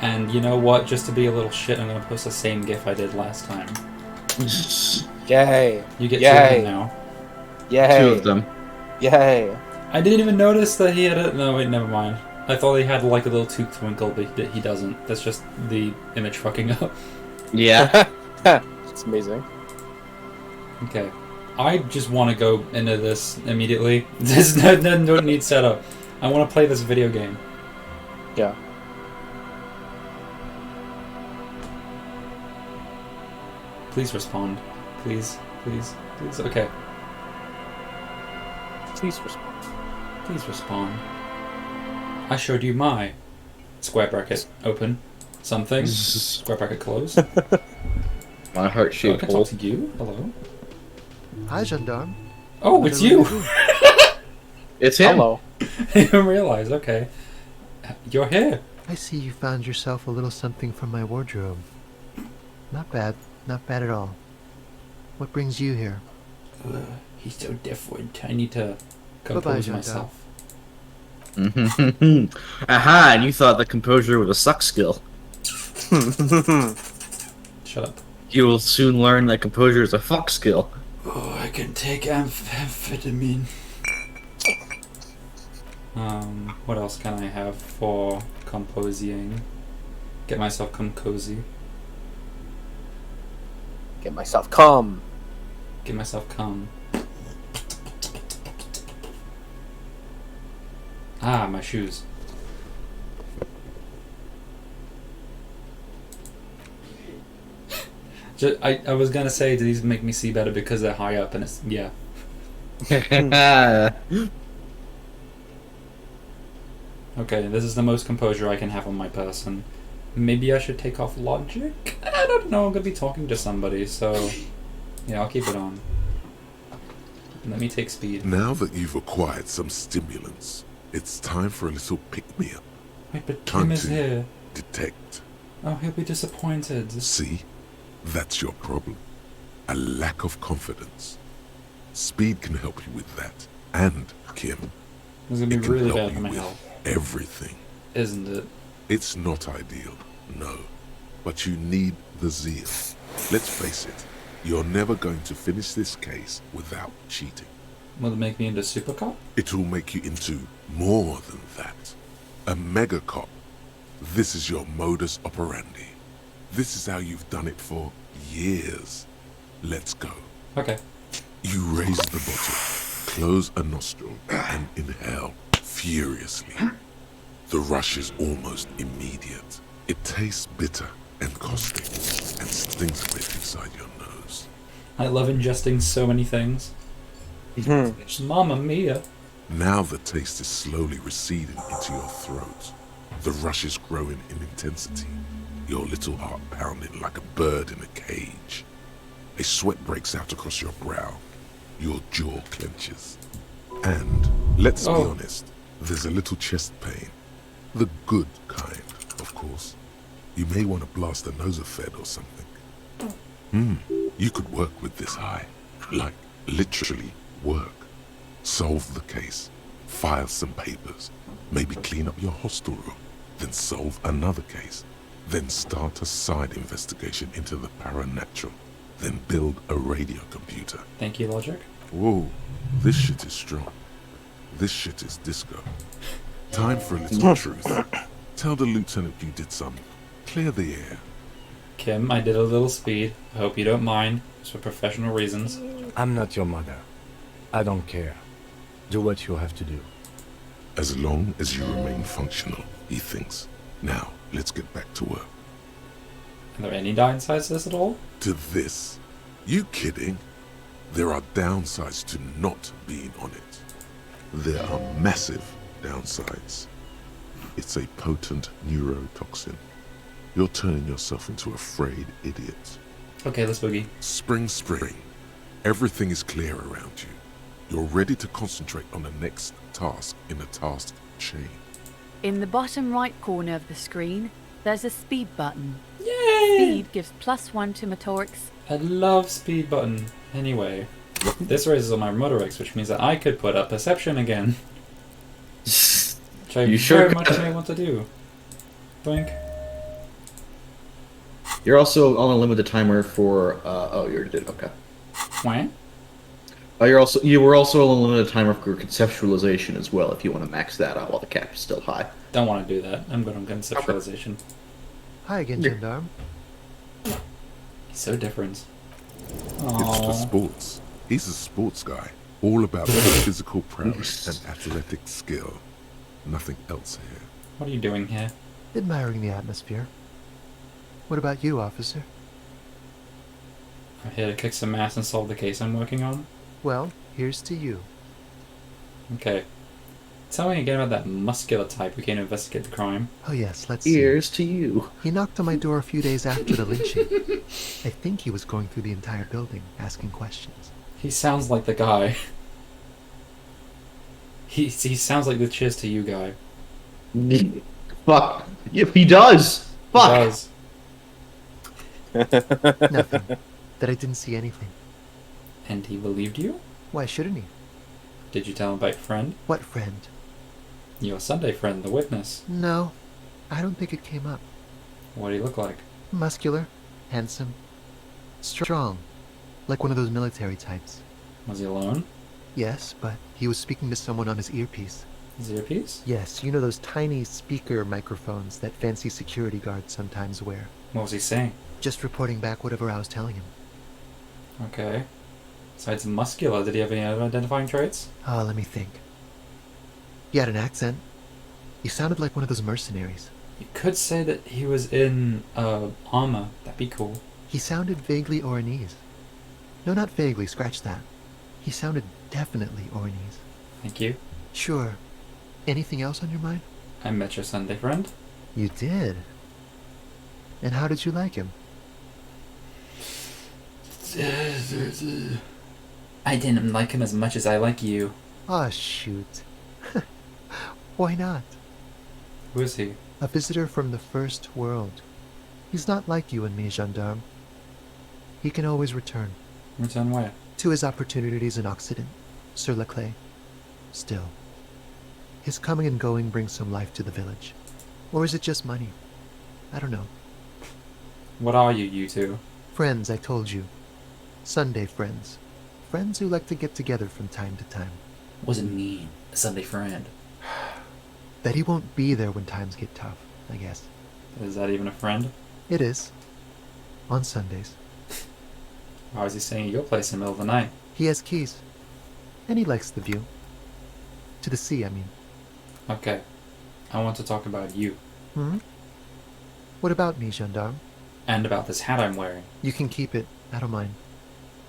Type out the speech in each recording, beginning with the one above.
And you know what? Just to be a little shit, I'm gonna post the same GIF I did last time. Yay. You get Yay. 2 of them now. Yay. 2 of them. Yay. I didn't even notice that he had it. No, wait, never mind. I thought he had like a little tooth twinkle, but he doesn't. That's just the image fucking up. Yeah. It's amazing. Okay. I just want to go into this immediately. There's no need setup. I want to play this video game. Yeah. Please respond. Please, please, please. Okay. Please respond. Please respond. I showed you my square bracket open something. Square bracket close. My heart-shaped I can hole. talk to you. Hello. Hi, gendarme. Oh, What it's do I you. do? It's him. Hello. I didn't realize. Okay. You're here. I see you found yourself a little something from my wardrobe. Not bad. Not bad at all. What brings you here? He's so different. I need to Bye-bye, compose gendarme. myself. Aha, and you thought the composure was a suck skill. Shut up. You will soon learn that composure is a fuck skill. Oh, I can take amphetamine. What else can I have for composing? Get myself cozy. Get myself calm. Get myself calm. Ah, my shoes. I was gonna say, do these make me see better because they're high up, and it's, yeah. Okay, this is the most composure I can have on my person. Maybe I should take off logic? I don't know, I'm gonna be talking to somebody, so... Yeah, I'll keep it on. Let me take speed. Now that you've acquired some stimulants, it's time for a little pick-me-up. Wait, but Time Kim is to here. detect. Oh, he'll be disappointed. See? That's your problem. A lack of confidence. Speed can help you with that. And, Kim, This is gonna it be can really help bad for you my with health. everything. Isn't it? It's not ideal, no. But you need the zeal. Let's face it, you're never going to finish this case without cheating. Will it make me into Super Cop? It will make you into more than that. A mega cop. This is your modus operandi. This is how you've done it for years. Let's go. Okay. You raise the bottle, close a nostril, and inhale furiously. The rush is almost immediate. It tastes bitter and caustic and stings a bit inside your nose. I love ingesting so many things. Mamma mia. Now the taste is slowly receding into your throat. The rush is growing in intensity. Your little heart pounding like a bird in a cage. A sweat breaks out across your brow. Your jaw clenches. And, let's be honest, there's a little chest pain. The good kind, of course. You may want to blast a nosophed or something. You could work with this high. Like, literally work. Solve the case. File some papers. Maybe clean up your hostel room. Then solve another case. Then start a side investigation into the paranatural. Then build a radio computer. Thank you, Logic. Whoa, this shit is strong. This shit is disco. Time for a little truth. Tell the lieutenant you did some. Clear the air. Kim, I did a little speed. I hope you don't mind. It's for professional reasons. I'm not your mother. I don't care. Do what you have to do. As long as you remain functional, he thinks. Now, let's get back to work. Are there any downsides to this at all? To this? You kidding? There are downsides to not being on it. There are massive downsides. It's a potent neurotoxin. You're turning yourself into a frayed idiot. Okay, let's boogie. Spring. Everything is clear around you. You're ready to concentrate on the next task in the task chain. In the bottom right corner of the screen, there's a speed button. Yay! Speed gives +1 to motorics. I love speed button. Anyway, this raises all my motorics, which means that I could put up perception again. Which I You sure very could. much may want to do. Blink. You're also on a limited timer for. Oh, you already did. Okay. What? You were also on a limited timer for conceptualization as well. If you want to max that out while the cap is still high. Don't want to do that. I'm good on conceptualization. Hi again, Yeah. Gendarme. He's so different. It's for Aww. sports. He's a sports guy, all about physical prowess and athletic skill. Nothing else here. What are you doing here? Admiring the atmosphere. What about you, officer? I'm here to kick some ass and solve the case I'm working on. Well, here's to you. Okay. Tell me again about that muscular type who came to investigate the crime. Oh yes, let's see. Here's to you. He knocked on my door a few days after the lynching. I think he was going through the entire building, asking questions. He sounds like the guy. He sounds like the cheers to you guy. Fuck. Yep, he does. Fuck. He does. Nothing. That I didn't see anything. And he believed you? Why shouldn't he? Did you tell him about your friend? What friend? Your Sunday friend, the witness. No, I don't think it came up. What did he look like? Muscular, handsome, strong, like one of those military types. Was he alone? Yes, but he was speaking to someone on his earpiece. His earpiece? Yes, you know those tiny speaker microphones that fancy security guards sometimes wear. What was he saying? Just reporting back whatever I was telling him. Okay. Besides muscular, did he have any other identifying traits? Let me think. He had an accent. He sounded like one of those mercenaries. You could say that he was in, armor. That'd be cool. He sounded vaguely Oranese. No, not vaguely, scratch that. He sounded definitely Oranese. Thank you. Sure. Anything else on your mind? I met your Sunday friend. You did? And how did you like him? I didn't like him as much as I like you. Ah, shoot. Why not? Who is he? A visitor from the first world. He's not like you and me, gendarme. He can always return. Return where? To his opportunities in Occident, Sur la Clé. Still, his coming and going brings some life to the village. Or is it just money? I don't know. What are you two? Friends, I told you. Sunday friends. Friends who like to get together from time to time. What does it mean? A Sunday friend. That he won't be there when times get tough, I guess. Is that even a friend? It is. On Sundays. Why was he staying at your place in the middle of the night? He has keys. And he likes the view. To the sea, I mean. Okay. I want to talk about you. Hmm? What about me, gendarme? And about this hat I'm wearing. You can keep it. I don't mind.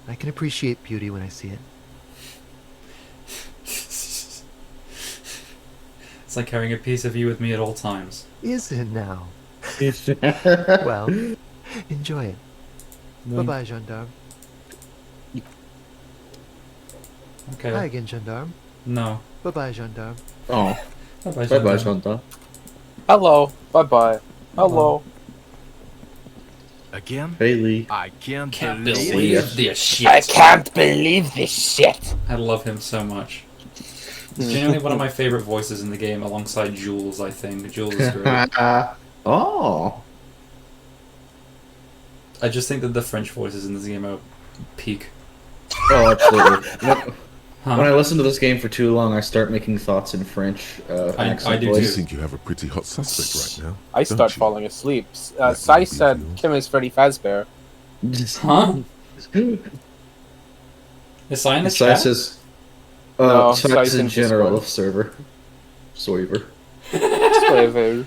I can appreciate beauty when I see it. It's like carrying a piece of you with me at all times. Is it now? Well, Well, enjoy it. Bye-bye, gendarme. Okay. Hi again, gendarme. No. Bye-bye, gendarme. oh, Bye-bye, bye-bye, Shanta. Shanta. Hello. Bye-bye. Hello. Again? Bailey. I can't, Can't believe believe this shit. I can't believe this shit. I love him so much. He's genuinely one of my favorite voices in the game, alongside Jules, I think. Jules is great. Oh. I just think that the French voices in this game are peak. Oh, absolutely. Huh? When I listen to this game for too long, I start making thoughts in French. I do You too. think you have a pretty hot suspect right now? I don't start you? falling asleep. Let me Sai be said you. Kim is Freddy Fazbear. Huh? Is Sai in the chat? Says, No, Says Sai's in in general Discord. of server. Soiver. Flavor.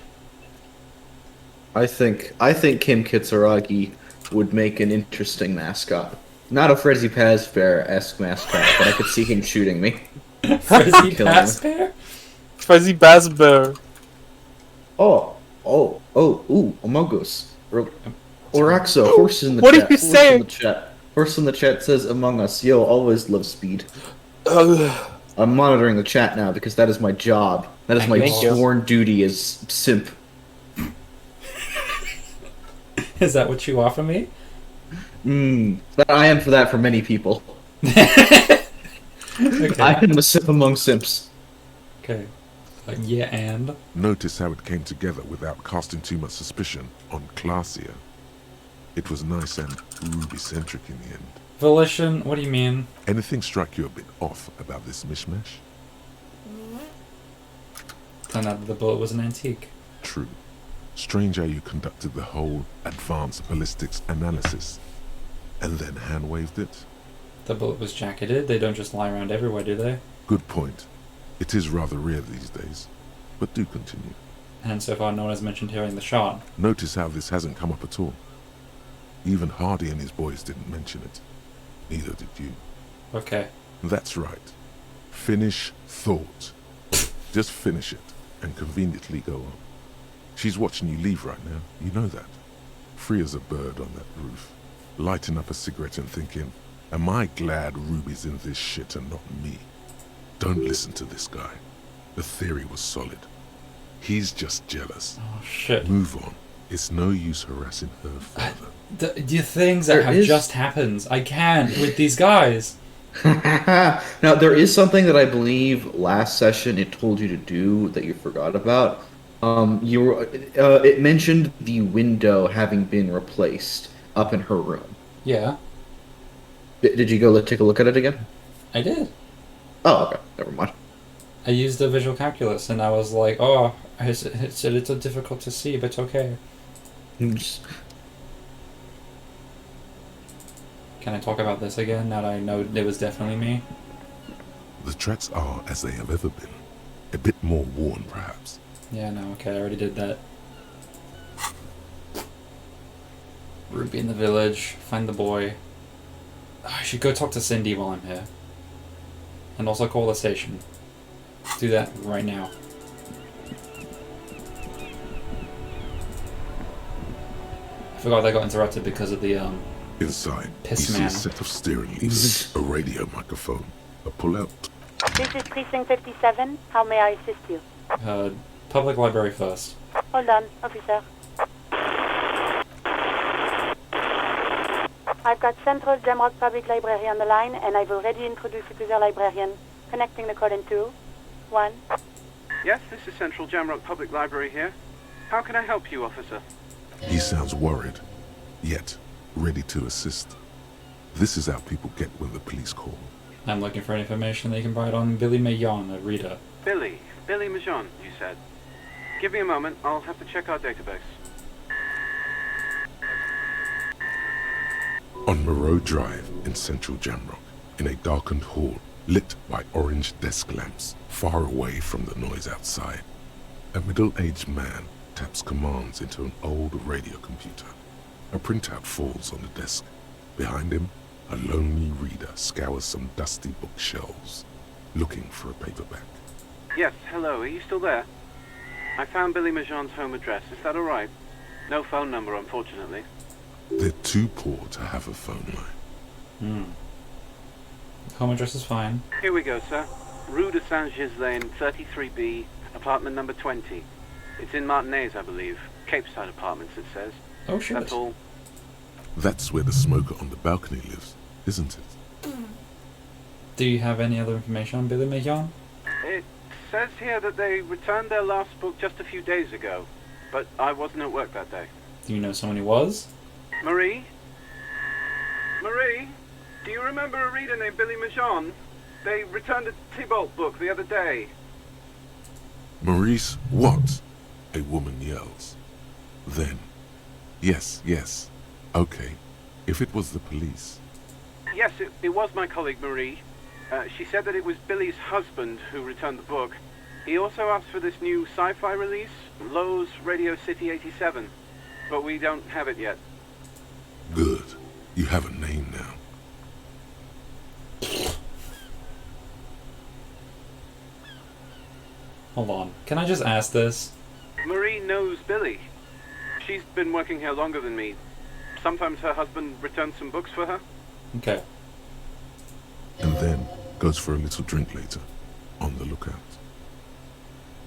I think Kim Kitsuragi would make an interesting mascot. Not a Freddy Fazbear-esque mascot, but I could see him shooting me. Frizzy Killing Pass Bear? Freddy Fazbear. Ooh, Among Us. Oraxo, horse in the What are chat. you Horse in saying? the chat. Horse in the chat says Among Us. Yo, always love speed. I'm monitoring the chat now because that is my job. That is my Thank you. sworn duty as simp. Is that what you offer me? I am for that for many people. Okay. I am a simp among simps. Okay. Yeah, and? Notice how it came together without casting too much suspicion on Clasia. It was nice and ruby-centric in the end. Volition, what do you mean? Anything struck you a bit off about this mishmash? Turned out that the bullet was an antique. True. Strange how you conducted the whole advanced ballistics analysis and then hand-waved it. The bullet was jacketed. They don't just lie around everywhere, do they? Good point. It is rather rare these days, but do continue. And so far no one has mentioned hearing the shot. Notice how this hasn't come up at all. Even Hardy and his boys didn't mention it. Neither did you. Okay. That's right. Finish thought. Just finish it, and conveniently go on. She's watching you leave right now, you know that. Free as a bird on that roof, lighting up a cigarette and thinking, am I glad Ruby's in this shit and not me? Don't listen to this guy. The theory was solid. He's just jealous. Oh, shit. Move on. It's no use harassing her further. The things that There have is- just happened. I can't with these guys. Now, there is something that I believe last session it told you to do that you forgot about. It mentioned the window having been replaced up in her room. Yeah, Did you go take a look at it again? I did. Oh, okay. Never mind. I used the visual calculus and I was like, oh, it's a little difficult to see, but okay. Just- Can I talk about this again now that I know it was definitely me? The tracks are as they have ever been. A bit more worn, perhaps. Yeah, no, okay, I already did that. Ruby in the village, find the boy. I should go talk to Cindy while I'm here. And also call the station. Do that right now. I forgot they got interrupted because of the, Inside, Piss you see man. a set of steering levers, a radio microphone, a pull-out. This is Precinct 57. How may I assist you? public library first. Hold on, officer. I've got Central Jamrock Public Library on the line, and I've already introduced you to their librarian. Connecting the call in 2, 1. Yes, this is Central Jamrock Public Library here. How can I help you, officer? He sounds worried, yet ready to assist. This is how people get when the police call. I'm looking for information they can provide on Billy Mayon, a reader. Billy Majon, you said. Give me a moment, I'll have to check our database. On Moreau Drive in central Jamrock, in a darkened hall lit by orange desk lamps, far away from the noise outside, a middle-aged man taps commands into an old radio computer. A printout falls on the desk. Behind him, a lonely reader scours some dusty bookshelves, looking for a paperback. Yes, hello, are you still there? I found Billy Majon's home address, is that alright? No phone number, unfortunately. They're too poor to have a phone line. Home address is fine. Here we go, sir. Rue de Saint-Gislain, 33B, apartment number 20. It's in Martinez, I believe. Cape Side Apartments, it says. Oh shit. That's all. That's where the smoker on the balcony lives, isn't it? Do you have any other information on Billy Mayon? It says here that they returned their last book just a few days ago, but I wasn't at work that day. Do you know someone who was? Marie? Marie? Do you remember a reader named Billy Majon? They returned a Tybalt book the other day. Maurice, what? A woman yells. Then, yes, okay, if it was the police. Yes, it was my colleague Marie. She said that it was Billy's husband who returned the book. He also asked for this new sci-fi release, Lowe's Radio City 87, but we don't have it yet. Good, you have a name now. Hold on. Can I just ask this? Marie knows Billy. She's been working here longer than me. Sometimes her husband returns some books for her. Okay. And then goes for a little drink later, on the lookout.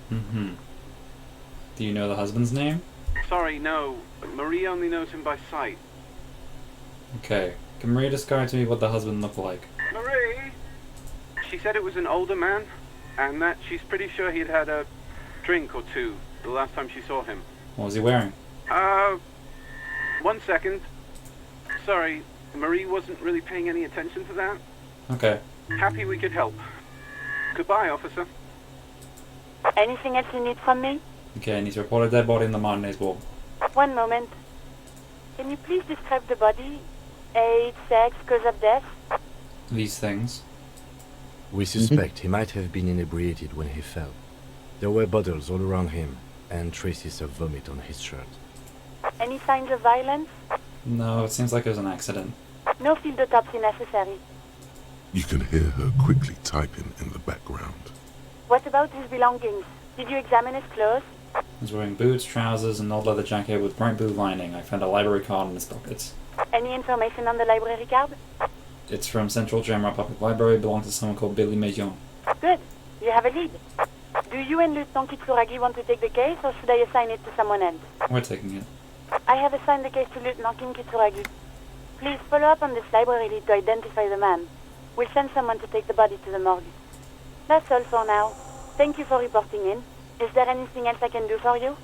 Do you know the husband's name? Sorry, no. Marie only knows him by sight. Okay. Can Maria describe to me what the husband looked like? Marie! She said it was an older man, and that she's pretty sure he'd had a drink or two the last time she saw him. What was he wearing? 1 second. sorry. Marie wasn't really paying any attention to that. Okay. Happy we could help. Goodbye, officer. Anything else you need from me? Okay, and he's reported dead body in the Martinez wall. One moment. Can you please describe the body? Age, sex, cause of death? These things. We suspect he might have been inebriated when he fell. There were bottles all around him, and traces of vomit on his shirt. Any signs of violence? No, it seems like it was an accident. No field autopsy necessary. You can hear her quickly typing in the background. What about his belongings? Did you examine his clothes? He's wearing boots, trousers, and an old leather jacket with bright blue lining. I found a library card in his pockets. Any information on the library card? It's from Central Jamrock Public Library. It belongs to someone called brielysium. Good. You have a lead. Do you and Lieutenant Kitsuragi want to take the case, or should I assign it to someone else? We're taking it. I have assigned the case to Lieutenant Kitsuragi. Please follow up on this library lead to identify the man. We'll send someone to take the body to the morgue. That's all for now. Thank you for reporting in. Is there anything else I can do for you?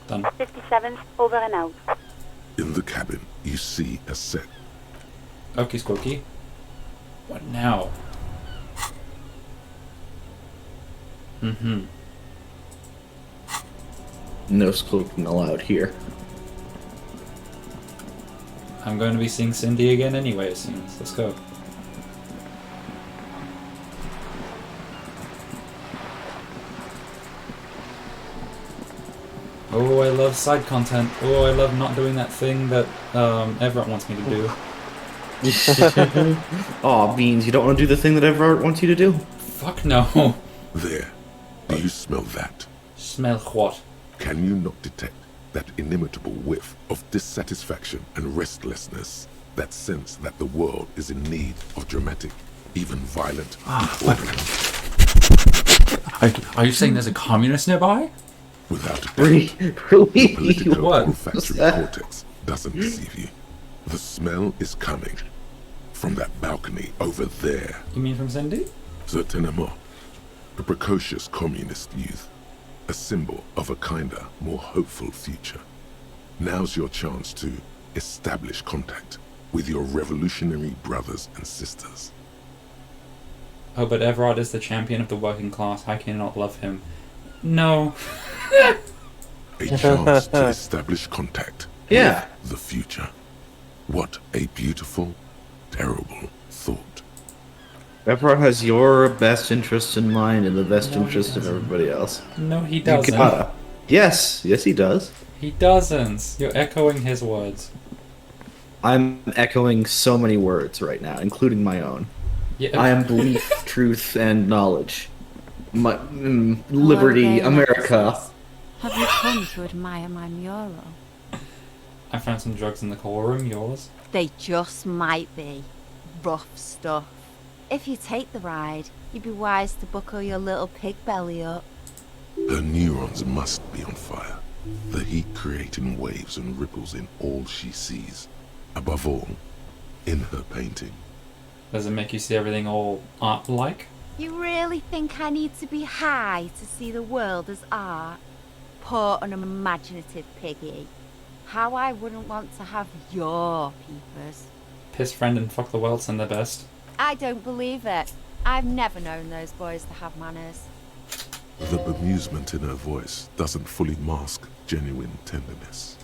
Done. 57th, over and out. In the cabin, you see a set. Okie squoky. What now? No smoking allowed here. I'm going to be seeing Cindy again anyway, it seems. Let's go. Oh, I love side content. Oh, I love not doing that thing that Everett wants me to do. Aw, Beans, you don't want to do the thing that Everett wants you to do? Fuck no. There. Do you smell that? Smell what? Can you not detect that inimitable whiff of dissatisfaction and restlessness? That sense that the world is in need of dramatic, even violent Are you saying there's a communist nearby? Without a doubt, Really? the political What? olfactory cortex doesn't deceive you. The smell is coming from that balcony over there. You mean from Cindy? Certainement. A precocious communist youth. A symbol of a kinder, more hopeful future. Now's your chance to establish contact with your revolutionary brothers and sisters. Oh, but Everard is the champion of the working class. I cannot love him. No. A chance to establish contact Yeah. with the future. What a beautiful, terrible thought. Everett has your best interests in mind and the best No, he interest of doesn't. everybody else. No, he You doesn't. gotta. Yes, he does. He doesn't. You're echoing his words. I'm echoing so many words right now, including my own. Yeah. I am belief, truth, and knowledge. Liberty, Hello, America. Have you come to admire my mural? I found some drugs in the core room. Yours? They just might be. Rough stuff. If you take the ride, you'd be wise to buckle your little pig belly up. Her neurons must be on fire. The heat creating waves and ripples in all she sees. Above all, in her painting. Does it make you see everything all art-like? You really think I need to be high to see the world as art? Poor unimaginative piggy. How I wouldn't want to have your peepers. Piss friend and fuck the world send their best. I don't believe it. I've never known those boys to have manners. The bemusement in her voice doesn't fully mask genuine tenderness.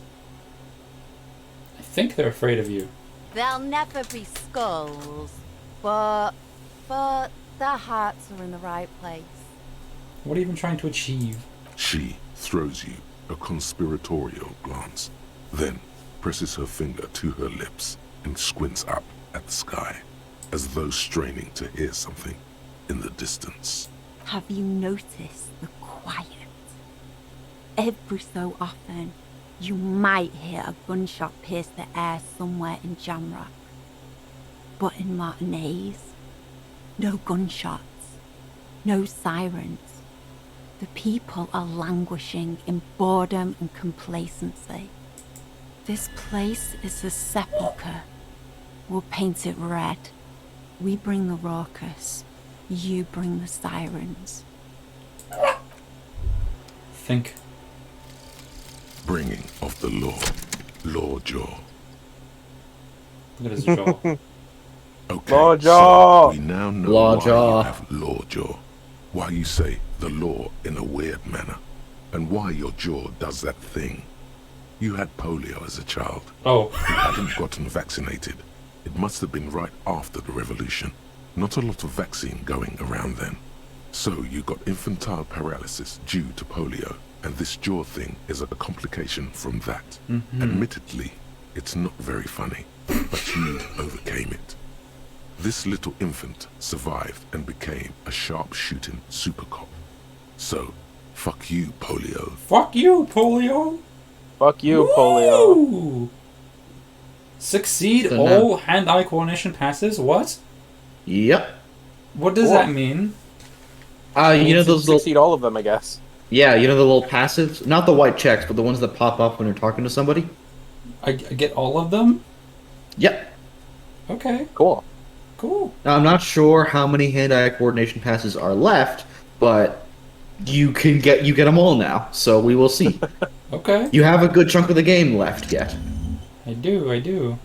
I think they're afraid of you. They'll never be skulls, but their hearts are in the right place. What are you even trying to achieve? She throws you a conspiratorial glance, then presses her finger to her lips and squints up at the sky, as though straining to hear something in the distance. Have you noticed the quiet? Every so often, you might hear a gunshot pierce the air somewhere in Jamrock. But in Martinez, no gunshots, no sirens. The people are languishing in boredom and complacency. This place is a sepulchre. We'll paint it red. We bring the raucous. You bring the sirens. Think. Bringing of the law, Law Jaw. Look at his jaw. Okay, Lawjaw! so we now know Lawjaw. why you have Lawjaw. Why you say the law in a weird manner. And why your jaw does that thing. You had polio as a child. Oh. You hadn't gotten vaccinated. It must have been right after the revolution. Not a lot of vaccine going around then. So you got infantile paralysis due to polio, and this jaw thing is a complication from that. Admittedly, it's not very funny, but you overcame it. This little infant survived and became a sharp-shooting super cop. So, fuck you, polio. Fuck you, polio! Fuck you, polio. Woo! Succeed So all hand-eye coordination passes? What? Yep. What does Cool. that mean? You know those little, Succeed all of them, I guess. yeah, you know the little passives, not the white checks, but the ones that pop up when you're talking to somebody. I get all of them? Yep. Okay, Cool. cool. Now I'm not sure how many hand-eye coordination passes are left, but you get them all now. So we will see. Okay. You have a good chunk of the game left yet. I do.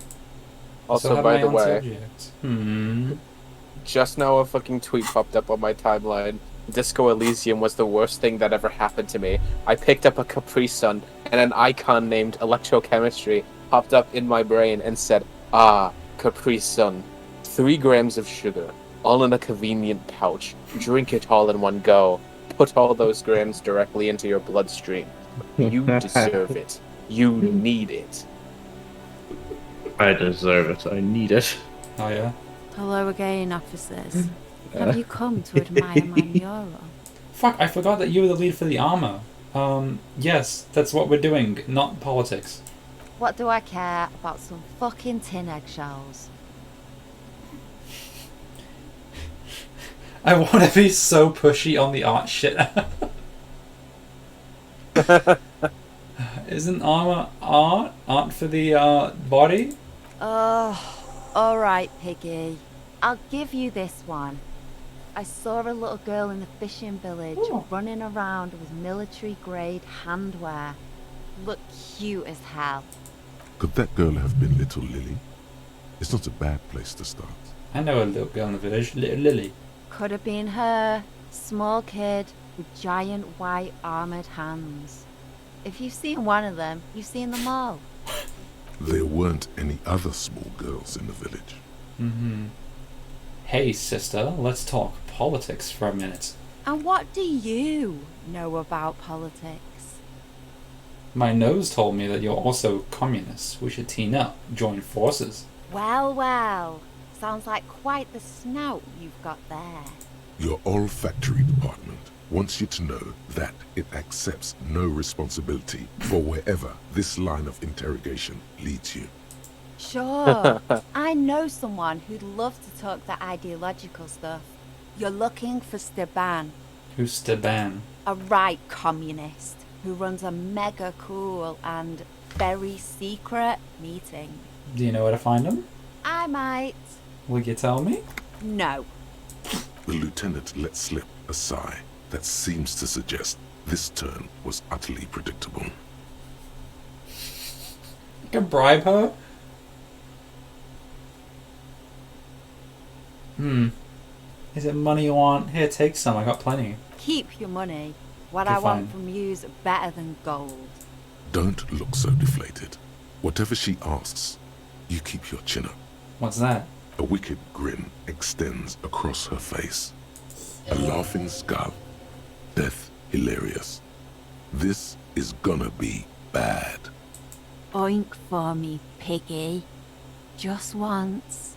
Also, Still have by my the own way, subject. just now a fucking tweet popped up on my timeline. Disco Elysium was the worst thing that ever happened to me. I picked up a Capri Sun, and an icon named Electrochemistry popped up in my brain and said, "Ah, Capri Sun. 3 grams of sugar, all in a convenient pouch. Drink it all in one go. Put all those grams directly into your bloodstream. You deserve it. You need it." I deserve it. I need it. Oh yeah? Hello again, officers. Have you come to admire my mural? Fuck, I forgot that you were the lead for the armor. Yes, that's what we're doing, not politics. What do I care about some fucking tin eggshells? I want to be so pushy on the art shit. Isn't armor art? Art for the body? Alright, Piggy. I'll give you this one. I saw a little girl in the fishing village Ooh. running around with military-grade handwear. Look cute as hell. Could that girl have been little Lily? It's not a bad place to start. I know a little girl in the village, little Lily. Could have been her. Small kid with giant white armored hands. If you've seen one of them, you've seen them all. There weren't any other small girls in the village. Hey sister, let's talk politics for a minute. And what do you know about politics? My nose told me that you're also communists. We should team up, join forces. Well. Sounds like quite the snout you've got there. Your olfactory department wants you to know that it accepts no responsibility for wherever this line of interrogation leads you. Sure. I know someone who'd love to talk the ideological stuff. You're looking for Steban, Who's Steban? a right communist who runs a mega cool and very secret meeting. Do you know where to find him? I might. Will you tell me? No. The lieutenant let slip a sigh that seems to suggest this turn was utterly predictable. You can bribe her? Is it money you want? Here, take some. I got plenty. Keep your money. What Okay, I want fine. from you's better than gold. Don't look so deflated. Whatever she asks, you keep your chin up. What's that? A wicked grin extends across her face. A laughing skull. Death hilarious. This is gonna be bad. Oink for me, Piggy. Just once.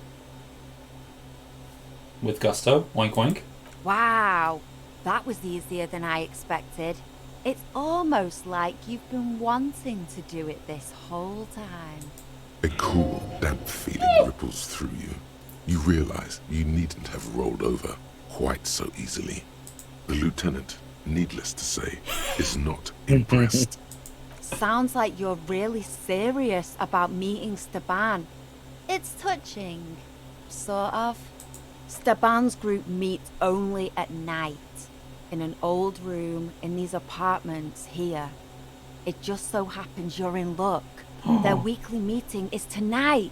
With gusto. Oink oink. Wow, that was easier than I expected. It's almost like you've been wanting to do it this whole time. A cool, damp feeling ripples through you. You realize you needn't have rolled over quite so easily. The lieutenant, needless to say, is not impressed. Sounds like you're really serious about meeting Steban. It's touching, sort of. Steban's group meets only at night, in an old room in these apartments here. It just so happens you're in luck. Their weekly meeting is tonight.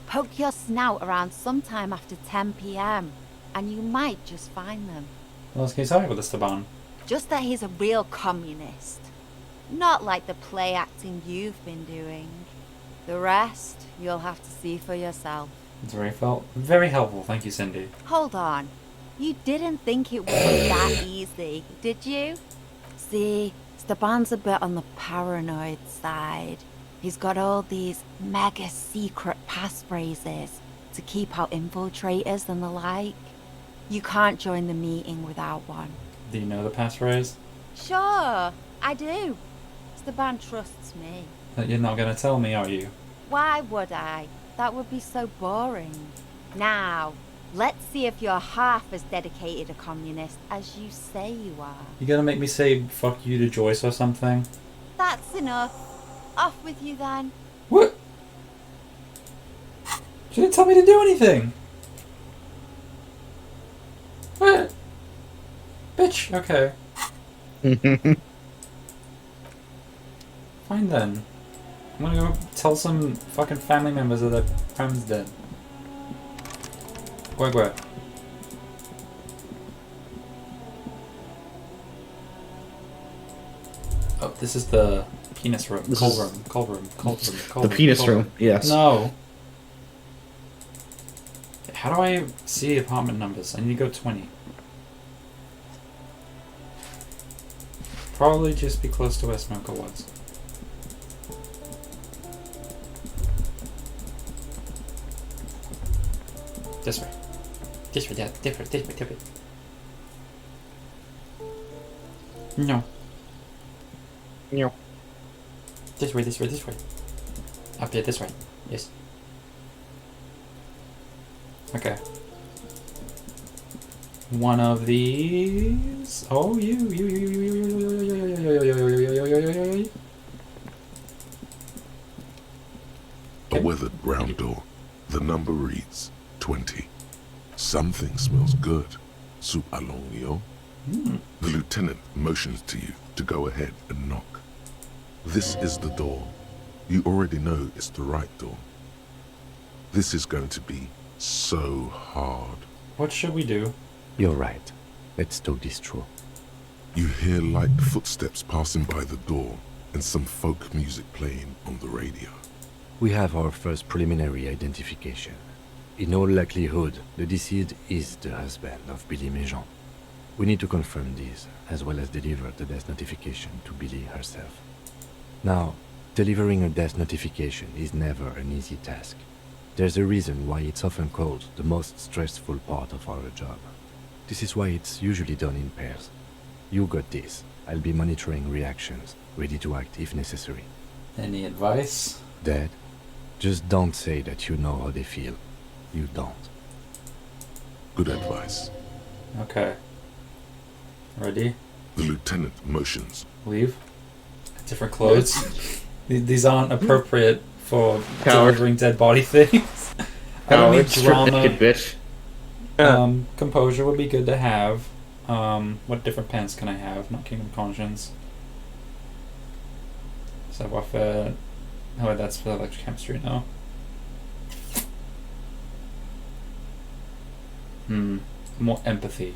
Poke your snout around sometime after 10 p.m. and you might just find them. What else can you tell me with Esteban? Just that he's a real communist. Not like the play acting you've been doing. The rest, you'll have to see for yourself. It's very helpful. Thank you, Cindy. Hold on. You didn't think it would be that easy, did you? See, Steban's a bit on the paranoid side. He's got all these mega secret passphrases to keep out infiltrators and the like. You can't join the meeting without one. Do you know the passphrase? Sure, I do. Steban trusts me. You're not going to tell me, are you? Why would I? That would be so boring. Now, let's see if you're half as dedicated a communist as you say you are. You gonna make me say fuck you to Joyce or something? That's enough. Off with you then. What? She didn't tell me to do anything. What? Bitch, okay. Fine then. I'm gonna go tell some fucking family members that their friend's dead. Where? Oh, this is the penis room. Coal room. The penis room, yes. No. How do I see apartment numbers? I need to go 20. Probably just be close to where Smoker was. This way. This way, Dad. This way. No. No. This way. Up there, this way. Yes. Okay. One of these. Oh, you. A weathered brown door. The number reads 20. Something smells good. Soup allongio. The lieutenant motions to you to go ahead and knock. This is the door. You already know it's the right door. This is going to be so hard. What should we do? You're right. Let's talk this through. You hear light footsteps passing by the door and some folk music playing on the radio. We have our first preliminary identification. In all likelihood, the deceased is the husband of Billy Méjean. We need to confirm this, as well as deliver the death notification to Billy herself. Now, delivering a death notification is never an easy task. There's a reason why it's often called the most stressful part of our job. This is why it's usually done in pairs. You got this. I'll be monitoring reactions, ready to act if necessary. Any advice? Dad, just don't say that you know how they feel. You don't. Good advice. Okay. Ready? The lieutenant motions. Leave. Different clothes. These aren't appropriate for Coward. delivering dead body things. I don't need drama. Naked bitch. Composure would be good to have. What different pants can I have? Not Kingdom Conscience. Savoir-faire. Oh, that's for electrochemistry now. More empathy.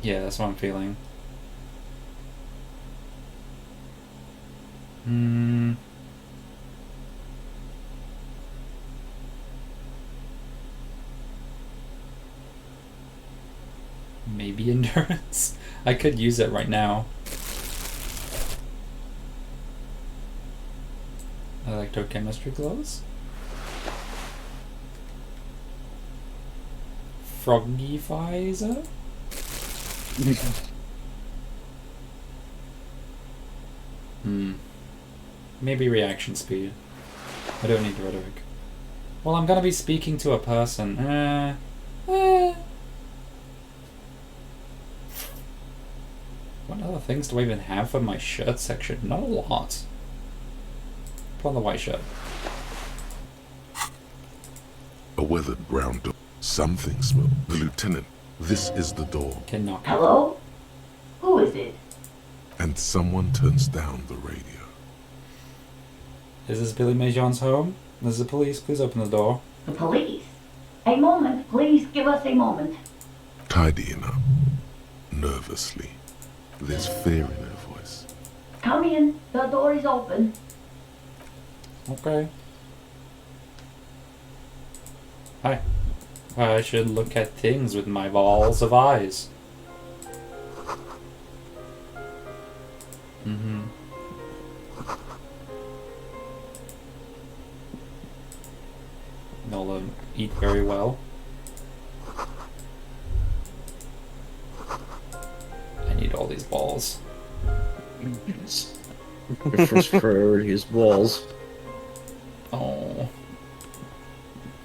Yeah, that's what I'm feeling. Maybe endurance? I could use it right now. Electrochemistry gloves? Froggy Pfizer? Maybe reaction speed. I don't need rhetoric. Well, I'm gonna be speaking to a person. What other things do I even have for my shirt section? Not a lot. Put on the white shirt. A weathered brown door. Something smells. The lieutenant. This is the door. Can knock. Hello? Who is it? And someone turns down the radio. Is this Billy Majon's home? This is the police. Please open the door. The police? A moment, please give us a moment. Tidying up. Nervously. There's fear in her voice. Come in, the door is open. Okay. Hi. I should look at things with my balls of eyes. Mm-hmm. They'll eat very well. I need all these balls. Your first priority is balls. Oh.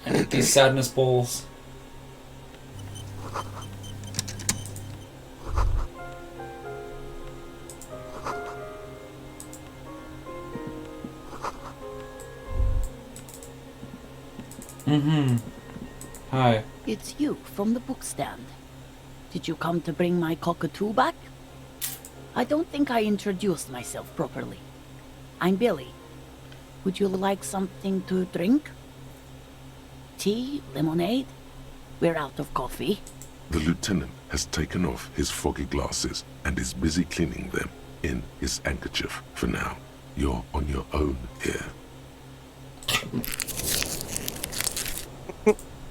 I need these sadness balls. Mm-hmm. Hi. It's you from the bookstand. Did you come to bring my cockatoo back? I don't think I introduced myself properly. I'm Billy. Would you like something to drink? Tea? Lemonade? We're out of coffee. The lieutenant has taken off his foggy glasses and is busy cleaning them in his handkerchief for now. You're on your own here.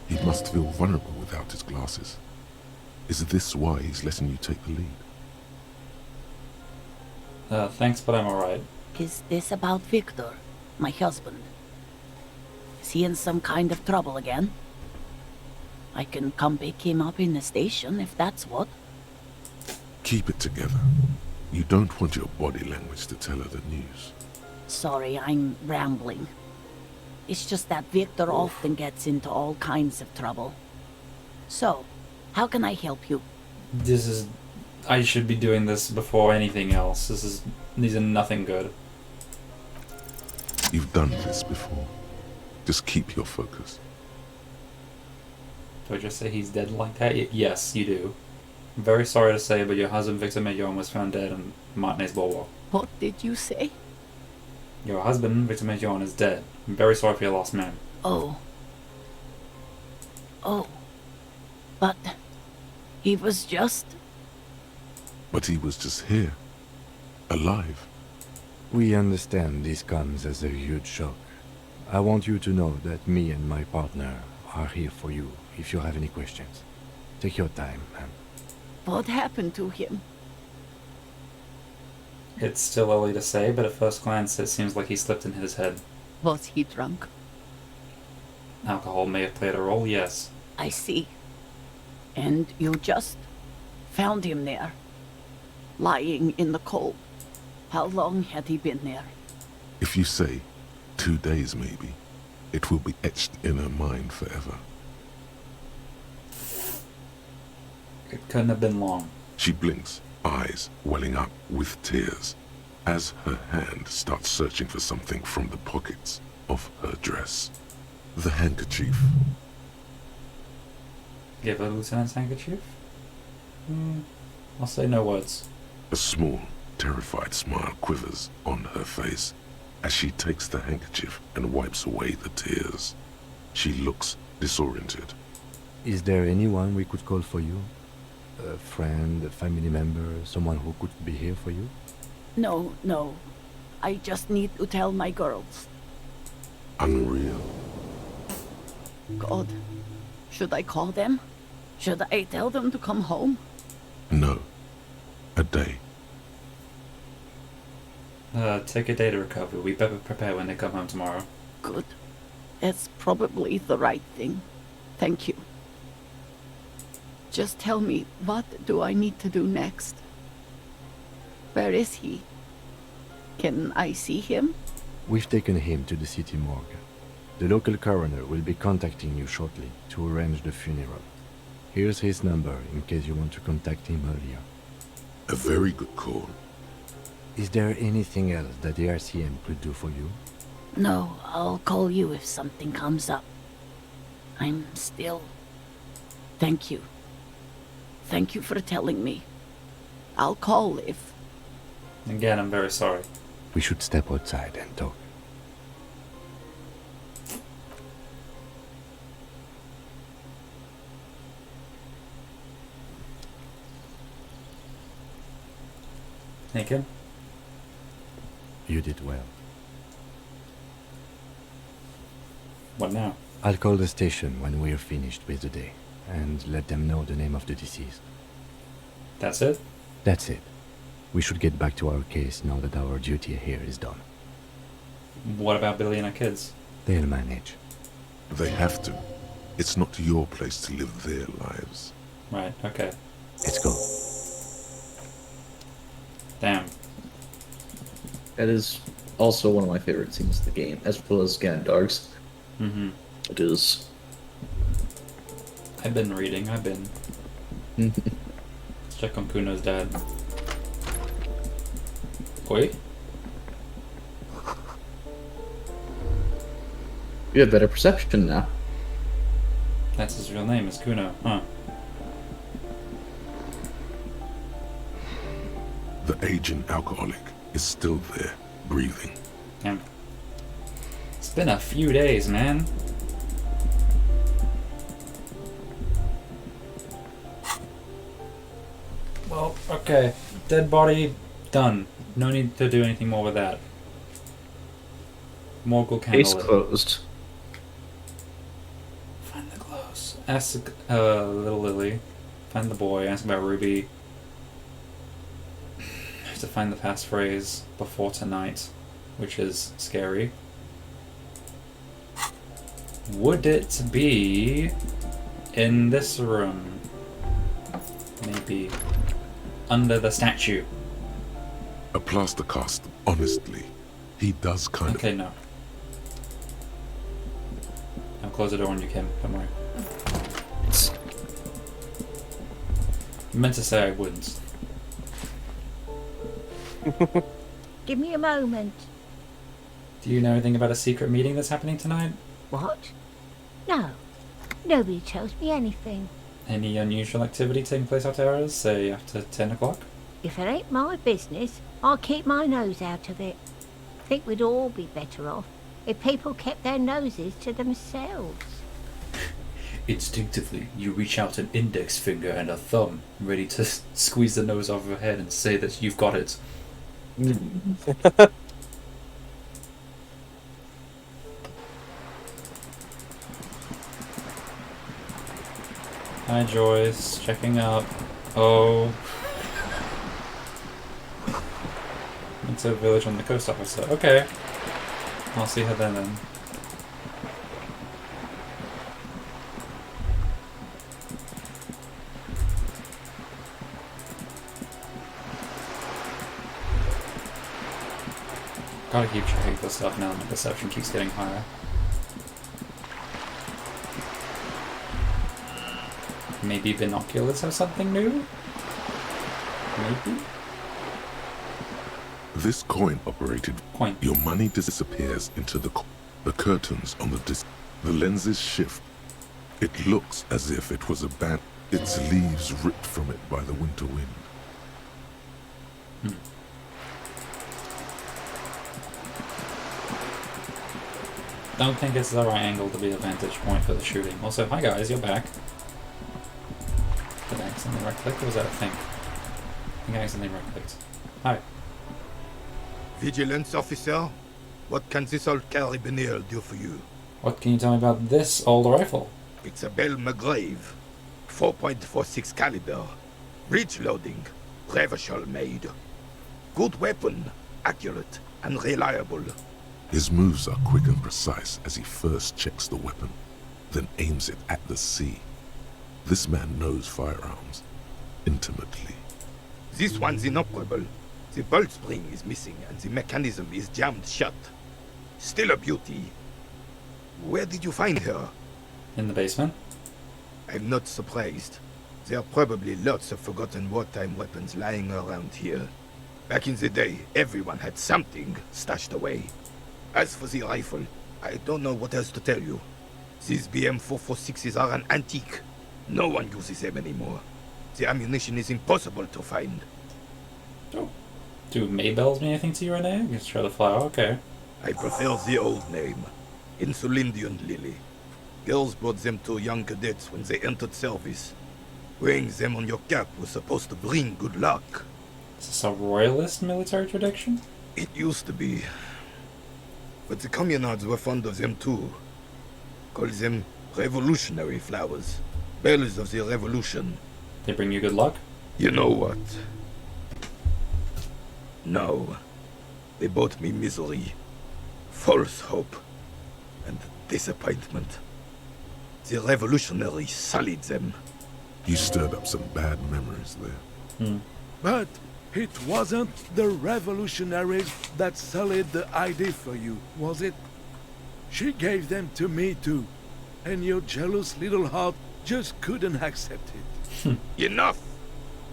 He must feel vulnerable without his glasses. Is this why he's letting you take the lead? Thanks, but I'm alright. Is this about Victor, my husband? Is he in some kind of trouble again? I can come pick him up in the station if that's what. Keep it together. You don't want your body language to tell her the news. Sorry, I'm rambling. It's just that Victor often gets into all kinds of trouble. So, how can I help you? I should be doing this before anything else. These are nothing good. You've done this before. Just keep your focus. Do I just say he's dead like that? Yes, you do. I'm very sorry to say, but your husband Victor Mayon was found dead in Martinez Boulevard. What did you say? Your husband Victor Mayon is dead. I'm very sorry for your lost man. Oh. But he was just... But he was just here. Alive. We understand this comes as a huge shock. I want you to know that me and my partner are here for you if you have any questions. Take your time, ma'am. What happened to him? It's still early to say, but at first glance it seems like he slipped and hit his head. Was he drunk? Alcohol may have played a role, yes. I see. And you just found him there, lying in the cold. How long had he been there? If you say 2 days maybe, it will be etched in her mind forever. It couldn't have been long. She blinks, eyes welling up with tears, as her hand starts searching for something from the pockets of her dress. The handkerchief. Give her Lieutenant's handkerchief? I'll say no words. A small, terrified smile quivers on her face as she takes the handkerchief and wipes away the tears. She looks disoriented. Is there anyone we could call for you? A friend, a family member, someone who could be here for you? No. I just need to tell my girls. Unreal. God, should I call them? Should I tell them to come home? No. A day. Take a day to recover. We better prepare when they come home tomorrow. Good. It's probably the right thing. Thank you. Just tell me, what do I need to do next? Where is he? Can I see him? We've taken him to the city morgue. The local coroner will be contacting you shortly to arrange the funeral. Here's his number in case you want to contact him earlier. A very good call. Is there anything else that the RCM could do for you? No, I'll call you if something comes up. I'm still... Thank you. Thank you for telling me. I'll call if... Again, I'm very sorry. We should step outside and talk. Naked? You did well. What now? I'll call the station when we're finished with the day, and let them know the name of the deceased. That's it? That's it. We should get back to our case now that our duty here is done. What about Billy and her kids? They'll manage. They have to. It's not your place to live their lives. Right, okay. Let's go. Damn. That is also one of my favorite scenes of the game, as well as Gandark's. Mm-hmm. It is. I've been reading, Let's check on Kuno's dad. Oi? You have better perception now. That's his real name, is Kuno, huh? The aging alcoholic is still there, breathing. Damn. It's been a few days, man. Well, okay. Dead body, done. No need to do anything more with that. Morg will Case candle it. closed. Find the clothes. Ask little Lily. Find the boy. Ask about Ruby. Have to find the passphrase before tonight, which is scary. Would it be in this room? Maybe under the statue. A plaster cast, honestly. He does kind Okay, no. I'll close the door on you, Kim. Don't worry. I meant to say I wouldn't. Give me a moment. Do you know anything about a secret meeting that's happening tonight? What? No. Nobody tells me anything. Any unusual activity taking place out there, say after 10 o'clock? If it ain't my business, I'll keep my nose out of it. I think we'd all be better off if people kept their noses to themselves. Instinctively, you reach out an index finger and a thumb, ready to squeeze the nose off of her head and say that you've got it. Hi, Joyce. Checking up. Oh. It's a village on the coast officer. Okay. I'll see her then. Gotta keep checking this stuff now. My perception keeps getting higher. Maybe binoculars have something new? Maybe? This coin-operated. Coin. Your money disappears into the curtains on the disc. The lenses shift. It looks as if it was its leaves ripped from it by the winter wind. Don't think it's the right angle to be a vantage point for the shooting. Also, hi guys, you're back. Did I accidentally right-click or was that a thing? I think I accidentally right-clicked. Hi. Vigilance officer, what can this old carabiner do for you? What can you tell me about this old rifle? It's a Bell McGrave, 4.46 caliber, breech loading, Revachol made. Good weapon, accurate and reliable. His moves are quick and precise as he first checks the weapon, then aims it at the sea. This man knows firearms intimately. This one's inoperable. The bolt spring is missing and the mechanism is jammed shut. Still a beauty. Where did you find her? In the basement? I'm not surprised. There are probably lots of forgotten wartime weapons lying around here. Back in the day, everyone had something stashed away. As for the rifle, I don't know what else to tell you. These BM-446s are an antique. No one uses them anymore. The ammunition is impossible to find. Oh. Do Maybells mean anything to you, Renee? You just try the flower, okay. I prefer the old name, Insulindian Lily. Girls brought them to young cadets when they entered service. Wearing them on your cap was supposed to bring good luck. Is this a royalist military tradition? It used to be. But the communards were fond of them too. Call them revolutionary flowers. Bells of the revolution. They bring you good luck? You know what? No. They brought me misery, false hope, and disappointment. The revolutionaries sullied them. You stirred up some bad memories there. But it wasn't the revolutionaries that sullied the idea for you, was it? She gave them to me too, and your jealous little heart just couldn't accept it. Enough!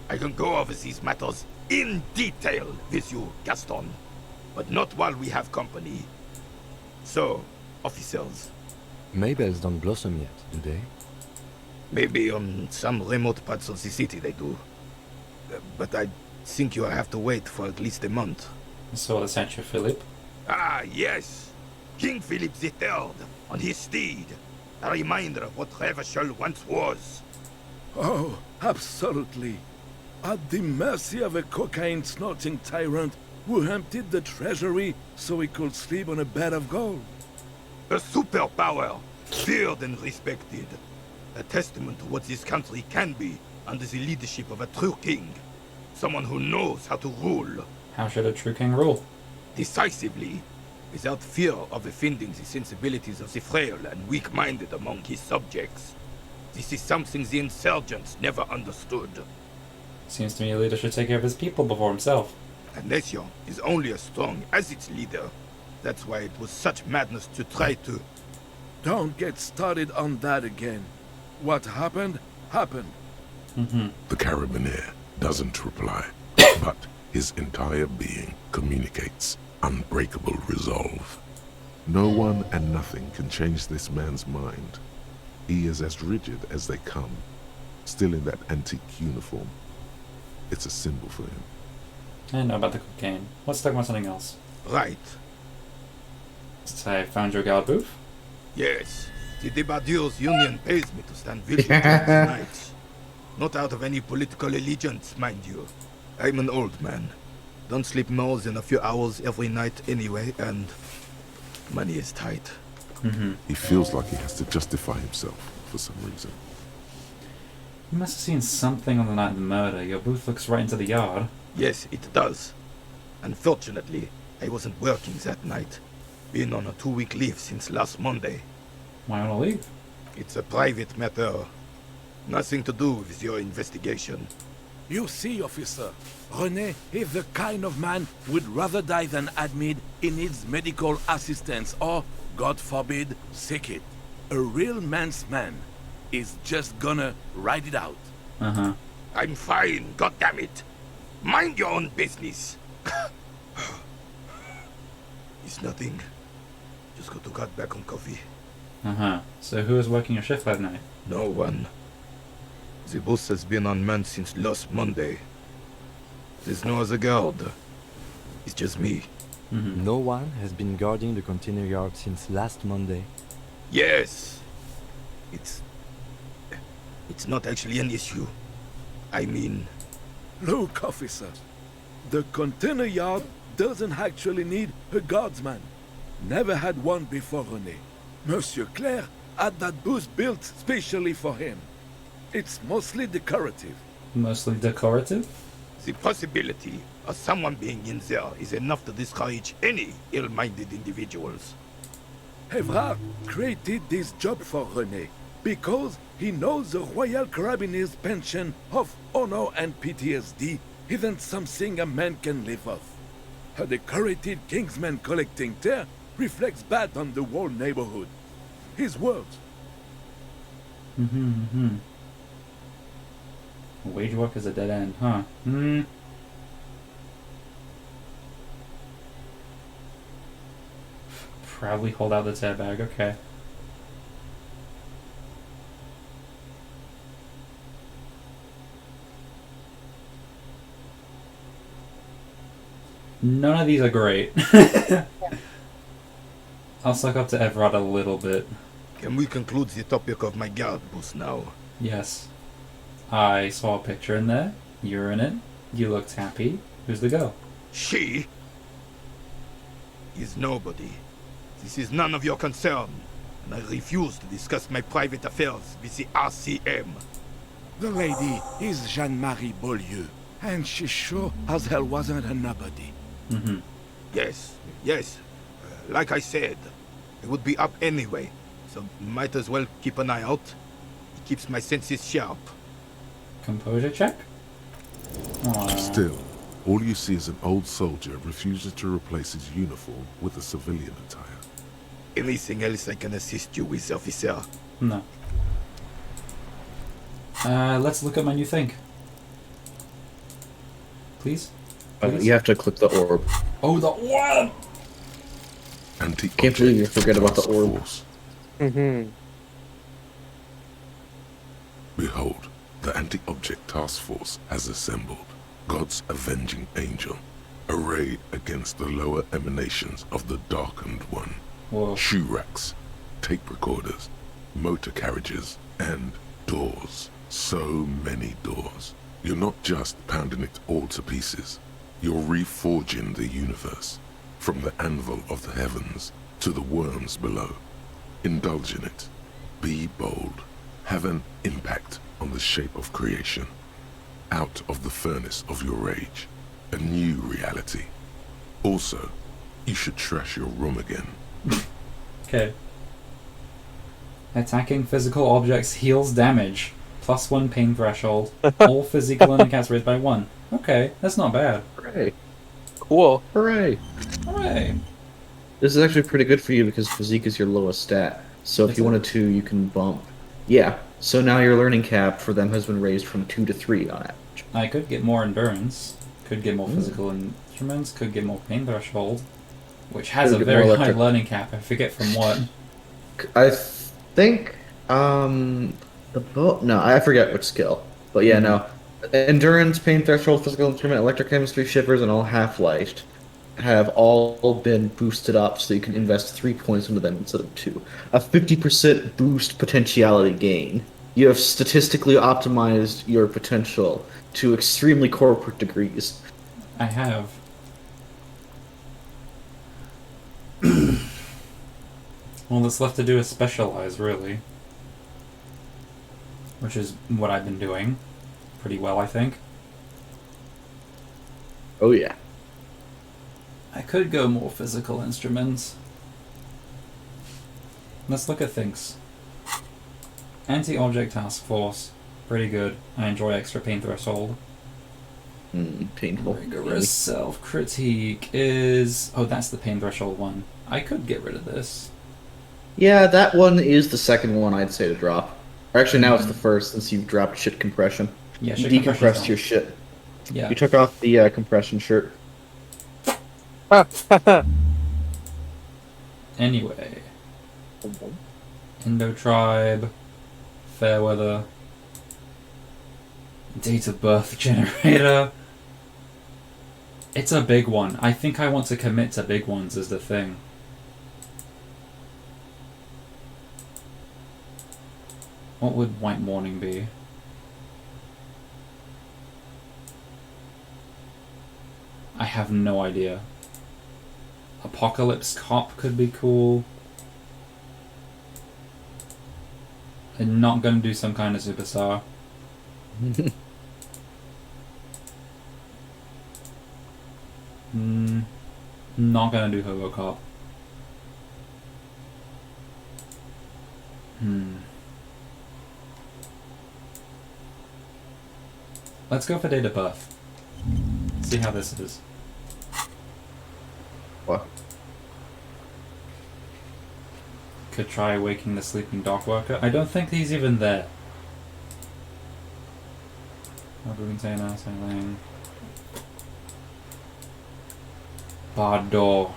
I can go over these matters in detail with you, Gaston. But not while we have company. So, officers. Maybells don't blossom yet, do they? Maybe on some remote parts of the city they do. But I think you'll have to wait for at least a month. So the Saint Philip? Ah, yes! King Philip III, on his steed. A reminder of what Revachol once was. Oh, absolutely. At the mercy of a cocaine-snorting tyrant who emptied the treasury so he could sleep on a bed of gold. A superpower, feared and respected. A testament to what this country can be under the leadership of a true king. Someone who knows how to rule. How should a true king rule? Decisively, without fear of offending the sensibilities of the frail and weak-minded among his subjects. This is something the insurgents never understood. Seems to me a leader should take care of his people before himself. A nation is only as strong as its leader. That's why it was such madness to try to... Don't get started on that again. What happened, happened. The Carabinier doesn't reply, but his entire being communicates unbreakable resolve. No one and nothing can change this man's mind. He is as rigid as they come, still in that antique uniform. It's a symbol for him. I know about the cocaine. Let's talk about something else. Right. I found your guard booth? Yes. The Debardeurs Union pays me to stand vigil tonight. Not out of any political allegiance, mind you. I'm an old man. Don't sleep more than a few hours every night anyway, and money is tight. He feels like he has to justify himself for some reason. You must have seen something on the night of the murder. Your booth looks right into the yard. Yes, it does. Unfortunately, I wasn't working that night. Been on a 2-week leave since last Monday. Why on a leave? It's a private matter. Nothing to do with your investigation. You see, officer, René is the kind of man who would rather die than admit he needs medical assistance or, God forbid, sick it. A real man's man is just gonna ride it out. I'm fine, goddammit. Mind your own business. It's nothing. Just got to cut back on coffee. So who is working your shift that night? No one. The boss has been unmanned since last Monday. There's no other guard. It's just me. No one has been guarding the container yard since last Monday. Yes. It's not actually an issue. I mean... Look, officer. The container yard doesn't actually need a guardsman. Never had one before René. Monsieur Claire had that booth built specially for him. It's mostly decorative. Mostly decorative? The possibility of someone being in there is enough to discourage any ill-minded individuals. Evrard created this job for René because he knows the Royal Carabiniers' pension of honor and PTSD isn't something a man can live off. A decorated kingsman collecting tear reflects bad on the whole neighborhood. His words. Wage work is a dead end, huh? Proudly hold out the tear bag, okay. None of these are great. I'll suck up to Everard a little bit. Can we conclude the topic of my guard booth now? Yes. I saw a picture in there. You're in it. You looked happy. Who's the girl? She is nobody. This is none of your concern, and I refuse to discuss my private affairs with the RCM. The lady is Jeanne-Marie Beaulieu, and she sure as hell wasn't a nobody. Mm-hmm. Yes. Like I said, it would be up anyway, so might as well keep an eye out. It keeps my senses sharp. Composure check? Aww. Still, all you see is an old soldier refusing to replace his uniform with a civilian attire. Anything else I can assist you with, officer? No. Let's look at my new thing. Please? You have to click the orb. Oh, the orb! Can't believe you forget about the orb. Mm-hmm. Behold, the Anti-Object Task Force has assembled. God's avenging angel, arrayed against the lower emanations of the Darkened One. Whoa. Shoe racks, tape recorders, motor carriages, and doors. So many doors. You're not just pounding it all to pieces. You're reforging the universe, from the anvil of the heavens to the worms below. Indulge in it. Be bold. Have an impact on the shape of creation. Out of the furnace of your rage. A new reality. Also, you should trash your room again. Okay. Attacking physical objects heals damage. +1 pain threshold. All physical handicaps raised by 1. Okay, that's not bad. Hooray. Cool. Hooray. Hooray. This is actually pretty good for you because physique is your lowest stat. So if you wanted to, you can bump. Yeah, so now your learning cap for them has been raised from 2 to 3 on average. I could get more endurance. Could get more physical instruments. Could get more pain threshold. Which has a very high learning cap. I forget from what. I think, no, I forget which skill. But yeah, no. Endurance, pain threshold, physical instrument, electrochemistry, shivers, and all half-lifed have all been boosted up so you can invest 3 points into them instead of 2. A 50% boost potentiality gain. You have statistically optimized your potential to extremely corporate degrees. I have. All that's left to do is specialize, really. Which is what I've been doing. Pretty well, I think. Oh yeah. I could go more physical instruments. Let's look at things. Anti-Object Task Force. Pretty good. I enjoy extra pain threshold. Painful. Rigorous self-critique is... Oh, that's the pain threshold one. I could get rid of this. Yeah, that one is the second one I'd say to drop. Or actually, now it's the first since you've dropped shit compression. Yeah, you shit decompressed your shit. Yeah. You took off the compression shirt. Anyway. Indo Tribe. Fairweather. Date of birth generator. It's a big one. I think I want to commit to big ones is the thing. What would White Morning be? I have no idea. Apocalypse Cop could be cool. I'm not gonna do some kind of superstar. Not gonna do Hobocop. Let's go for date of birth. See how this is. What? Could try waking the sleeping dock worker. I don't think he's even there. What do we say now? Saying barred door.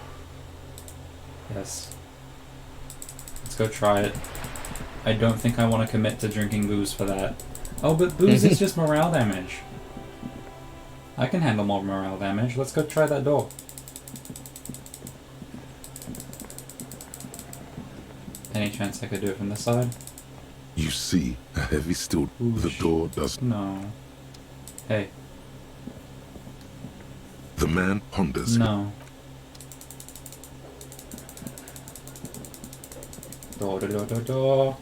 Yes. Let's go try it. I don't think I want to commit to drinking booze for that. Oh, but booze is just morale damage. I can handle more morale damage. Let's go try that door. Any chance I could do it from this side? You see a heavy steel. The door does. No. Hey. man ponders. No. Door, door, door, door, door.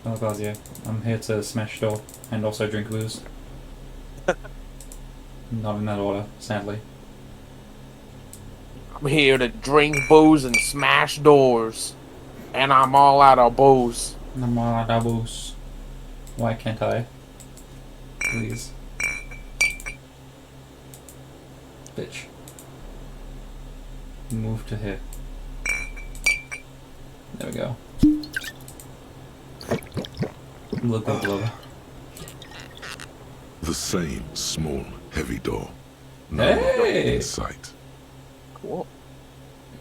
Oh, Glazier, I'm here to smash door and also drink booze. Not in that order, sadly. I'm here to drink booze and smash doors. And I'm all out of booze. I'm out of booze. Why can't I? Please. Bitch. Move to here. There we go. Look up, love. The same small, heavy door. Hey! In sight. Cool.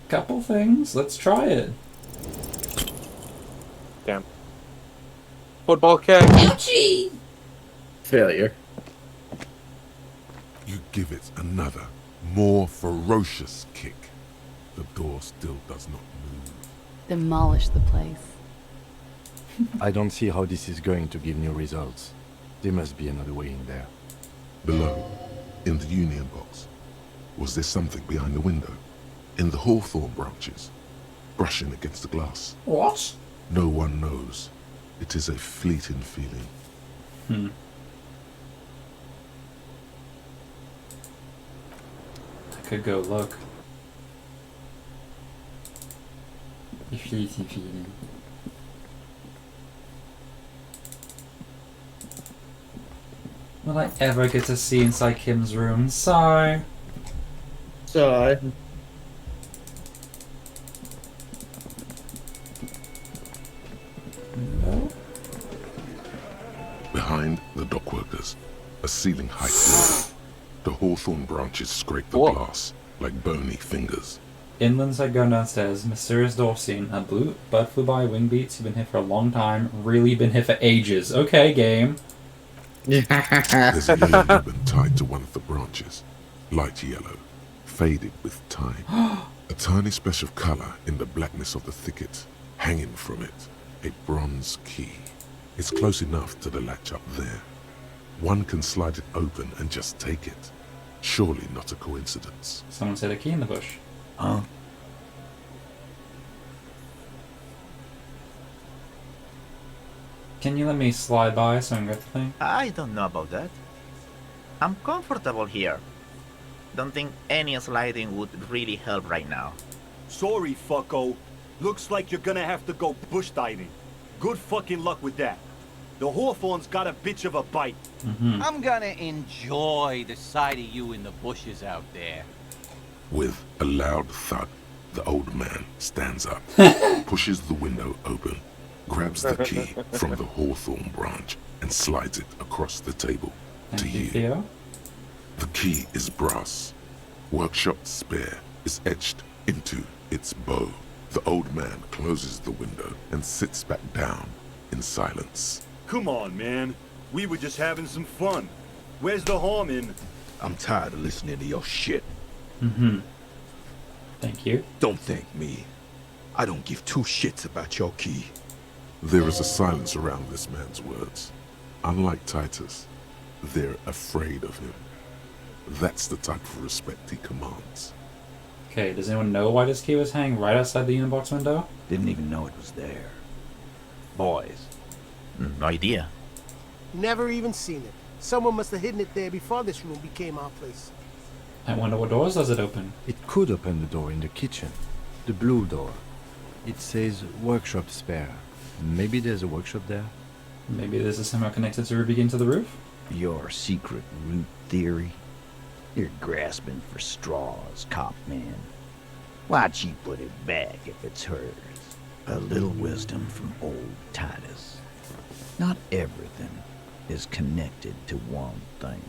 Couple things. Let's try it. Damn. Football kick. Ouchie! Failure. You give it another, more ferocious kick. The door still does not move. Demolish the place. I don't see how this is going to give new results. There must be another way in there. Below, in the Union box, was there something behind the window? In the hawthorn branches, brushing against the glass? What? No one knows. It is a fleeting feeling. I could go look. A fleeting feeling. Will I ever get to see inside Kim's room? Sorry. So, No. Behind the dockworkers, a ceiling height door. The hawthorn branches scrape the Whoa. glass like bony fingers. Inland side going downstairs. Mysterious door scene. A blue bird flew by. Wing beats. You've been here for a long time. Really been here for ages. Okay, game. There's a yellow ribbon tied to one of the branches. Light yellow, faded with time. A tiny splash of colour in the blackness of the thicket. Hanging from it, a bronze key. It's close enough to the latch up there. One can slide it open and just take it. Surely not a coincidence. Someone said a key in the bush. Huh? Can you let me slide by so I can get the thing? I don't know about that. I'm comfortable here. Don't think any sliding would really help right now. Sorry, fucko. Looks like you're gonna have to go bush diving. Good fucking luck with that. The hawthorn's got a bitch of a bite. I'm gonna enjoy the sight of you in the bushes out there. With a loud thud, the old man stands up, pushes the window open, grabs the key from the hawthorn branch, and slides it across the table to you. Theo? The key is brass. Workshop spare is etched into its bow. The old man closes the window and sits back down in silence. Come on, man. We were just having some fun. Where's the harm in... I'm tired of listening to your shit. Thank you. Don't thank me. I don't give two shits about your key. There is a silence around this man's words. Unlike Titus, they're afraid of him. That's the type of respect he commands. Okay, does anyone know why this key was hanging right outside the unbox window? Didn't even know it was there. Boys. No idea. Never even seen it. Someone must have hidden it there before this room became our place. I wonder what doors does it open? It could open the door in the kitchen. The blue door. It says workshop spare. Maybe there's a workshop there? Maybe this is somehow connected to Ruby into the roof? Your secret root theory? You're grasping for straws, cop man. Why'd she put it back if it's hers? A little wisdom from old Titus. Not everything is connected to one thing.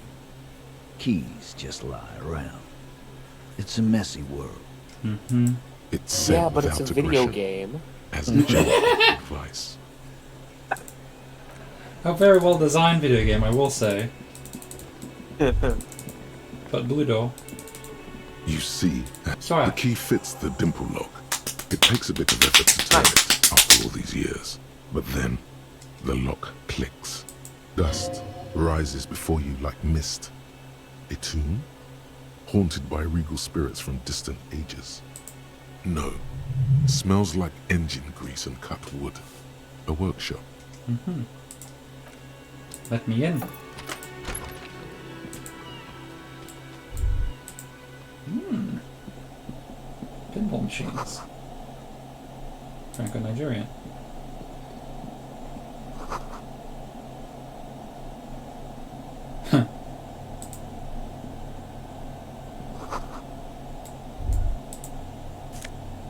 Keys just lie around. It's a messy world. It's said but it's without a video aggression, game. as a gentle advice. A very well designed video game, I will say. But blue door. You see, Sorry. the key fits the dimple lock. It takes a bit of effort to turn it after all these years. But then, the lock clicks. Dust rises before you like mist. A tomb? Haunted by regal spirits from distant ages. No. Smells like engine grease and cut wood. A workshop. Mm-hmm. Let me in. Pinball machines. Franco-Nigerian. Huh.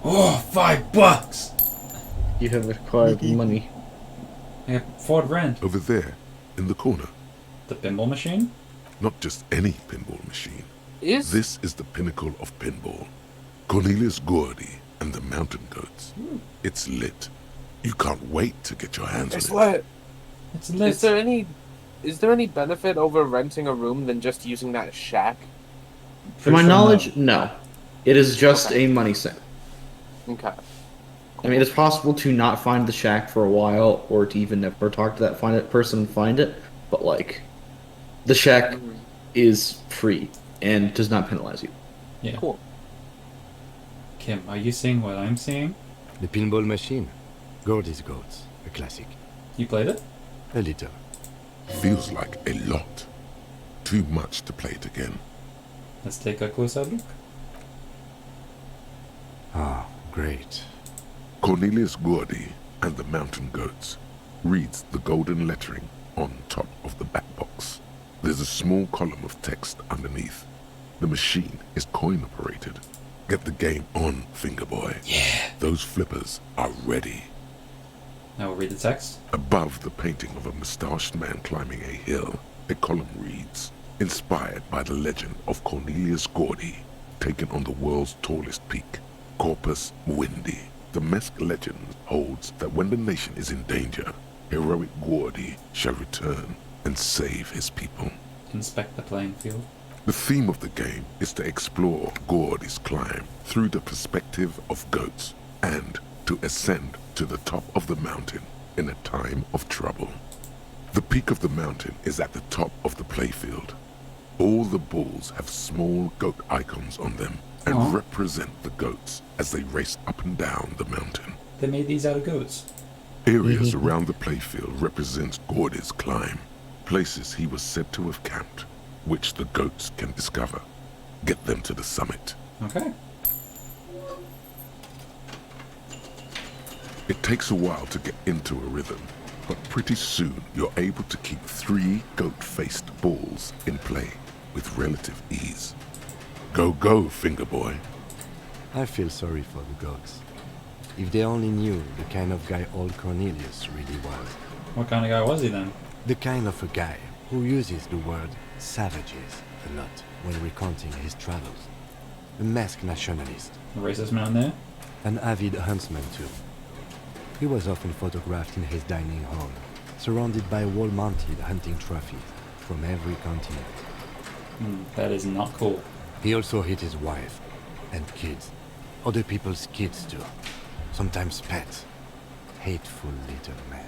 Oh, $5! You have acquired money. I got $4 Over there, in the corner. The pinball machine? Not just any pinball machine. Is This is the pinnacle of pinball. Cornelius Gordy and the Mountain Goats. It's lit. You can't wait to get your hands on it. what? It's lit. Is there any benefit over renting a room than just using that shack? To my knowledge, no. It is just a money sink. Okay. I mean, it's possible to not find the shack for a while, or to even never talk to that person and find it, but like, the shack is free and does not penalize you. Yeah. Cool. Kim, are you seeing what I'm seeing? The pinball machine. Gordy's Goats. A classic. You played it? A little. Feels like a lot. Too much to play it again. Let's take a closer look. Ah, great. Cornelius Gordy and the Mountain Goats reads the golden lettering on top of the back box. There's a small column of text underneath. The machine is coin operated. Get the game on, Fingerboy. Yeah. Those flippers are ready. Now we'll read the text. Above the painting of a mustached man climbing a hill, a column reads, inspired by the legend of Cornelius Gordy, taken on the world's tallest peak, Corpus Windy. The Mesk legend holds that when the nation is in danger, heroic Gordy shall return and save his people. Inspect the playing field. The theme of the game is to explore Gordy's climb through the perspective of goats and to ascend to the top of the mountain in a time of trouble. The peak of the mountain is at the top of the playfield. All the balls have small goat icons on them and represent the goats as they race up and down the mountain. They made these out of goats. Areas around the playfield represent Gordy's climb, places he was said to have camped, which the goats can discover. Get them to the summit. Okay. It takes a while to get into a rhythm, but pretty soon you're able to keep 3 goat-faced balls in play with relative ease. Go, go, Fingerboy. I feel sorry for the goats. If they only knew the kind of guy old Cornelius really was. What kind of guy was he then? The kind of a guy who uses the word savages a lot when recounting his travels. A masked nationalist. A racist man there? An avid huntsman too. He was often photographed in his dining hall, surrounded by wall-mounted hunting trophies from every continent. That is not cool. He also hit his wife and kids. Other people's kids too. Sometimes pets. Hateful little man.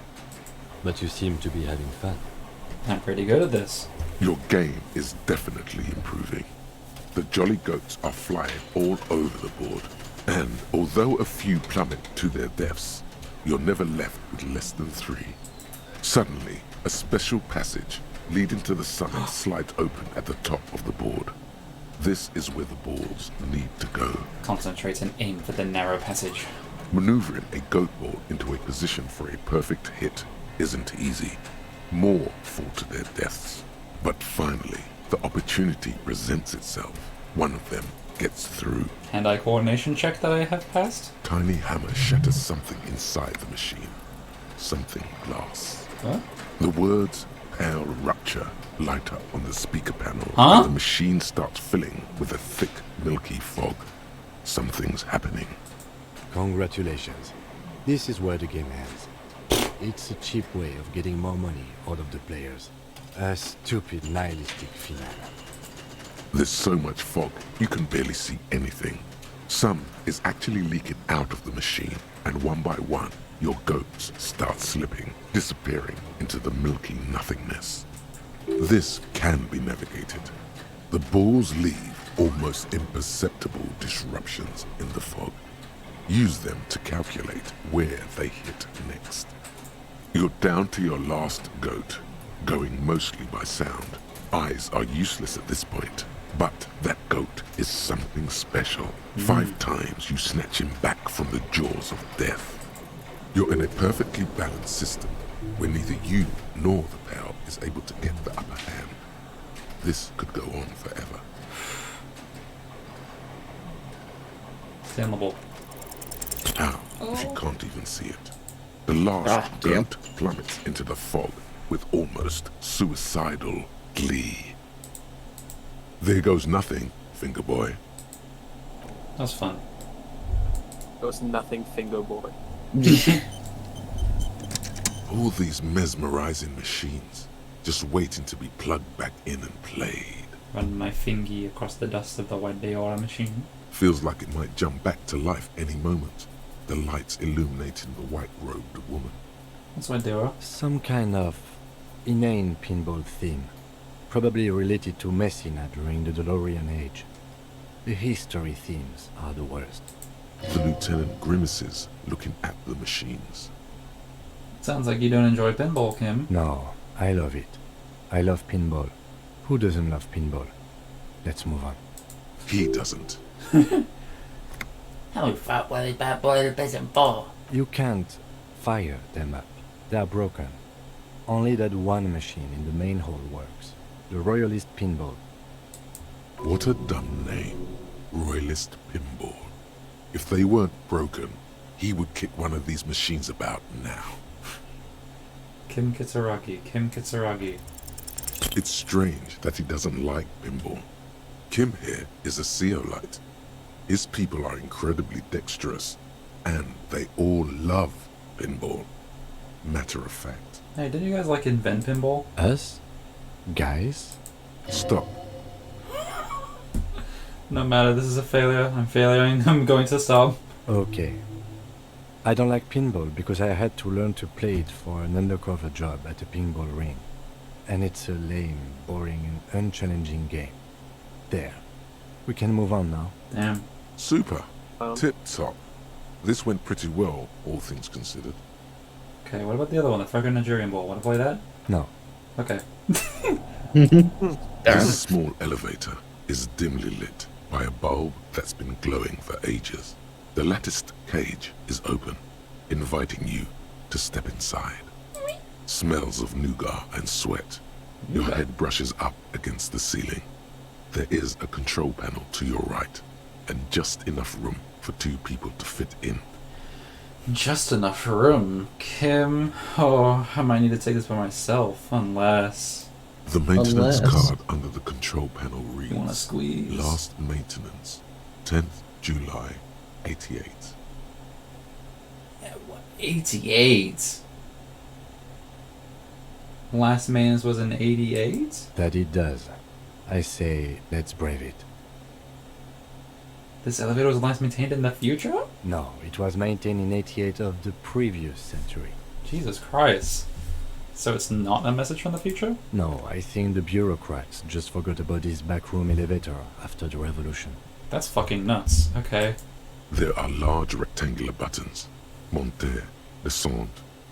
But you seem to be having fun. I'm pretty good at this. Your game is definitely improving. The jolly goats are flying all over the board, and although a few plummet to their deaths, you're never left with less than 3. Suddenly, a special passage leading to the summit slides open at the top of the board. This is where the balls need to go. Concentrate and aim for the narrow passage. Maneuvering a goat ball into a position for a perfect hit isn't easy. More fall to their deaths. But finally, the opportunity presents itself. One of them gets through. Hand-eye coordination check that I have passed? Tiny hammer shatters something inside the machine. Something glass. What? The words "Pale Rupture" light up on the speaker panel, Huh? and the machine starts filling with a thick, milky fog. Something's happening. Congratulations. This is where the game ends. It's a cheap way of getting more money out of the players. A stupid nihilistic finale. There's so much fog, you can barely see anything. Some is actually leaking out of the machine, and one by one, your goats start slipping, disappearing into the milky nothingness. This can be navigated. The balls leave almost imperceptible disruptions in the fog. Use them to calculate where they hit next. You're down to your last goat, going mostly by sound. Eyes are useless at this point, but that goat is something special. 5 times you snatch him back from the jaws of death. You're in a perfectly balanced system where neither you nor the pal is able to get the upper hand. This could go on forever. Standable. Now, she can't even see it. The last goat plummets into the fog with almost suicidal glee. There goes nothing, finger boy. That was fun. There was nothing, finger boy. All these mesmerizing machines, just waiting to be plugged back in and played. Run my fingy across the dust of the white Deora machine. Feels like it might jump back to life any moment. The lights illuminating the white-robed woman. That's white Deora. Some kind of inane pinball theme, probably related to Messina during the DeLorean age. The history themes are the worst. The lieutenant grimaces, looking at the machines. Sounds like you don't enjoy pinball, Kim. No, I love it. I love pinball. Who doesn't love pinball? Let's move on. He doesn't. How fat was bad boy the peasant for? You can't fire them up. They are broken. Only that one machine in the main hall works. The Royalist Pinball. What a dumb name. Royalist Pinball. If they weren't broken, he would kick one of these machines about now. Kim Kitsuragi. Kim Kitsuragi. It's strange that he doesn't like pinball. Kim here is a Zeolite. His people are incredibly dexterous, and they all love pinball. Matter of fact. Hey, didn't you guys like invent pinball? Us? Guys? Stop. No matter, this is a failure. I'm failing. I'm going to stop. Okay. I don't like pinball because I had to learn to play it for an undercover job at a pinball ring. And it's a lame, boring, and unchallenging game. There. We can move on now. Damn. Super. Tip-top. This went pretty well, all things considered. Okay, what about the other one? The fucking Nigerian ball. Want to play that? No. Okay. This small elevator is dimly lit by a bulb that's been glowing for ages. The latticed cage is open, inviting you to step inside. Smells of nougat and sweat. Your head brushes up against the ceiling. There is a control panel to your right, and just enough room for 2 people to fit in. Just enough room. Kim. Oh, I might need to take this by myself, unless... The maintenance card under the control panel reads, You wanna squeeze? Last maintenance, 10th July, 88. 88? Last maintenance was in 88? That it does. I say, let's brave it. This elevator was last maintained in the future? No, it was maintained in 88 of the previous century. Jesus Christ. So it's not a message from the future? No, I think the bureaucrats just forgot about this backroom elevator after the revolution. That's fucking nuts. Okay. There are large rectangular buttons, monter, descente,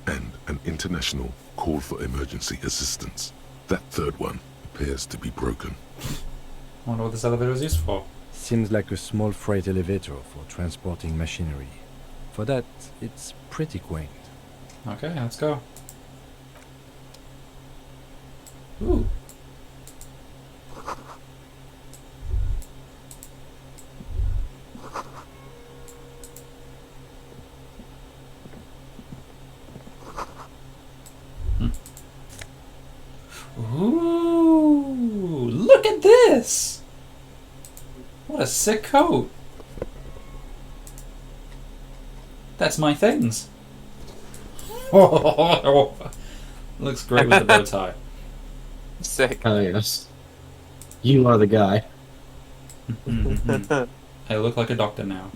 and an international call for emergency assistance. That third one appears to be broken. I wonder what this elevator is used for. Seems like a small freight elevator for transporting machinery. For that, it's pretty quaint. Okay, let's go. Ooh. Ooh, look at this! What a sick coat! That's my things. Looks great with the bow tie. Sick. Oh yes. You are the guy. I look like a doctor now.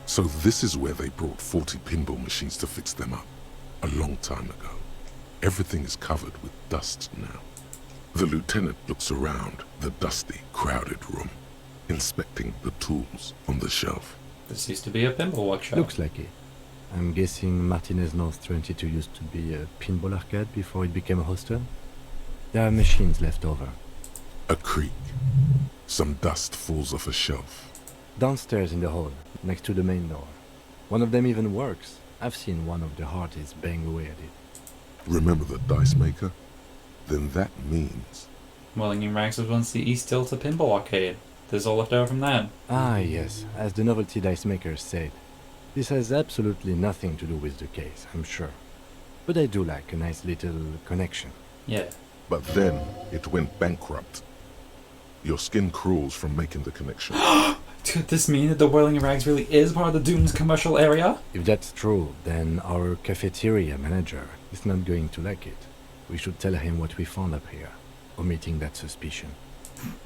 So this is where they brought 40 pinball machines to fix them up, a long time ago. Everything is covered with dust now. The lieutenant looks around the dusty, crowded room, inspecting the tools on the shelf. This used to be a pinball workshop. Looks like it. I'm guessing Martinez North 22 used to be a pinball arcade before it became a hostel. There are machines left over. A creak. Some dust falls off a shelf. Downstairs in the hall, next to the main door. One of them even works. I've seen one of the hearties bang away at it. Remember the dice maker? Then that means... Wellingham Rags was once the East Delta Pinball Arcade. There's all left over from that. Ah, yes, as the novelty dice maker said. This has absolutely nothing to do with the case, I'm sure. But I do like a nice little connection. Yeah. But then it went bankrupt. Your skin crawls from making the connection. Could this mean that the Wellingham Rags really is part of the Dunes commercial area? If that's true, then our cafeteria manager is not going to like it. We should tell him what we found up here, omitting that suspicion.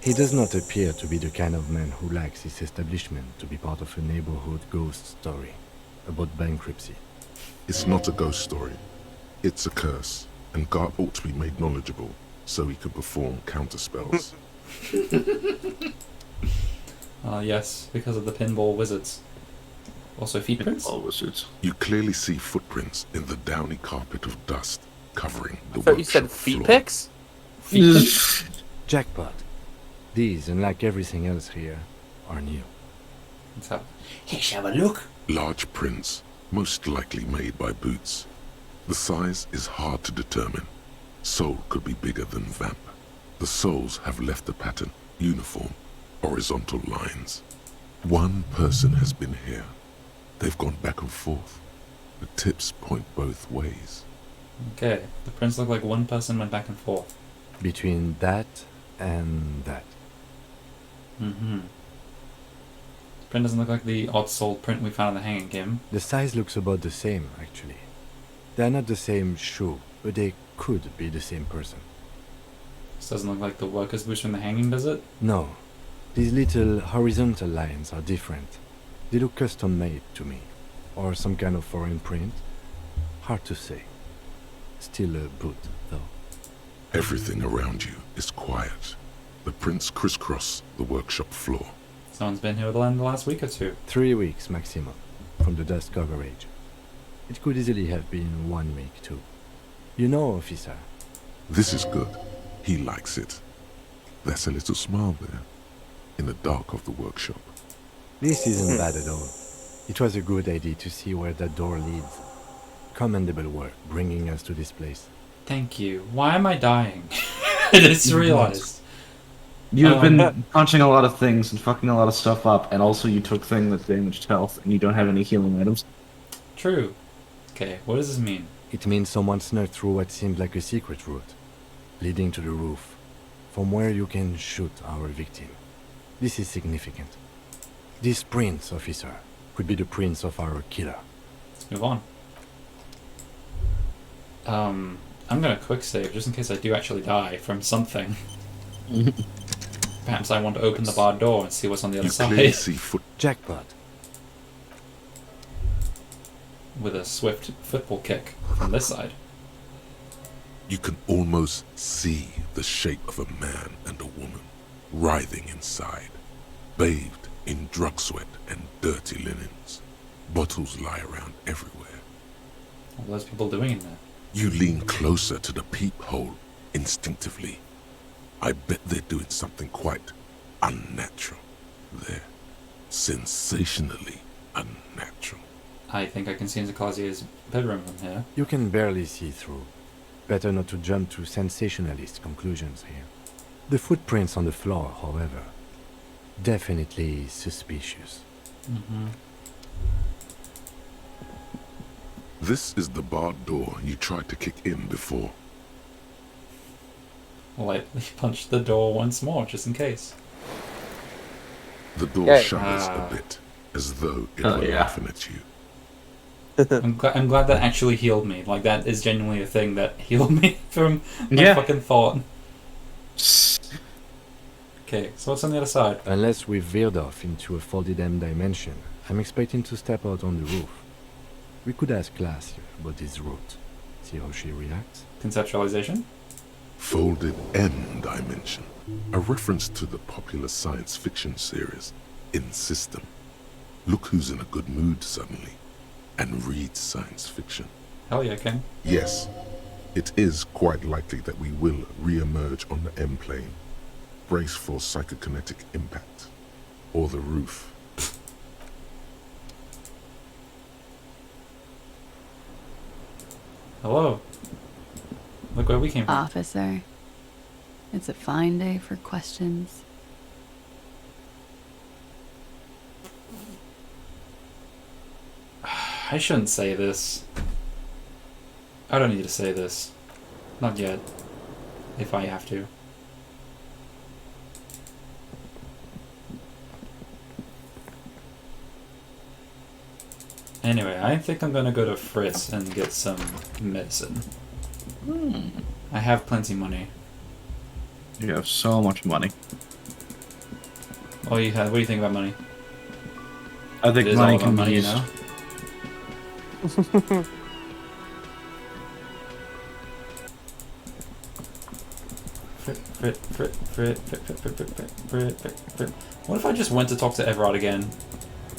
He does not appear to be the kind of man who likes his establishment to be part of a neighborhood ghost story about bankruptcy. It's not a ghost story. It's a curse, and God ought to be made knowledgeable so he can perform counterspells. Yes, because of the pinball wizards. Also footprints? Pinball wizards. You clearly see footprints in the downy carpet of dust covering the I thought you said workshop feet floor. pics? Feet pics? Jackpot. These, unlike everything else here, are new. Let's have a look. Large prints, most likely made by Boots. The size is hard to determine. Sole could be bigger than Vamp. The soles have left a pattern, uniform, horizontal lines. One person has been here. They've gone back and forth. The tips point both ways. Okay, the prints look like one person went back and forth. Between that and that. Mm-hmm. The print doesn't look like the odd-souled print we found in the hanging game. The size looks about the same, actually. They're not the same shoe, but they could be the same person. This doesn't look like the worker's boots from the hanging, does it? No. These little horizontal lines are different. They look custom-made to me. Or some kind of foreign print. Hard to say. Still a boot, though. Everything around you is quiet. The prints crisscross the workshop floor. Someone's been here within the last week or two. 3 weeks maximum, from the dust cover age. It could easily have been 1 week too. You know, officer. This is good. He likes it. There's a little smile there, in the dark of the workshop. This isn't bad at all. It was a good idea to see where that door leads. Commendable work bringing us to this place. Thank you. Why am I dying? I just realized. You've been punching a lot of things and fucking a lot of stuff up, and also you took things that damaged health, and you don't have any healing items. True. Okay, what does this mean? It means someone snuck through what seemed like a secret route, leading to the roof, from where you can shoot our victim. This is significant. This prince, officer, could be the prince of our killer. Let's move on. I'm gonna quick save just in case I do actually die from something. Perhaps I want to open the barred door and see what's on the other clearly side. see foot. Jackpot. With a swift football kick from this side. You can almost see the shape of a man and a woman writhing inside, bathed in drug sweat and dirty linens. Bottles lie around everywhere. What are those people doing in there? You lean closer to the peephole instinctively. I bet they're doing something quite unnatural. They're sensationally unnatural. I think I can see into Clausier's bedroom from here. You can barely see through. Better not to jump to sensationalist conclusions here. The footprints on the floor, however, definitely suspicious. Mm-hmm. This is the barred door you tried to kick in before. Lightly punch the door once more, just in case. The door shudders a bit, as though it were laughing at you. I'm glad that actually healed me. Like, that is genuinely a thing that healed me from my Yeah. fucking thought. Okay, so what's on the other side? Unless we've veered off into a folded M dimension, I'm expecting to step out on the roof. We could ask Glass about this route. See how she reacts. Conceptualization? Folded M dimension. A reference to the popular science fiction series, In System. Look who's in a good mood suddenly, and reads science fiction. Hell yeah, Ken. Yes, it is quite likely that we will re-emerge on the M plane. Brace for psychokinetic impact. Or the roof. Hello. Look where we came from. Officer, it's a fine day for questions. I shouldn't say this. I don't need to say this. Not yet. If I have to. Anyway, I think I'm gonna go to Fritz and get some medicine. I have plenty money. You have so much money. What do you think about money? I think It is money all about can be money, you used. know? What if I just went to talk to Everard again?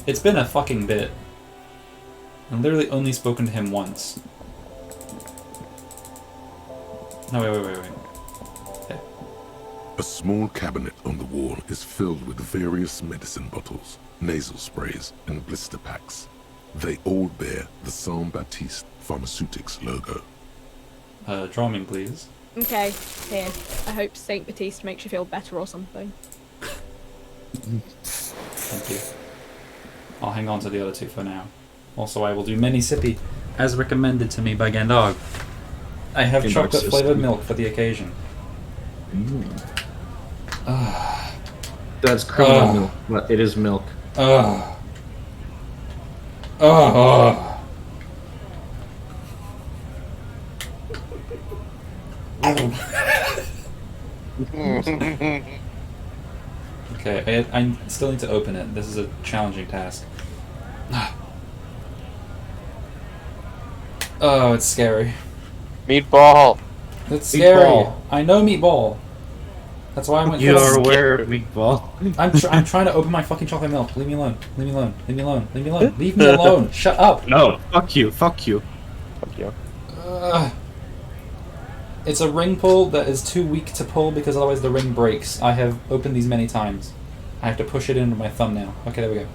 It's been a fucking bit. I've literally only spoken to him once. No, wait. Okay. A small cabinet on the wall is filled with various medicine bottles, nasal sprays, and blister packs. They all bear the Saint Baptiste Pharmaceutics logo. Draw me, please. Okay, here. I hope Saint Baptiste makes you feel better or something. Thank you. I'll hang on to the other two for now. Also, I will do mini sippy, as recommended to me by Gandog. I have Gandog's chocolate-flavored so milk for the occasion. That's criminal milk, but it is milk. Okay, I still need to open it. This is a challenging task. Oh, it's scary. Meatball. It's scary. Meatball. I know meatball. That's why I went. You for are aware of meatball. I'm trying to open my fucking chocolate milk. Leave me alone. Leave me alone. Leave me alone. Leave me alone. Leave me alone. Shut up. No, fuck you. Fuck you. Fuck you. It's a ring pull that is too weak to pull because otherwise the ring breaks. I have opened these many times. I have to push it into my thumbnail. Okay, there we go.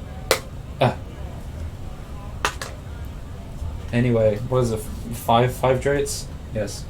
Anyway, what is it? Five drates? Yes.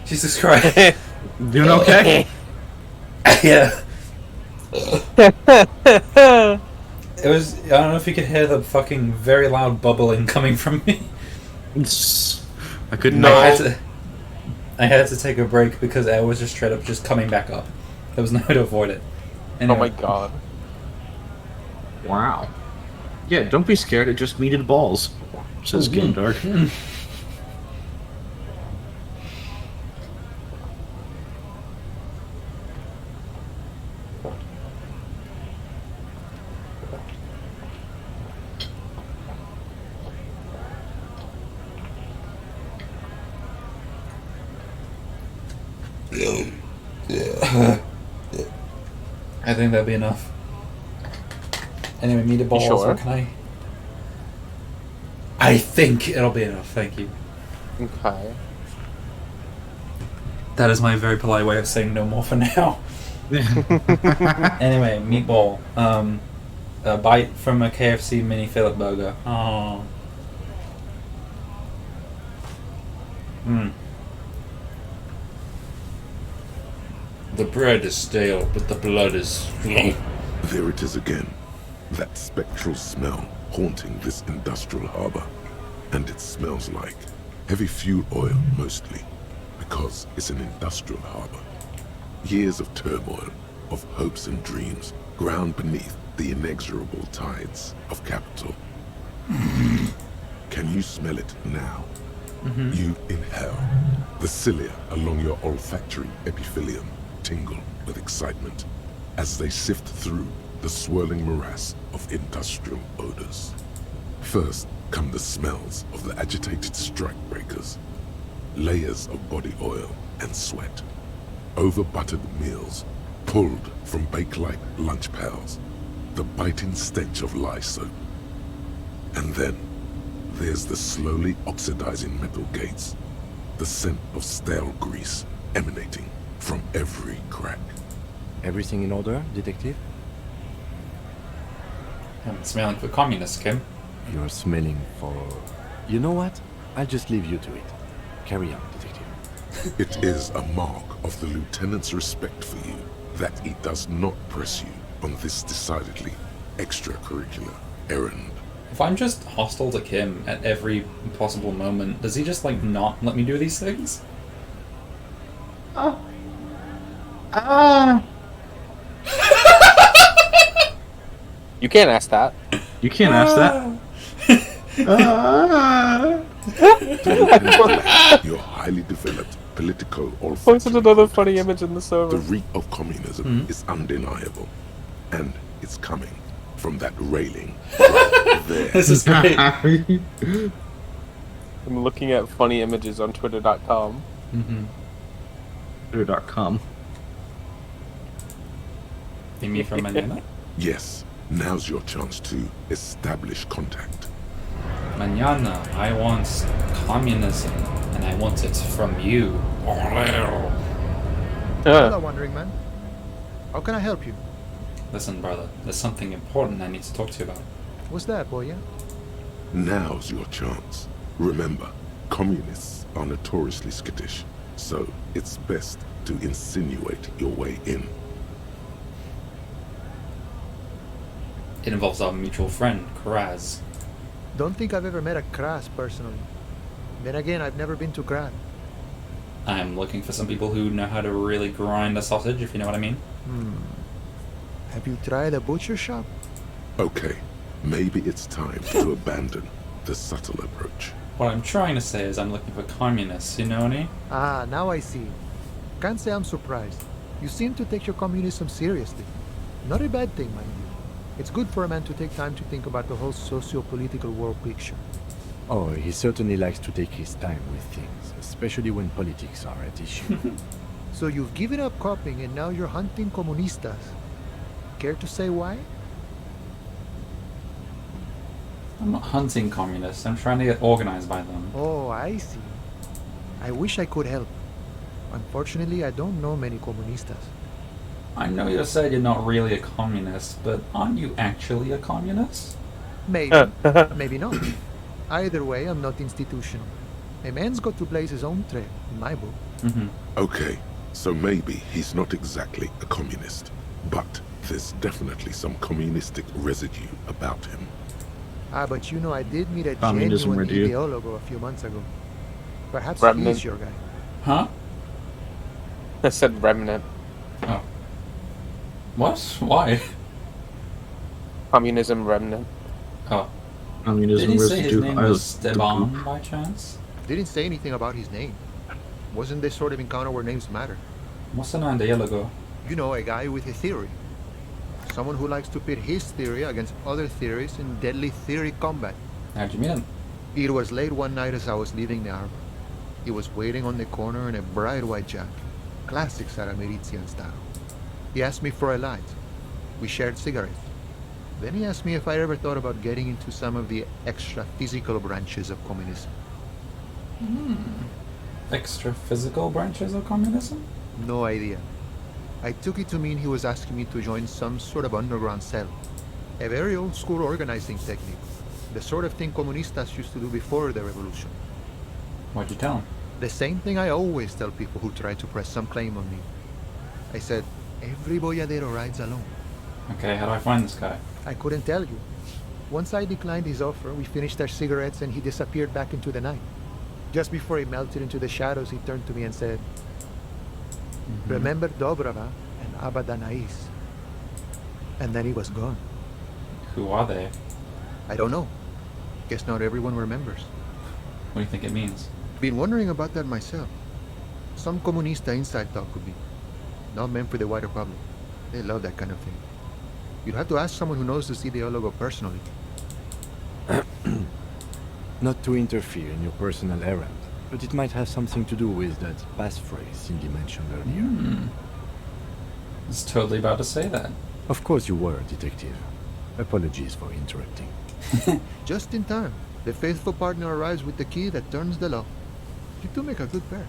Jesus Christ. Doing okay? Yeah. It was. I don't know if you could hear the fucking very loud bubbling coming from me. I couldn't. I had to take a break because air was just straight up just coming back up. There was no way to avoid it. Anyway. Oh my god. Wow. Yeah, don't be scared. It just needed balls, says Gandalf. I think that'd be enough. Anyway, meatballs. Sure. What can I think it'll be enough. Thank you. Okay. That is my very polite way of saying no more for now. Anyway, meatball. A bite from a KFC mini fillet burger. Oh. The bread is stale, but the blood is... There it is again. That spectral smell haunting this industrial harbor. And it smells like heavy fuel oil mostly, because it's an industrial harbor. Years of turmoil, of hopes and dreams, ground beneath the inexorable tides of capital. Can you smell it now? You inhale. The cilia along your olfactory epithelium tingle with excitement as they sift through the swirling morass of industrial odors. First come the smells of the agitated strikebreakers. Layers of body oil and sweat. Over-buttered meals pulled from bake-like lunch pails. The biting stench of lye soap. And then there's the slowly oxidizing metal gates. The scent of stale grease emanating from every crack. Everything in order, detective? I'm smelling for communists, Kim. You're smelling for... You know what? I'll just leave you to it. Carry on, detective. It is a mark of the lieutenant's respect for you that he does not press you on this decidedly extracurricular errand. If I'm just hostile to Kim at every possible moment, does he just, like, not let me do these things? You can't ask that. You can't ask that. Your highly developed political Posted another funny image in the server. The reek of communism is undeniable, and it's coming from that railing right there. This is great. I'm looking at funny images on Twitter.com. Twitter.com. You mean from Manana? Yes, now's your chance to establish contact. Manana, I want communism, and I want it from you. I'm not wondering, man. How can I help you? Listen, brother, there's something important I need to talk to you about. What's that, boy? Yeah? Now's your chance. Remember, communists are notoriously skittish, so it's best to insinuate your way in. It involves our mutual friend, Kraz. Don't think I've ever met a Kras personally. Then again, I've never been to Grad. I'm looking for some people who know how to really grind a sausage, if you know what I mean. Have you tried a butcher shop? Okay, maybe it's time to abandon the subtle approach. What I'm trying to say is I'm looking for communists, you know what I mean? Ah, now I see. Can't say I'm surprised. You seem to take your communism seriously. Not a bad thing, mind you. It's good for a man to take time to think about the whole socio-political world picture. Oh, he certainly likes to take his time with things, especially when politics are at issue. So you've given up copying and now you're hunting comunistas. Care to say why? I'm not hunting communists, I'm trying to get organized by them. Oh, I see. I wish I could help. Unfortunately, I don't know many comunistas. I know you said you're not really a communist, but aren't you actually a communist? Maybe, maybe not. Either way, I'm not institutional. A man's got to blaze his own trail, in my book. Okay, so maybe he's not exactly a communist, but there's definitely some communistic residue about him. Ah, but you know, I did meet a Communism genuine residue. ideologo a few months ago. Perhaps Remnant. he's your guy. Huh? I said remnant. Oh. What? Why? Communism remnant. Oh. Communism Did he say his residue. name was Steban by chance? Didn't say anything about his name. Wasn't this sort of encounter where names matter? What's an ideologo? You know, a guy with a theory. Someone who likes to pit his theory against other theories in deadly theory combat. How'd you meet him? It was late one night as I was leaving the harbor. He was waiting on the corner in a bright white jacket. Classic Sarameritian style. He asked me for a light. We shared cigarettes. Then he asked me if I ever thought about getting into some of the extra physical branches of communism. Extra physical branches of communism? No idea. I took it to mean he was asking me to join some sort of underground cell. A very old school organizing technique. The sort of thing comunistas used to do before the revolution. What'd you tell him? The same thing I always tell people who try to press some claim on me. I said, every boyadero rides alone. Okay, how do I find this guy? I couldn't tell you. Once I declined his offer, we finished our cigarettes and he disappeared back into the night. Just before he melted into the shadows, he turned to me and said, Remember Dobrava and Abadanais. And then he was gone. Who are they? I don't know. Guess not everyone remembers. What do you think it means? Been wondering about that myself. Some comunista inside talk could be. Not meant for the wider public. They love that kind of thing. You'd have to ask someone who knows this ideologo personally. Not to interfere in your personal errand, but it might have something to do with that passphrase Cindy mentioned earlier. I was totally about to say that. Of course you were, Detective. Apologies for interrupting. Just in time. The faithful partner arrives with the key that turns the lock. You two make a good pair.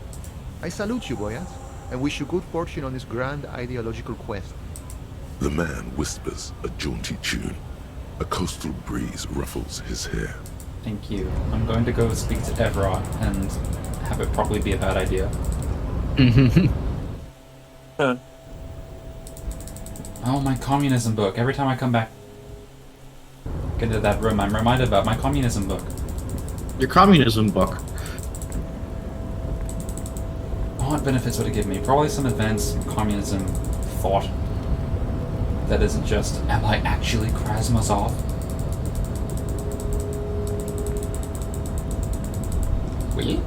I salute you, boyas, and wish you good fortune on this grand ideological quest. The man whispers a jaunty tune. A coastal breeze ruffles his hair. Thank you. I'm going to go speak to Everett and have it probably be a bad idea. Oh, my communism book. Every time I come back into that room, I'm reminded about my communism book. Your communism book? What benefits would it give me? Probably some advanced communism thought. That isn't just, am I actually Krasmazov? Wait?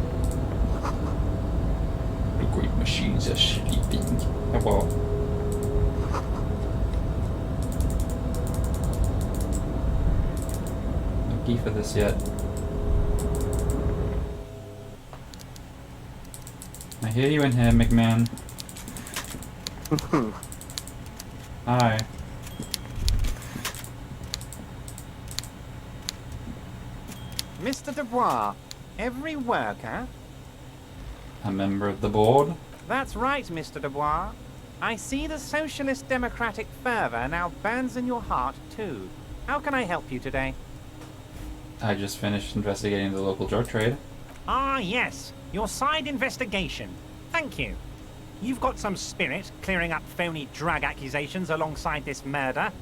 The great machines are sleeping. Hello. No key for this yet. I hear you in here, McMahon. Hi. Mr. Dubois, every worker? A member of the board? That's right, Mr. Dubois. I see the socialist democratic fervor now burns in your heart, too. How can I help you today? I just finished investigating the local drug trade. Ah, yes. Your side investigation. Thank you. You've got some spirit clearing up phony drug accusations alongside this murder.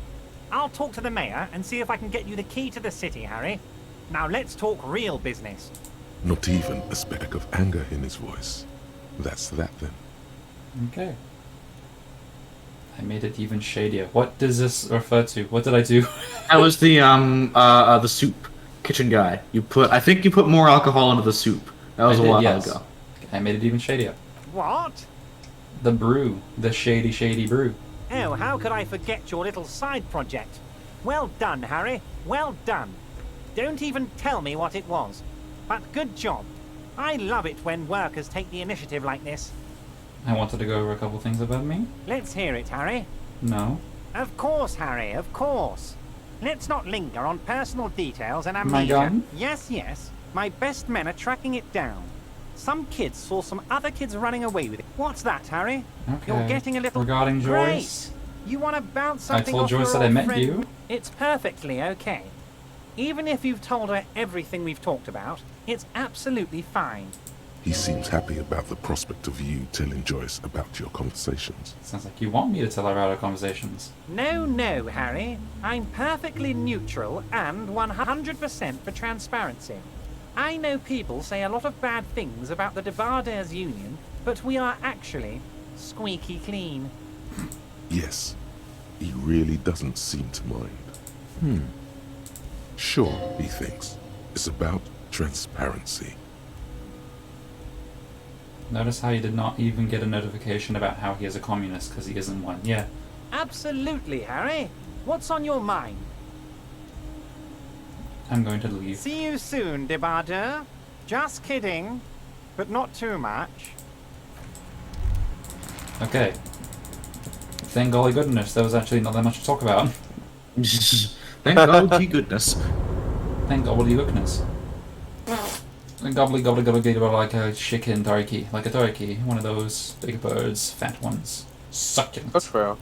I'll talk to the mayor and see if I can get you the key to the city, Harry. Now let's talk real business. Not even a speck of anger in his voice. That's that then. Okay. I made it even shadier. What does this refer to? What did I do? That was the soup kitchen guy. I think you put more alcohol into the soup. That was a while ago. I made it even shadier. What? The brew. The shady brew. Oh, how could I forget your little side project? Well done, Harry. Well done. Don't even tell me what it was. But good job. I love it when workers take the initiative like this. I wanted to go over a couple things about me. Let's hear it, Harry. No. Of course, Harry, of course. Let's not linger on personal details and amnesia. My gun? Yes. My best men are tracking it down. Some kids saw some other kids running away with it. What's that, Harry? Okay. You're getting a little... Regarding Joyce? Great. You want to bounce something I told off Joyce your that I old met friend? you. It's perfectly okay. Even if you've told her everything we've talked about, it's absolutely fine. He seems happy about the prospect of you telling Joyce about your conversations. Sounds like you want me to tell her about our conversations. No, Harry. I'm perfectly neutral and 100% for transparency. I know people say a lot of bad things about the Debarders Union, but we are actually squeaky clean. Yes, he really doesn't seem to mind. Sure, he thinks. It's about transparency. Notice how he did not even get a notification about how he is a communist, because he isn't one. Yeah. Absolutely, Harry. What's on your mind? I'm going to leave. See you soon, Debarder. Just kidding, but not too much. Okay. Thank golly goodness, there was actually not that much to talk about. Thank God, goodness. Thank gobbledygookness. Gobbly gobbly gobbly gobbly like a chicken turkey. Like a turkey. One of those big birds, fat ones. Succulent. That's fair.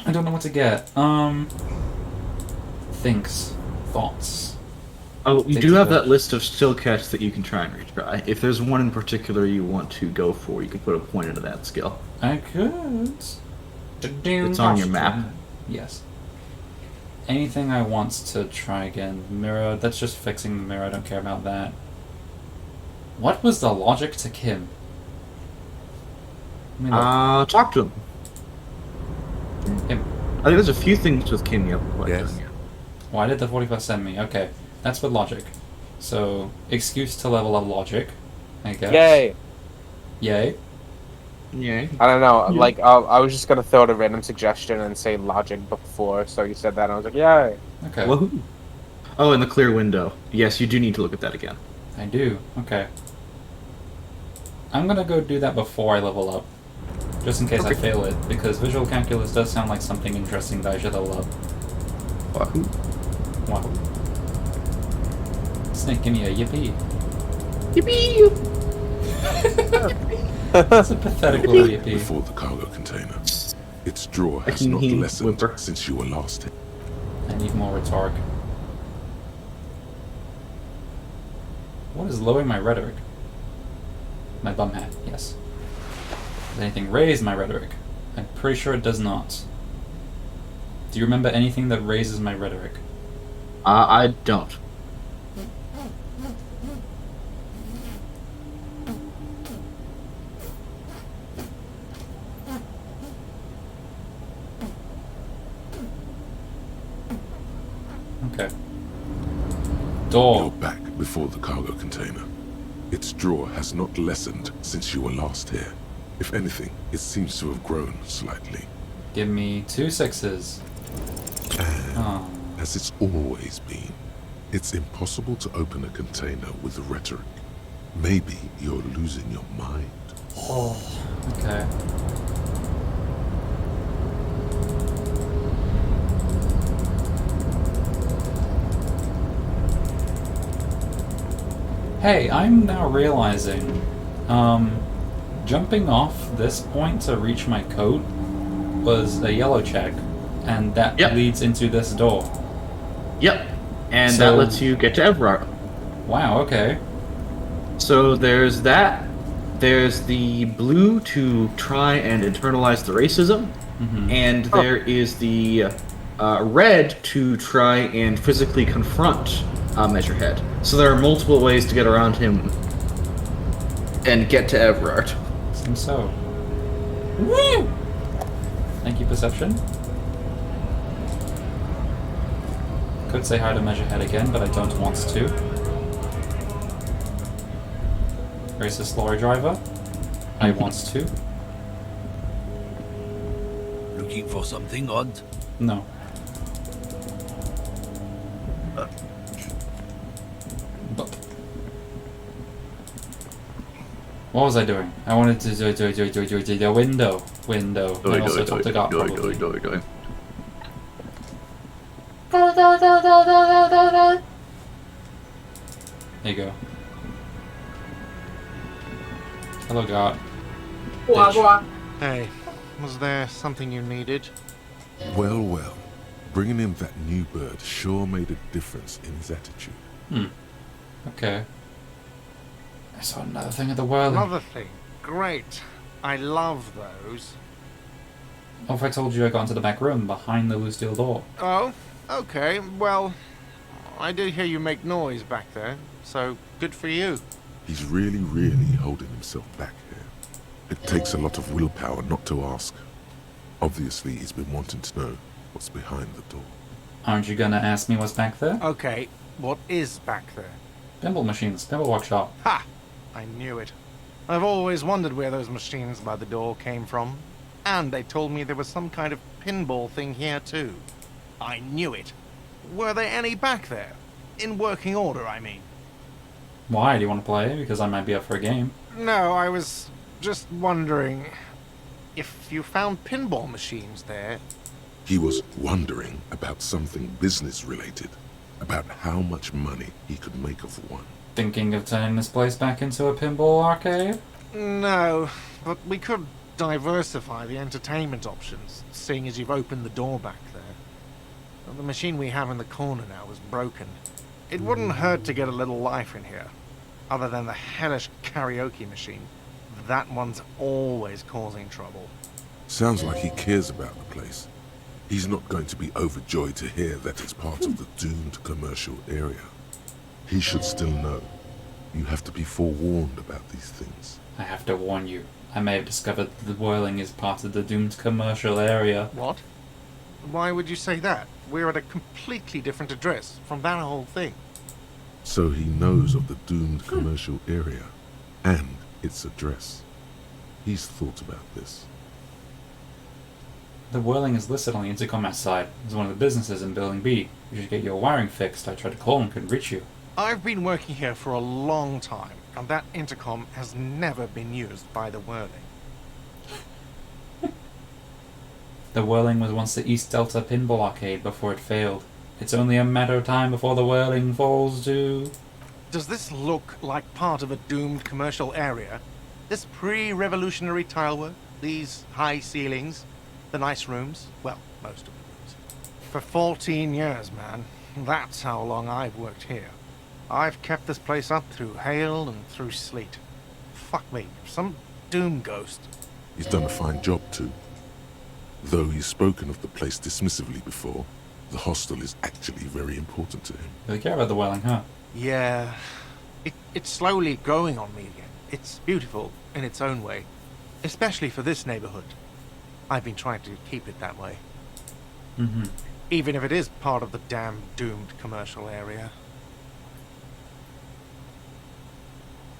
I don't know what to get. Thoughts. Oh, you do have that list of still catch that you can try and retry. If there's one in particular you want to go for, you can put a point into that skill. I could. It's on your map. Yes. Anything I want to try again. Mirror, that's just fixing the mirror, I don't care about that. What was the logic to Kim? Talk to him. Kim. I think there's a few things with Kim you haven't quite done yet. Why did the 41st send me? Okay, that's with logic. So, excuse to level up logic, I guess. Yay! Yay? Yay. I don't know, Yeah. like, I was just gonna throw out a random suggestion and say logic before, so you said that, and I was like, yay! Okay. Woohoo. Oh, and the clear window. Yes, you do need to look at that again. I do, okay. I'm gonna go do that before I level up. Just in case I fail it, because visual calculus does sound like something interesting that I should level up. Wahoo. Wahoo. Snake, give me a yippee. Yippee! That's a pathetic little yippee. Before the cargo container. Its drawer has can not hear lessened whimper. since you were last here. I need more rhetoric. What is lowering my rhetoric? My bum hat, yes. Does anything raise my rhetoric? I'm pretty sure it does not. Do you remember anything that raises my rhetoric? I don't. Okay. Door. You're back before the cargo container. Its drawer has not lessened since you were last here. If anything, it seems to have grown slightly. Give me 2 6s. Oh. As it's always been, it's impossible to open a container with rhetoric. Maybe you're losing your mind. Oh. Okay. Hey, I'm now realizing, jumping off this point to reach my coat was a yellow check, and that leads into this door. Yep. And So- that lets you get to Everard. Wow, okay. So there's that. There's the blue to try and internalize the racism. And there is the red to try and physically confront Measurehead. So there are multiple ways to get around him and get to Everard. Seems so. Woo! Thank you, Perception. Could say hi to Measurehead again, but I don't want to. Racist lorry driver. I want to. Looking for something odd? No. What was I doing? I wanted to do the window. And also talk to God, probably. There you go. Hello, God. Hey, was there something you needed? Well, well. Bringing in that new bird sure made a difference in his attitude. Okay. I saw another thing at the whirling. Another thing. Great. I love those. What if I told you I got into the back room behind the loose steel door? Oh, okay. Well, I did hear you make noise back there, so good for you. He's really, really holding himself back here. It takes a lot of willpower not to ask. Obviously, he's been wanting to know what's behind the door. Aren't you gonna ask me what's back there? Okay, what is back there? Pinball machines, pinball workshop. Ha! I knew it. I've always wondered where those machines by the door came from. And they told me there was some kind of pinball thing here too. I knew it. Were there any back there? In working order, I mean. Why? Do you want to play? Because I might be up for a game. No, I was just wondering if you found pinball machines there. He was wondering about something business-related, about how much money he could make of one. Thinking of turning this place back into a pinball arcade? No, but we could diversify the entertainment options, seeing as you've opened the door back there. The machine we have in the corner now is broken. It wouldn't hurt to get a little life in here, other than the hellish karaoke machine. That one's always causing trouble. Sounds like he cares about the place. He's not going to be overjoyed to hear that it's part of the doomed commercial area. He should still know. You have to be forewarned about these things. I have to warn you. I may have discovered that the whirling is part of the doomed commercial area. What? Why would you say that? We're at a completely different address from that whole thing. So he knows of the doomed commercial area and its address. He's thought about this. The whirling is listed on the intercom outside. It's one of the businesses in Building B. You should get your wiring fixed. I tried to call and couldn't reach you. I've been working here for a long time, and that intercom has never been used by the whirling. The whirling was once the East Delta Pinball Arcade before it failed. It's only a matter of time before the whirling falls too. Does this look like part of a doomed commercial area? This pre-revolutionary tilework? These high ceilings? The nice rooms? Well, most of the rooms. For 14 years, man. That's how long I've worked here. I've kept this place up through hail and through sleet. Fuck me, some doom ghost. He's done a fine job too. Though he's spoken of the place dismissively before, the hostel is actually very important to him. Really care about the whirling, huh? Yeah. It's slowly growing on me again. It's beautiful in its own way. Especially for this neighborhood. I've been trying to keep it that way. Mm-hmm. Even if it is part of the damn doomed commercial area.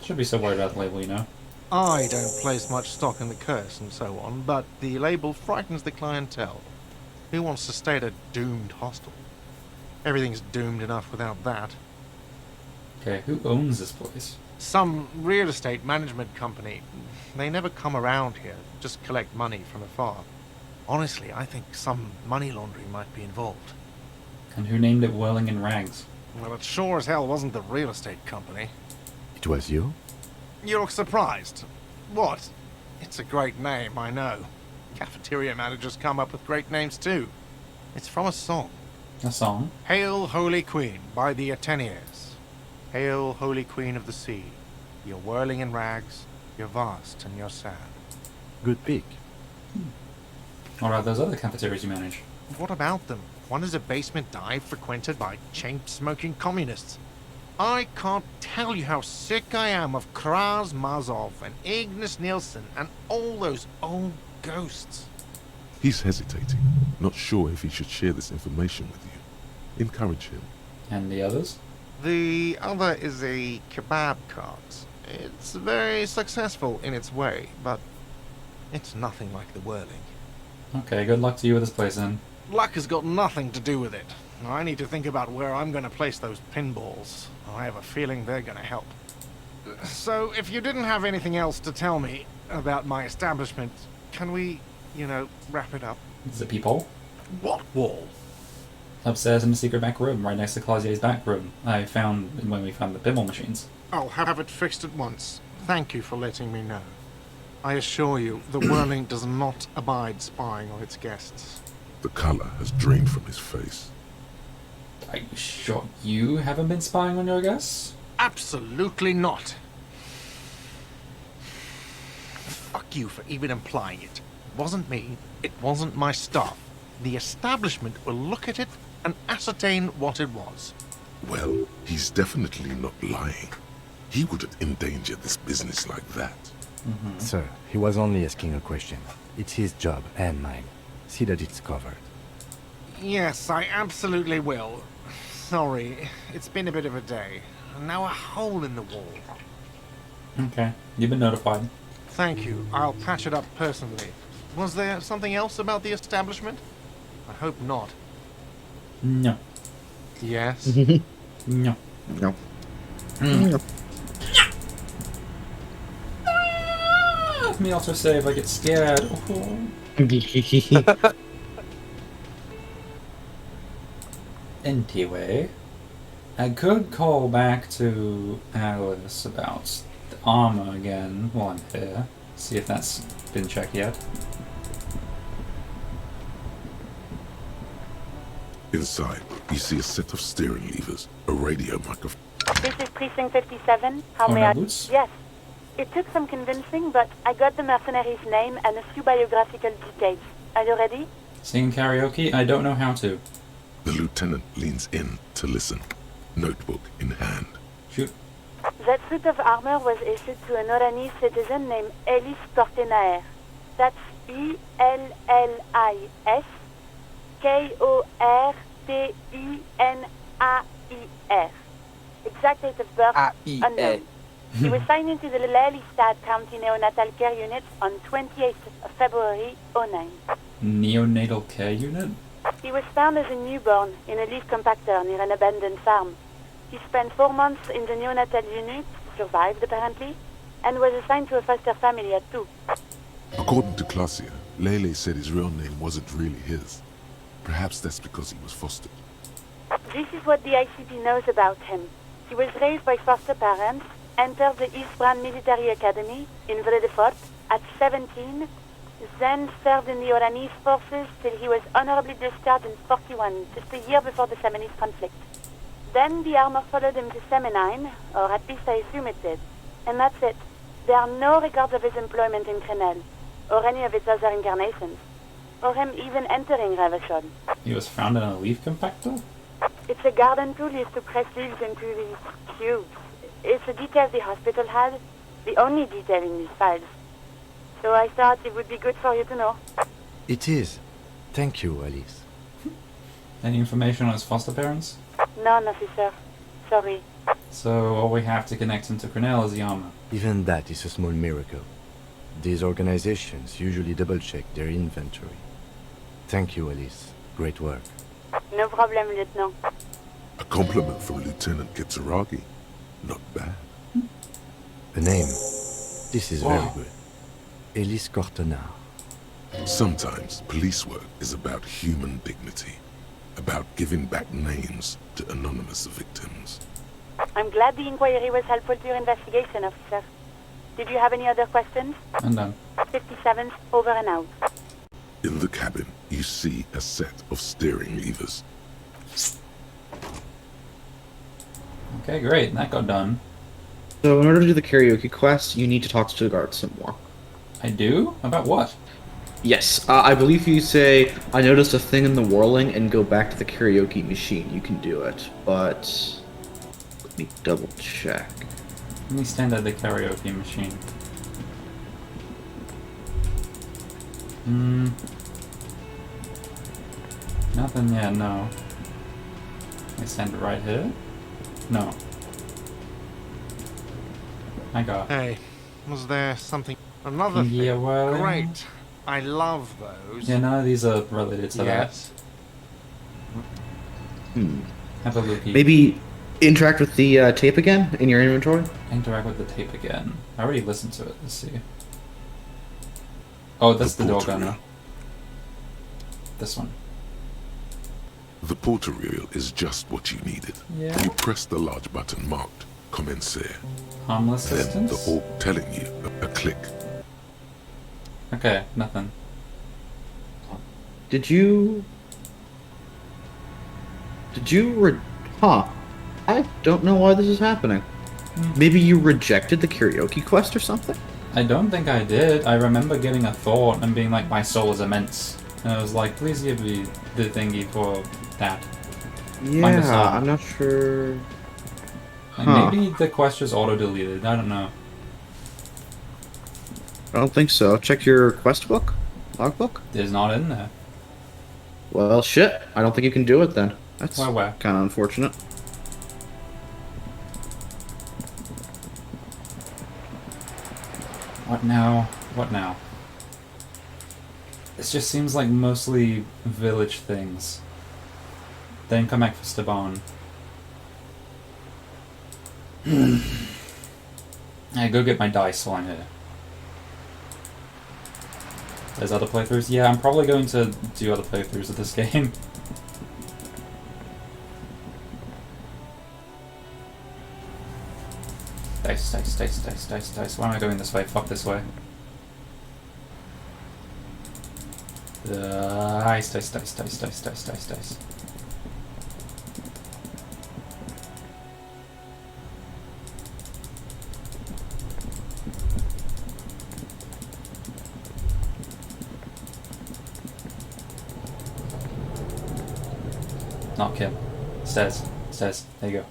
Should be so worried about the label, you know. I don't place much stock in the curse and so on, but the label frightens the clientele. Who wants to stay at a doomed hostel? Everything's doomed enough without that. Okay, who owns this place? Some real estate management company. They never come around here, just collect money from afar. Honestly, I think some money laundering might be involved. And who named it Whirling in Rags? Well, it sure as hell wasn't the real estate company. It was you? You look surprised. What? It's a great name, I know. Cafeteria managers come up with great names too. It's from a song. A song? Hail, Holy Queen, by the Ateneers. Hail, Holy Queen of the Sea. You're whirling in rags, you're vast and you're sad. Good pick. What about those other cafeterias you manage? What about them? One is a basement dive frequented by chain-smoking communists. I can't tell you how sick I am of Kraz Mazov and Ignis Nielsen and all those old ghosts. He's hesitating, not sure if he should share this information with you. Encourage him. And the others? The other is a kebab cart. It's very successful in its way, but it's nothing like the whirling. Okay, good luck to you with this place then. Luck has got nothing to do with it. I need to think about where I'm going to place those pinballs. I have a feeling they're going to help. So, if you didn't have anything else to tell me about my establishment, can we, wrap it up? Is it peephole? What wall? Upstairs in the secret back room, right next to Clausier's back room. I found when we found the pinball machines. I'll have it fixed at once. Thank you for letting me know. I assure you, the whirling does not abide spying on its guests. The colour has drained from his face. Are you sure you haven't been spying on your guests? Absolutely not. Fuck you for even implying it. It wasn't me. It wasn't my staff. The establishment will look at it and ascertain what it was. Well, he's definitely not lying. He wouldn't endanger this business like that. Mm-hmm. Sir, he was only asking a question. It's his job and mine. See that it's covered. Yes, I absolutely will. Sorry, it's been a bit of a day. Now a hole in the wall. Okay, you've been notified. Thank you. I'll patch it up personally. Was there something else about the establishment? I hope not. No. Yes? No. No. Mm. Let me autosave, I get scared. Oh. Anyway, I could call back to Alice about the armor again while I'm here. See if that's been checked yet. Inside, you see a set of steering levers, a radio microphone. This is Precinct 57. How Oh, may no I... boots? Yes. It took some convincing, but I got the mercenary's name and a few biographical details. Are you ready? Singing karaoke? I don't know how to. The lieutenant leans in to listen, notebook in hand. Shoot. That suit of armor was issued to an Oranese citizen named Ellis Kortenaer. That's E-L-L-I-S Kortenaer. Exact date of birth unknown. He was signed into the Lelystad County Neonatal Care Unit on 28th of February 09. Neonatal care unit? He was found as a newborn in a leaf compactor near an abandoned farm. He spent 4 months in the neonatal unit, survived apparently, and was assigned to a foster family at 2. According to Klasia, Lele said his real name wasn't really his. Perhaps that's because he was fostered. This is what the ICP knows about him. He was raised by foster parents, entered the Eastbrand Military Academy in Vredefort at 17, then served in the Oranese forces till he was honorably discharged in 41, just a year before the Seminese conflict. Then the armor followed him to Seminine, or at least I assume it did. And that's it. There are no records of his employment in Crenel, or any of its other incarnations, or him even entering Revachol. He was found in a leaf compactor? It's a garden tool used to press leaves into these cubes. It's a detail the hospital had, the only detail in these files. So I thought it would be good for you to know. It is. Thank you, Alice. Any information on his foster parents? None, officer. Sorry. So all we have to connect him to Cornell is the armor. Even that is a small miracle. These organizations usually double-check their inventory. Thank you, Alice. Great work. No problem, Lieutenant. A compliment from Lieutenant Kitsuragi. Not bad. A name. This is very Wow. good. Elise Cortenard. Sometimes police work is about human dignity, about giving back names to anonymous victims. I'm glad the inquiry was helpful to your investigation, officer. Did you have any other questions? I'm done. 57th, over and out. In the cabin, you see a set of steering levers. Okay, great. That got done. So in order to do the karaoke quest, you need to talk to the guards some more. I do? About what? Yes, I believe you say, I noticed a thing in the whirling and go back to the karaoke machine. You can do it, but let me double check. Let me stand at the karaoke machine. Nothing yet, no. I stand it right here? No. I got. Hey, was there something... Another Yeah, thing? well... Great. I love those. Yeah, none of these are related to Yes. Hmm. Have a looky. Maybe interact with the tape again in your inventory? Interact with the tape again. I already listened to it. Let's see. Oh, that's the door gunner. This one. The porter reel is just what you needed. Yeah. You press the large button marked Commencer. Harmless Then distance? the orb telling you a click. Okay, nothing. Did you... Huh. I don't know why this is happening. Maybe you rejected the karaoke quest or something? I don't think I did. I remember getting a thought and being like, my soul is immense. And I was like, please give me the thingy for that. Find a Yeah, song. I'm not sure... Like, Huh. maybe the quest just auto-deleted. I don't know. I don't think so. Check your quest book? Logbook? It's not in there. Well, shit. I don't think you can do it then. That's Where? kind of unfortunate. What now? What now? This just seems like mostly village things. Then come back for Staban. I go get my dice while I'm here. There's other playthroughs? Yeah, I'm probably going to do other playthroughs of this game. Dice, dice, dice, dice, dice, dice. Why am I going this way? Fuck this way. Dice, dice, dice, dice, dice, dice, dice, dice. Not kill. Stairs. Stairs. There you go.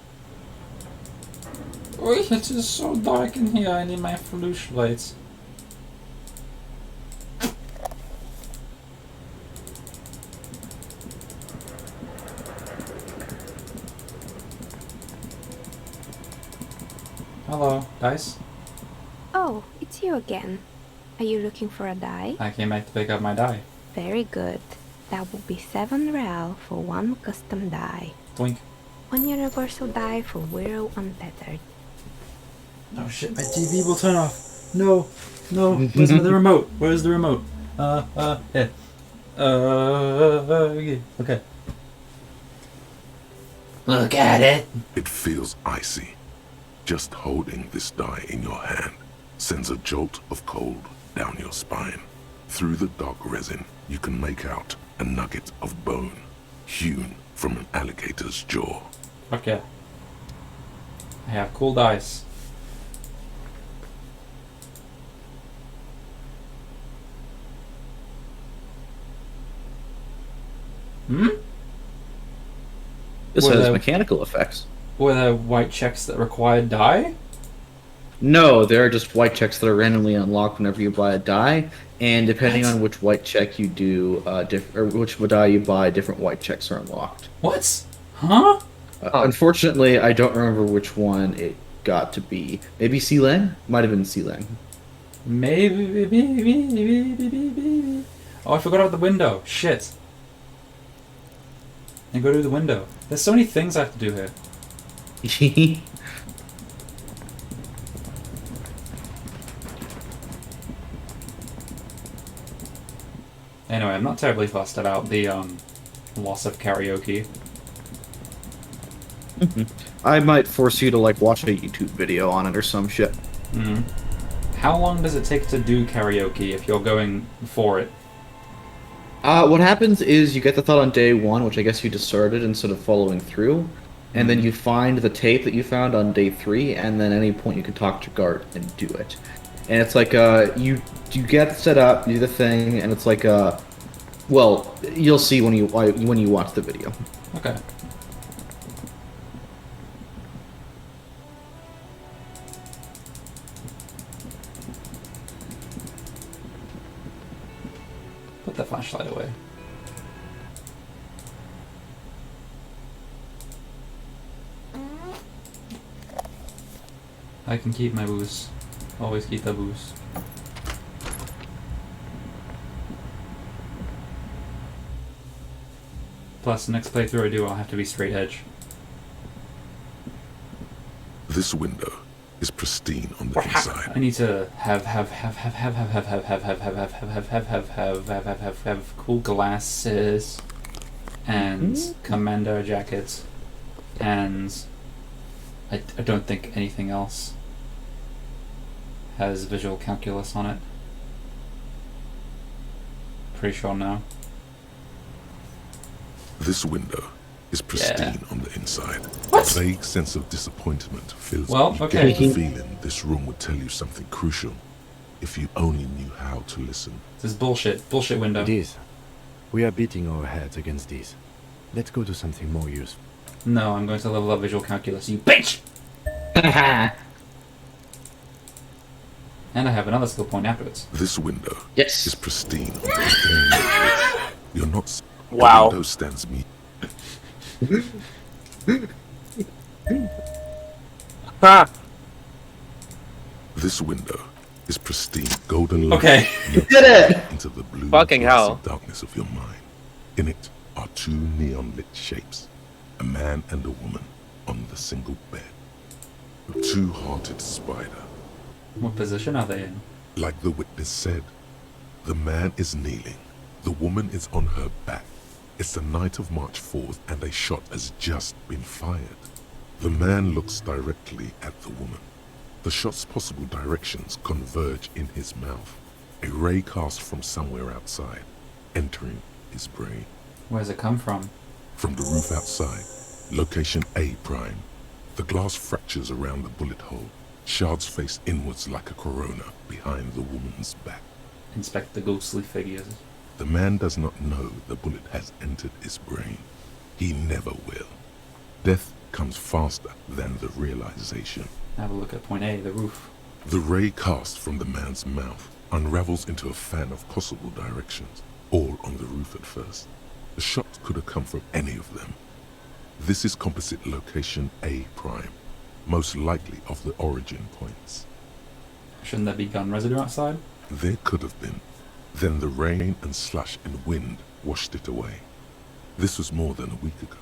Oh, it is so dark in here. I need my flashlights. Hello, dice. Oh, it's you again. Are you looking for a die? I came back to pick up my die. Very good. That will be 7 real for 1 custom die. Blink. 1 universal die for Wirral Untethered. Oh shit, my TV will turn off. No, no. Where's the remote? Where's the remote? Yeah. Okay. Look at it. It feels icy. Just holding this die in your hand sends a jolt of cold down your spine. Through the dark resin, you can make out a nugget of bone hewn from an alligator's jaw. Okay. I have cool dice. Hmm? This Were has there- mechanical effects. Were there white checks that required die? No, there are just white checks that are randomly unlocked whenever you buy a die, and depending on which white check you do, or which die you buy, different white checks are unlocked. What? Huh? Unfortunately, I don't remember which one it got to be. Maybe Sealang? Might have been Sealang. Maybe. Oh, I forgot about the window. Shit. And go to the window. There's so many things I have to do here. Anyway, I'm not terribly fussed about the loss of karaoke. I might force you to like watch a YouTube video on it or some shit. Mm. How long does it take to do karaoke if you're going for it? What happens is you get the thought on day 1, which I guess you just started instead of following through, and then you find the tape that you found on day 3, and then at any point you can talk to Gart and do it. And it's like you get set up, you do the thing, and it's like well, you'll see when you watch the video. Okay. Put the flashlight away. I can keep my booze. Always keep the booze. Plus, the next playthrough I do, I'll have to be straight edge. This window is pristine on the inside. I need to have cool glasses and commander jackets, and I don't think anything else has visual calculus on it. Pretty sure no. This window is pristine on the inside. What? A vague sense of disappointment fills Well, you. okay. Get the feeling this room would tell you something crucial if you only knew how to listen. This is bullshit. Bullshit window. It is. We are beating our heads against this. Let's go to something more useful. No, I'm going to level up visual calculus, you bitch! And I have another skill point afterwards. This window is pristine. You're not. Wow. The window stands me. Ha! This window is pristine, golden light. Okay. You did it! Into the blue Fucking hell. darkness of your mind. In it are 2 neon lit shapes, a man and a woman on the single bed. A 2-hearted spider. What position are they in? Like the witness said, The man is kneeling. The woman is on her back. It's the night of March 4th and a shot has just been fired. The man looks directly at the woman. The shot's possible directions converge in his mouth. A ray cast from somewhere outside, entering his brain. Where does it come from? From the roof outside, location A prime. The glass fractures around the bullet hole. Shards face inwards like a corona behind the woman's back. Inspect the ghostly figures. The man does not know the bullet has entered his brain. He never will. Death comes faster than the realization. Have a look at point A, the roof. The ray cast from the man's mouth unravels into a fan of possible directions, all on the roof at first. The shot could have come from any of them. This is composite location A prime, most likely of the origin points. Shouldn't there be gun residue outside? There could have been. Then the rain and slush and wind washed it away. This was more than a week ago.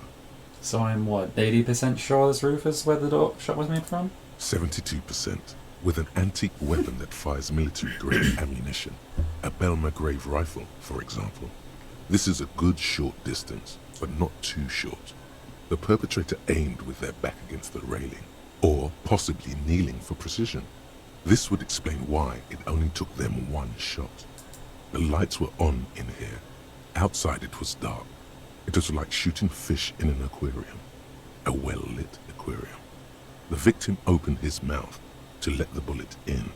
So I'm what, 80% sure this roof is where the shot was made from? 72%, with an antique weapon that fires military-grade ammunition. A Belmagrave rifle, for example. This is a good short distance, but not too short. The perpetrator aimed with their back against the railing, or possibly kneeling for precision. This would explain why it only took them one shot. The lights were on in here. Outside it was dark. It was like shooting fish in an aquarium. A well-lit aquarium. The victim opened his mouth to let the bullet in.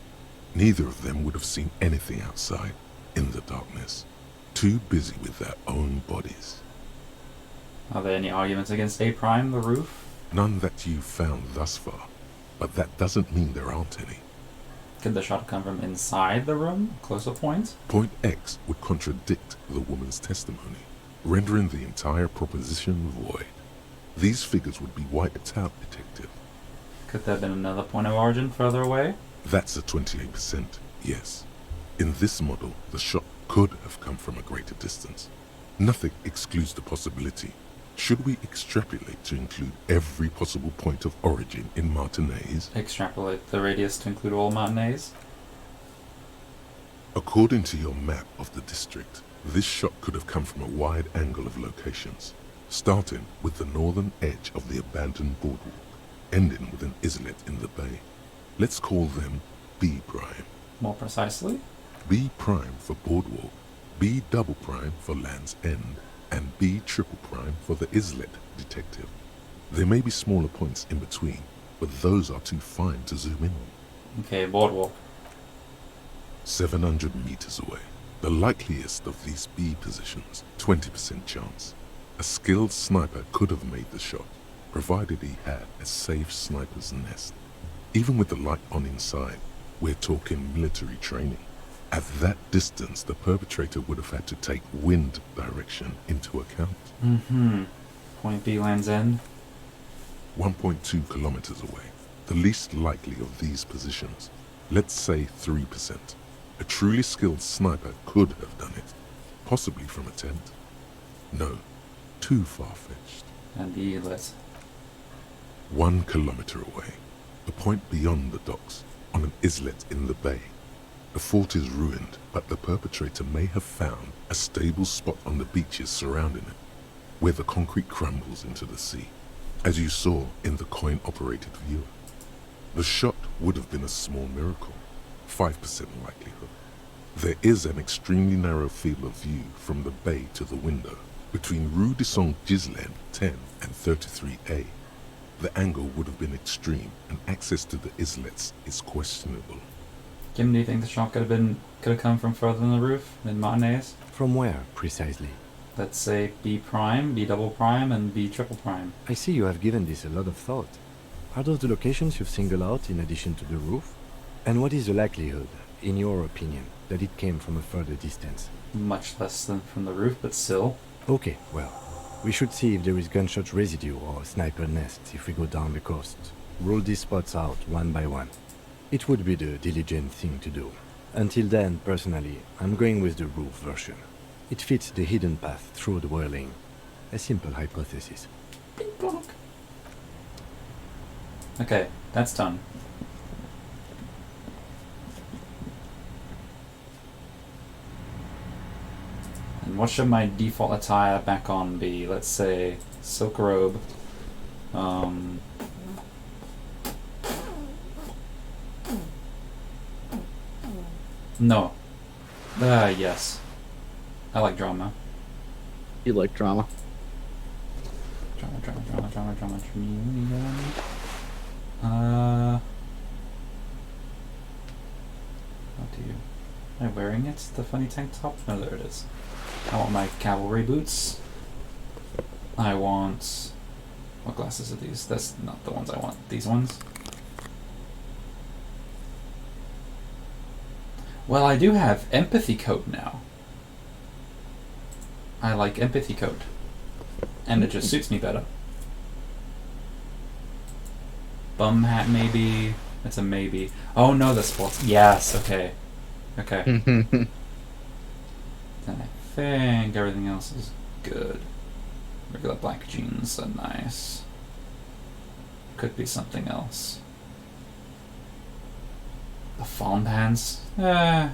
Neither of them would have seen anything outside, in the darkness. Too busy with their own bodies. Are there any arguments against A prime, the roof? None that you've found thus far, but that doesn't mean there aren't any. Could the shot come from inside the room? Closer point? Point X would contradict the woman's testimony, rendering the entire proposition void. These figures would be wiped out, detective. Could there have been another point of origin further away? That's a 28%, yes. In this model, the shot could have come from a greater distance. Nothing excludes the possibility. Should we extrapolate to include every possible point of origin in Martinez? Extrapolate the radius to include all Martinez? According to your map of the district, this shot could have come from a wide angle of locations, starting with the northern edge of the abandoned boardwalk, ending with an islet in the bay. Let's call them B prime. More precisely? B prime for boardwalk, B double prime for Land's End, and B triple prime for the islet, detective. There may be smaller points in between, but those are too fine to zoom in on. Okay, boardwalk. 700 meters away. The likeliest of these B positions, 20% chance. A skilled sniper could have made the shot, provided he had a safe sniper's nest. Even with the light on inside, we're talking military training. At that distance, the perpetrator would have had to take wind direction into account. Point B, Land's End. 1.2 kilometers away. The least likely of these positions. Let's say 3%. A truly skilled sniper could have done it. Possibly from a tent. No, too far-fetched. And the islet. 1 kilometer away. A point beyond the docks, on an islet in the bay. The fort is ruined, but the perpetrator may have found a stable spot on the beaches surrounding it, where the concrete crumbles into the sea, as you saw in the coin-operated viewer. The shot would have been a small miracle, 5% likelihood. There is an extremely narrow field of view from the bay to the window, between Rue de Saint-Ghislain 10 and 33A. The angle would have been extreme, and access to the islets is questionable. Kim, do you think the shot could have come from further than the roof, in Martinez? From where, precisely? Let's say B prime, B double prime, and B triple prime. I see you have given this a lot of thought. Are those the locations you've singled out in addition to the roof? And what is the likelihood, in your opinion, that it came from a further distance? Much less than from the roof, but still. Okay, well, we should see if there is gunshot residue or sniper nests if we go down the coast. Rule these spots out one by one. It would be the diligent thing to do. Until then, personally, I'm going with the roof version. It fits the hidden path through the whirling. A simple hypothesis. Okay, that's done. What should my default attire back on be? Let's say silk robe. No. Yes. I like drama. You like drama? Drama. What do you... Am I wearing it? The funny tank top? No, there it is. I want my cavalry boots. I want... What glasses are these? That's not the ones I want. These ones? Well, I do have empathy coat now. I like empathy coat. And it just suits me better. Bum hat maybe. It's a maybe. Oh no, the sports. Yes, okay. Okay. Then I think everything else is good. Regular black jeans are nice. Could be something else. The fawn pants? No.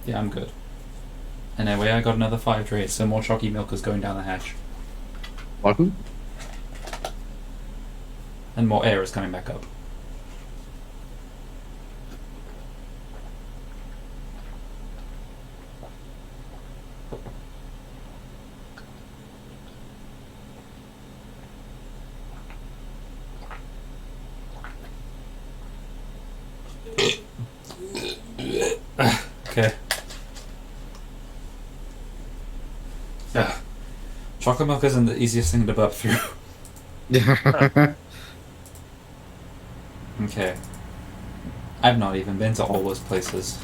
Yeah, I'm good. Anyway, I got another 5 trays, so more chalky milk is going down the hatch. Welcome. And more air is coming back up. Okay. Chocolate milk isn't the easiest thing to burp through. Okay. I've not even been to all those places.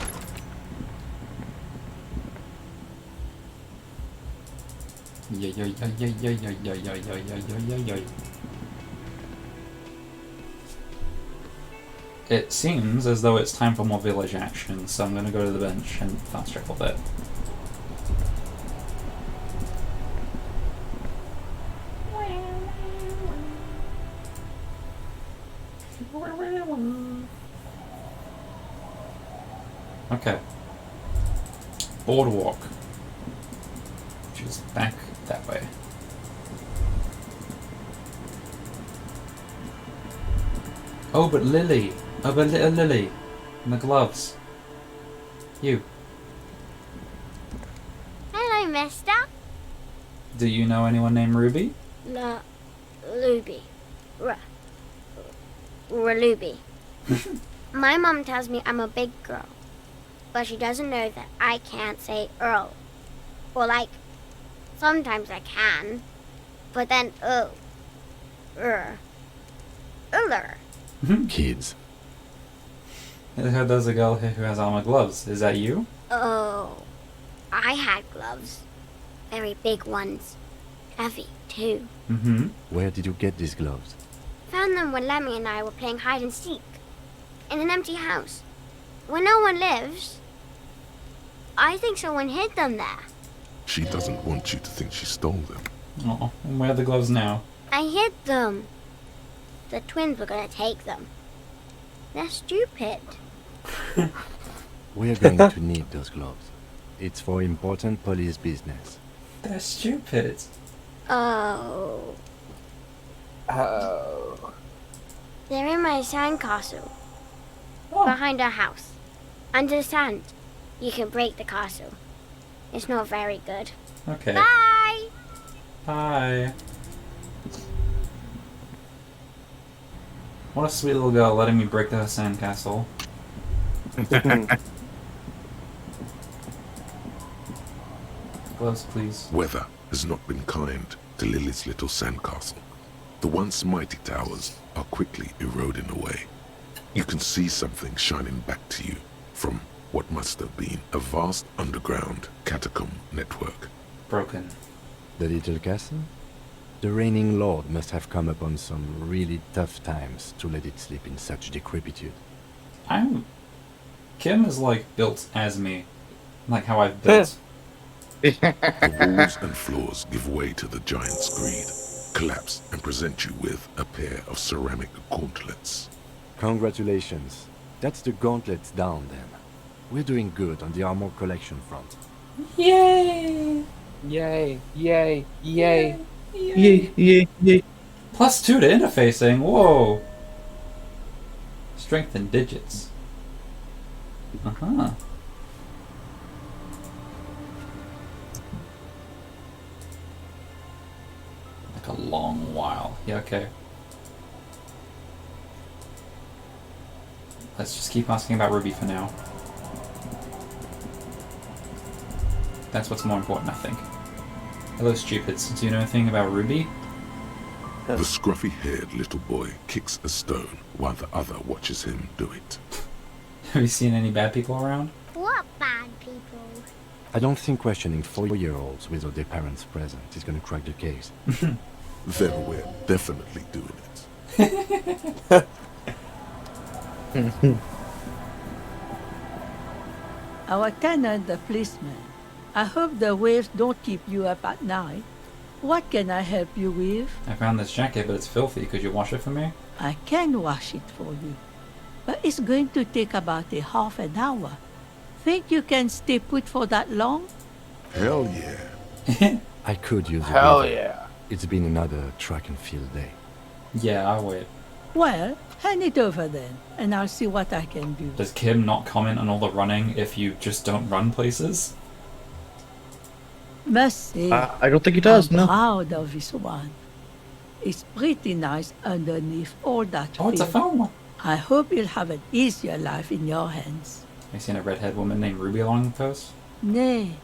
It seems as though it's time for more village action, so I'm gonna go to the bench and fast travel that. Okay. Boardwalk. Which is back that way. Oh, but Lily! Oh, but little Lily! And the gloves. You. Hello, mister. Do you know anyone named Ruby? No, Ruby. Ruby. My mom tells me I'm a big girl, but she doesn't know that I can't say Earl. Or like, sometimes I can, but then Kids. There's a girl here who has armor gloves. Is that you? Oh, I had gloves. Very big ones. Heavy, too. Mm-hmm. Where did you get these gloves? Found them when Lemmy and I were playing hide and seek. In an empty house. Where no one lives. I think someone hid them there. She doesn't want you to think she stole them. Oh, and where are the gloves now? I hid them. The twins were gonna take them. They're stupid. We are going to need those gloves. It's for important police business. They're stupid. Oh. They're in my sandcastle. Behind our house. Under the sand. You can break the castle. It's not very good. Okay. Bye! Bye. What a sweet little girl letting me break the sandcastle. Gloves, please. Weather has not been kind to Lily's little sandcastle. The once mighty towers are quickly eroding away. You can see something shining back to you from what must have been a vast underground catacomb network. Broken. The little castle? The reigning lord must have come upon some really tough times to let it sleep in such decrepitude. Kim is like built as me. Like how I've built. The walls and floors give way to the giant's greed, collapse and present you with a pair of ceramic gauntlets. Congratulations. That's the gauntlets down, then. We're doing good on the armor collection front. Yay! Yay! Yay! Yay! Yay. +2 to interfacing. Whoa. Strength in digits. Uh-huh. Like a long while. Yeah, okay. Let's just keep asking about Ruby for now. That's what's more important, I think. Hello, stupids. Do you know anything about Ruby? The scruffy-haired little boy kicks a stone while the other watches him do it. Have you seen any bad people around? What bad people? I don't think questioning 4-year-olds without their parents present is gonna crack the case. Then we're definitely doing it. Our tenant, the policeman. I hope the waves don't keep you up at night. What can I help you with? I found this jacket, but it's filthy. Could you wash it for me? I can wash it for you, but it's going to take about a half an hour. Think you can stay put for that long? Hell yeah. I could use it. Hell yeah. It's been another track and field day. Yeah, I'll wait. Well, hand it over then, and I'll see what I can do. Does Kim not comment on all the running if you just don't run places? Must say, I don't think he does, I'm no. proud of this one. It's pretty nice underneath all that Oh, it's a film. phone one. I hope you'll have an easier life in your hands. Have you seen a redhead woman named Ruby along the coast? Nay,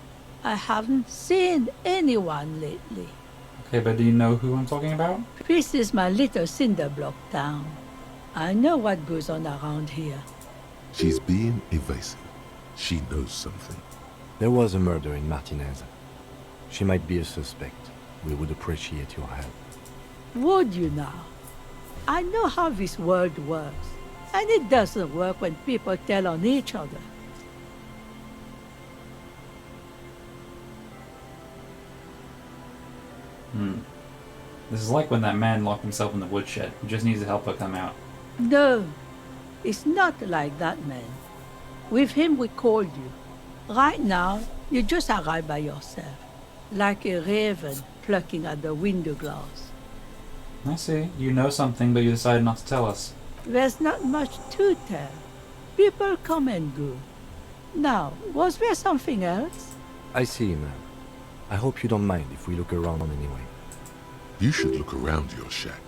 I haven't seen anyone lately. Okay, but do you know who I'm talking about? This is my little cinder block town. I know what goes on around here. She's being evasive. She knows something. There was a murder in Martinez. She might be a suspect. We would appreciate your help. Would you now? I know how this world works, and it doesn't work when people tell on each other. This is like when that man locked himself in the woodshed. He just needs to help her come out. No, it's not like that, man. With him, we called you. Right now, you just arrived by yourself, like a raven plucking at the window glass. I see. You know something, but you decided not to tell us. There's not much to tell. People come and go. Now, was there something else? I see, ma'am. I hope you don't mind if we look around anyway. You should look around your shack.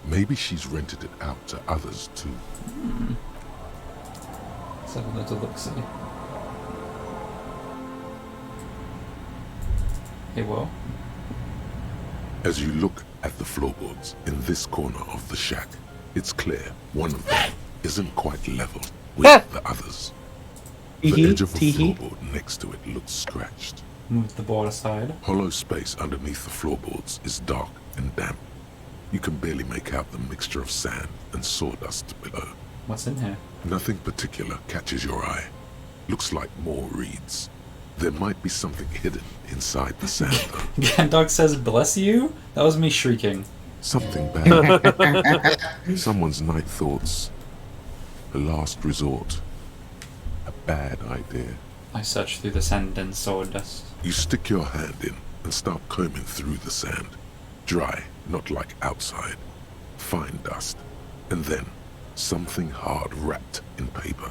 Maybe she's rented it out to others too. Let's have a little look-see. Hey, well. As you look at the floorboards in this corner of the shack, it's clear one of them isn't quite level with the others. The edge of the floorboard next to it looks scratched. Move the board aside. Hollow space underneath the floorboards is dark and damp. You can barely make out the mixture of sand and sawdust below. What's in here? Nothing particular catches your eye. Looks like more reeds. There might be something hidden inside the sand, though. Gandalf says, "Bless you." That was me shrieking. Something bad. Someone's night thoughts. A last resort. A bad idea. I search through the sand and sawdust. You stick your hand in and start combing through the sand. Dry, not like outside. Fine dust. And then, something hard wrapped in paper.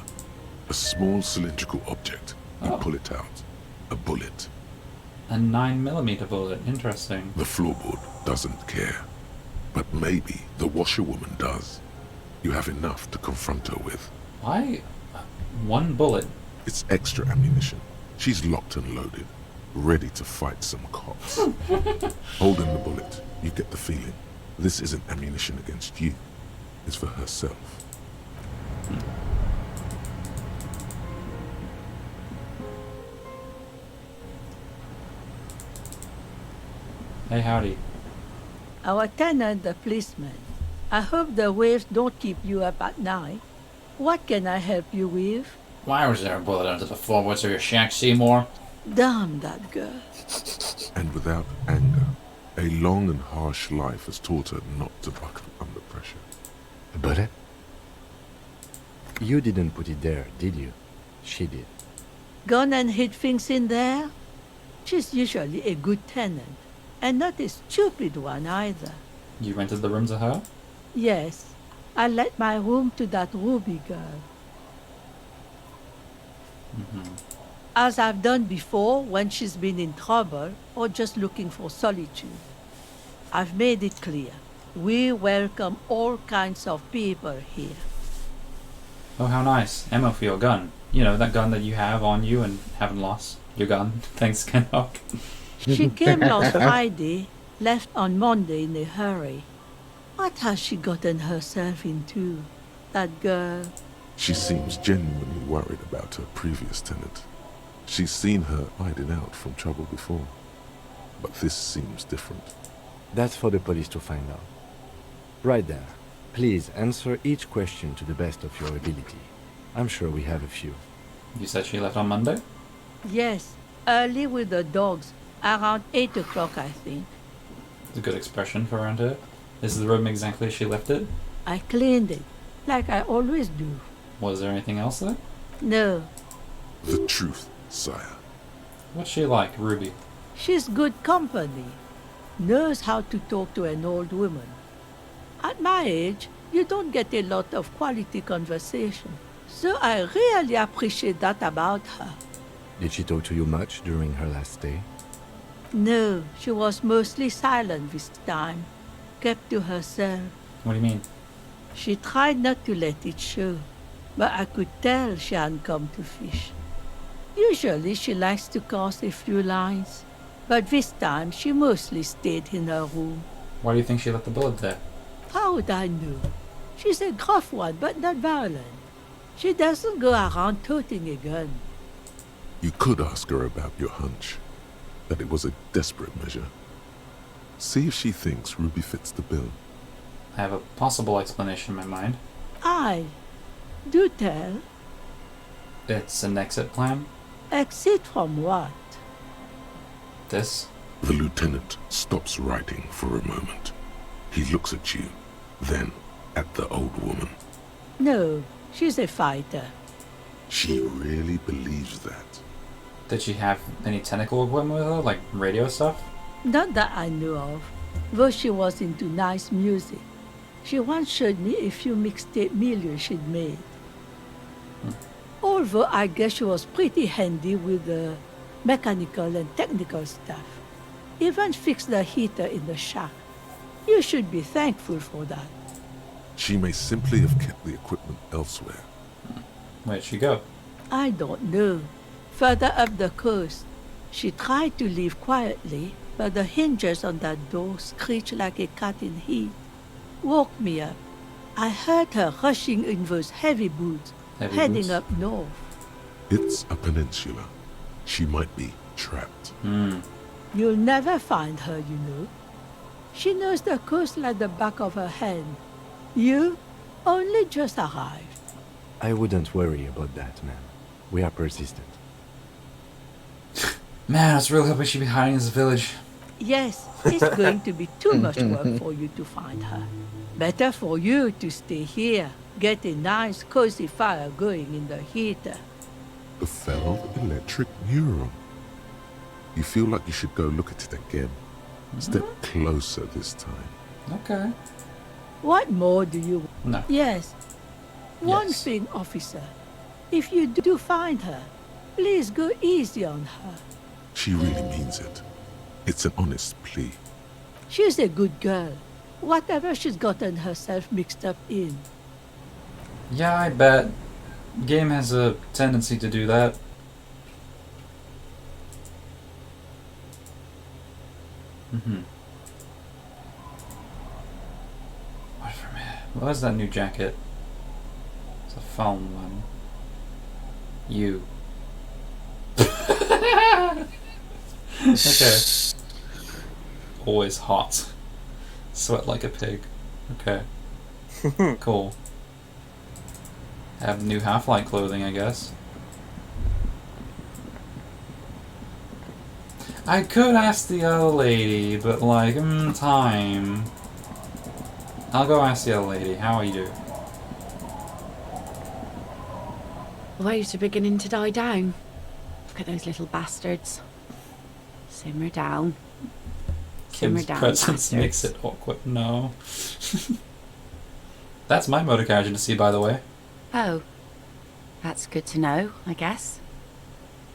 A small cylindrical object. You pull it out. A bullet. A 9mm bullet. Interesting. The floorboard doesn't care. But maybe the washerwoman does. You have enough to confront her with. Why? One bullet. It's extra ammunition. She's locked and loaded, ready to fight some cops. Holding the bullet, you get the feeling this isn't ammunition against you. It's for herself. Hey, howdy. Our tenant, the policeman. I hope the waves don't keep you up at night. What can I help you with? Why was there a bullet under the floorboards of your shack, Seymour? Damn that girl. And without anger, a long and harsh life has taught her not to buckle under pressure. A bullet? You didn't put it there, did you? She did. Gone and hid things in there? She's usually a good tenant, and not a stupid one either. You rented the room to her? Yes, I let my room to that Ruby girl. As I've done before when she's been in trouble or just looking for solitude. I've made it clear. We welcome all kinds of people here. Oh, how nice. Ammo for your gun. You know, that gun that you have on you and haven't lost. Your gun. Thanks, Kenok. She came last Friday, left on Monday in a hurry. What has she gotten herself into? That girl. She seems genuinely worried about her previous tenant. She's seen her hiding out from trouble before. But this seems different. That's for the police to find out. Right then. Please answer each question to the best of your ability. I'm sure we have a few. You said she left on Monday? Yes, early with the dogs. Around 8 o'clock, I think. It's a good expression for around here. Is the room exactly as she left it? I cleaned it, like I always do. Was there anything else there? No. The truth, sire. What's she like, Ruby? She's good company. Knows how to talk to an old woman. At my age, you don't get a lot of quality conversation. So I really appreciate that about her. Did she talk to you much during her last stay? No, she was mostly silent this time. Kept to herself. What do you mean? She tried not to let it show, but I could tell she hadn't come to fish. Usually she likes to cast a few lines, but this time she mostly stayed in her room. Why do you think she left the bullet there? How would I know? She's a gruff one, but not violent. She doesn't go around toting a gun. You could ask her about your hunch, that it was a desperate measure. See if she thinks Ruby fits the bill. I have a possible explanation in my mind. Aye. Do tell. It's an exit plan? Exit from what? This? The lieutenant stops writing for a moment. He looks at you, then at the old woman. No, she's a fighter. She really believes that. Did she have any technical equipment with her, like radio stuff? Not that I know of, though she was into nice music. She once showed me a few mixtape millions she'd made. Although I guess she was pretty handy with the mechanical and technical stuff. Even fixed the heater in the shack. You should be thankful for that. She may simply have kept the equipment elsewhere. Where'd she go? I don't know. Further up the coast. She tried to leave quietly, but the hinges on that door screeched like a cat in heat. Woke me up. I heard her rushing in those heavy boots, heading boots? up north. It's a peninsula. She might be trapped. You'll never find her, you know. She knows the coast like the back of her hand. You only just arrived. I wouldn't worry about that, man. We are persistent. Man, I was really hoping she'd be hiding in this village. Yes, it's going to be too much work for you to find her. Better for you to stay here, get a nice cozy fire going in the heater. The failed electric neuron. You feel like you should go look at it again. Step closer this time. Okay. What more do you... No. Yes. One Yes. thing, officer. If you do find her, please go easy on her. She really means it. It's an honest plea. She's a good girl. Whatever she's gotten herself mixed up in. Yeah, I bet. Game has a tendency to do that. What for me? What is that new jacket? It's a foam one. You. Okay. Always hot. Sweat like a pig. Okay. Cool. Have new Half-Life clothing, I guess. I could ask the other lady, but like, time. I'll go ask the other lady. How are you? The waves are beginning to die down. Look at those little bastards. Simmer down. Simmer Kim's down, presence makes bastards. it awkward. No. That's my motor carriage in the sea, by the way. Oh. That's good to know, I guess.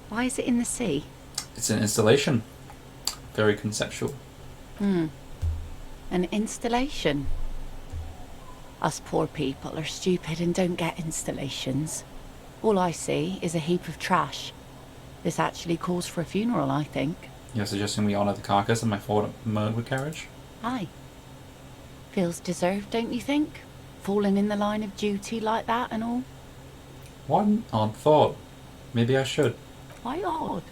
Why is it in the sea? It's an installation. Very conceptual. An installation. Us poor people are stupid and don't get installations. All I see is a heap of trash. This actually calls for a funeral, I think. You're suggesting we honour the carcass of my Ford motor carriage? Aye. Feels deserved, don't you think? Falling in the line of duty like that and all? One odd thought. Maybe I should. Why odd?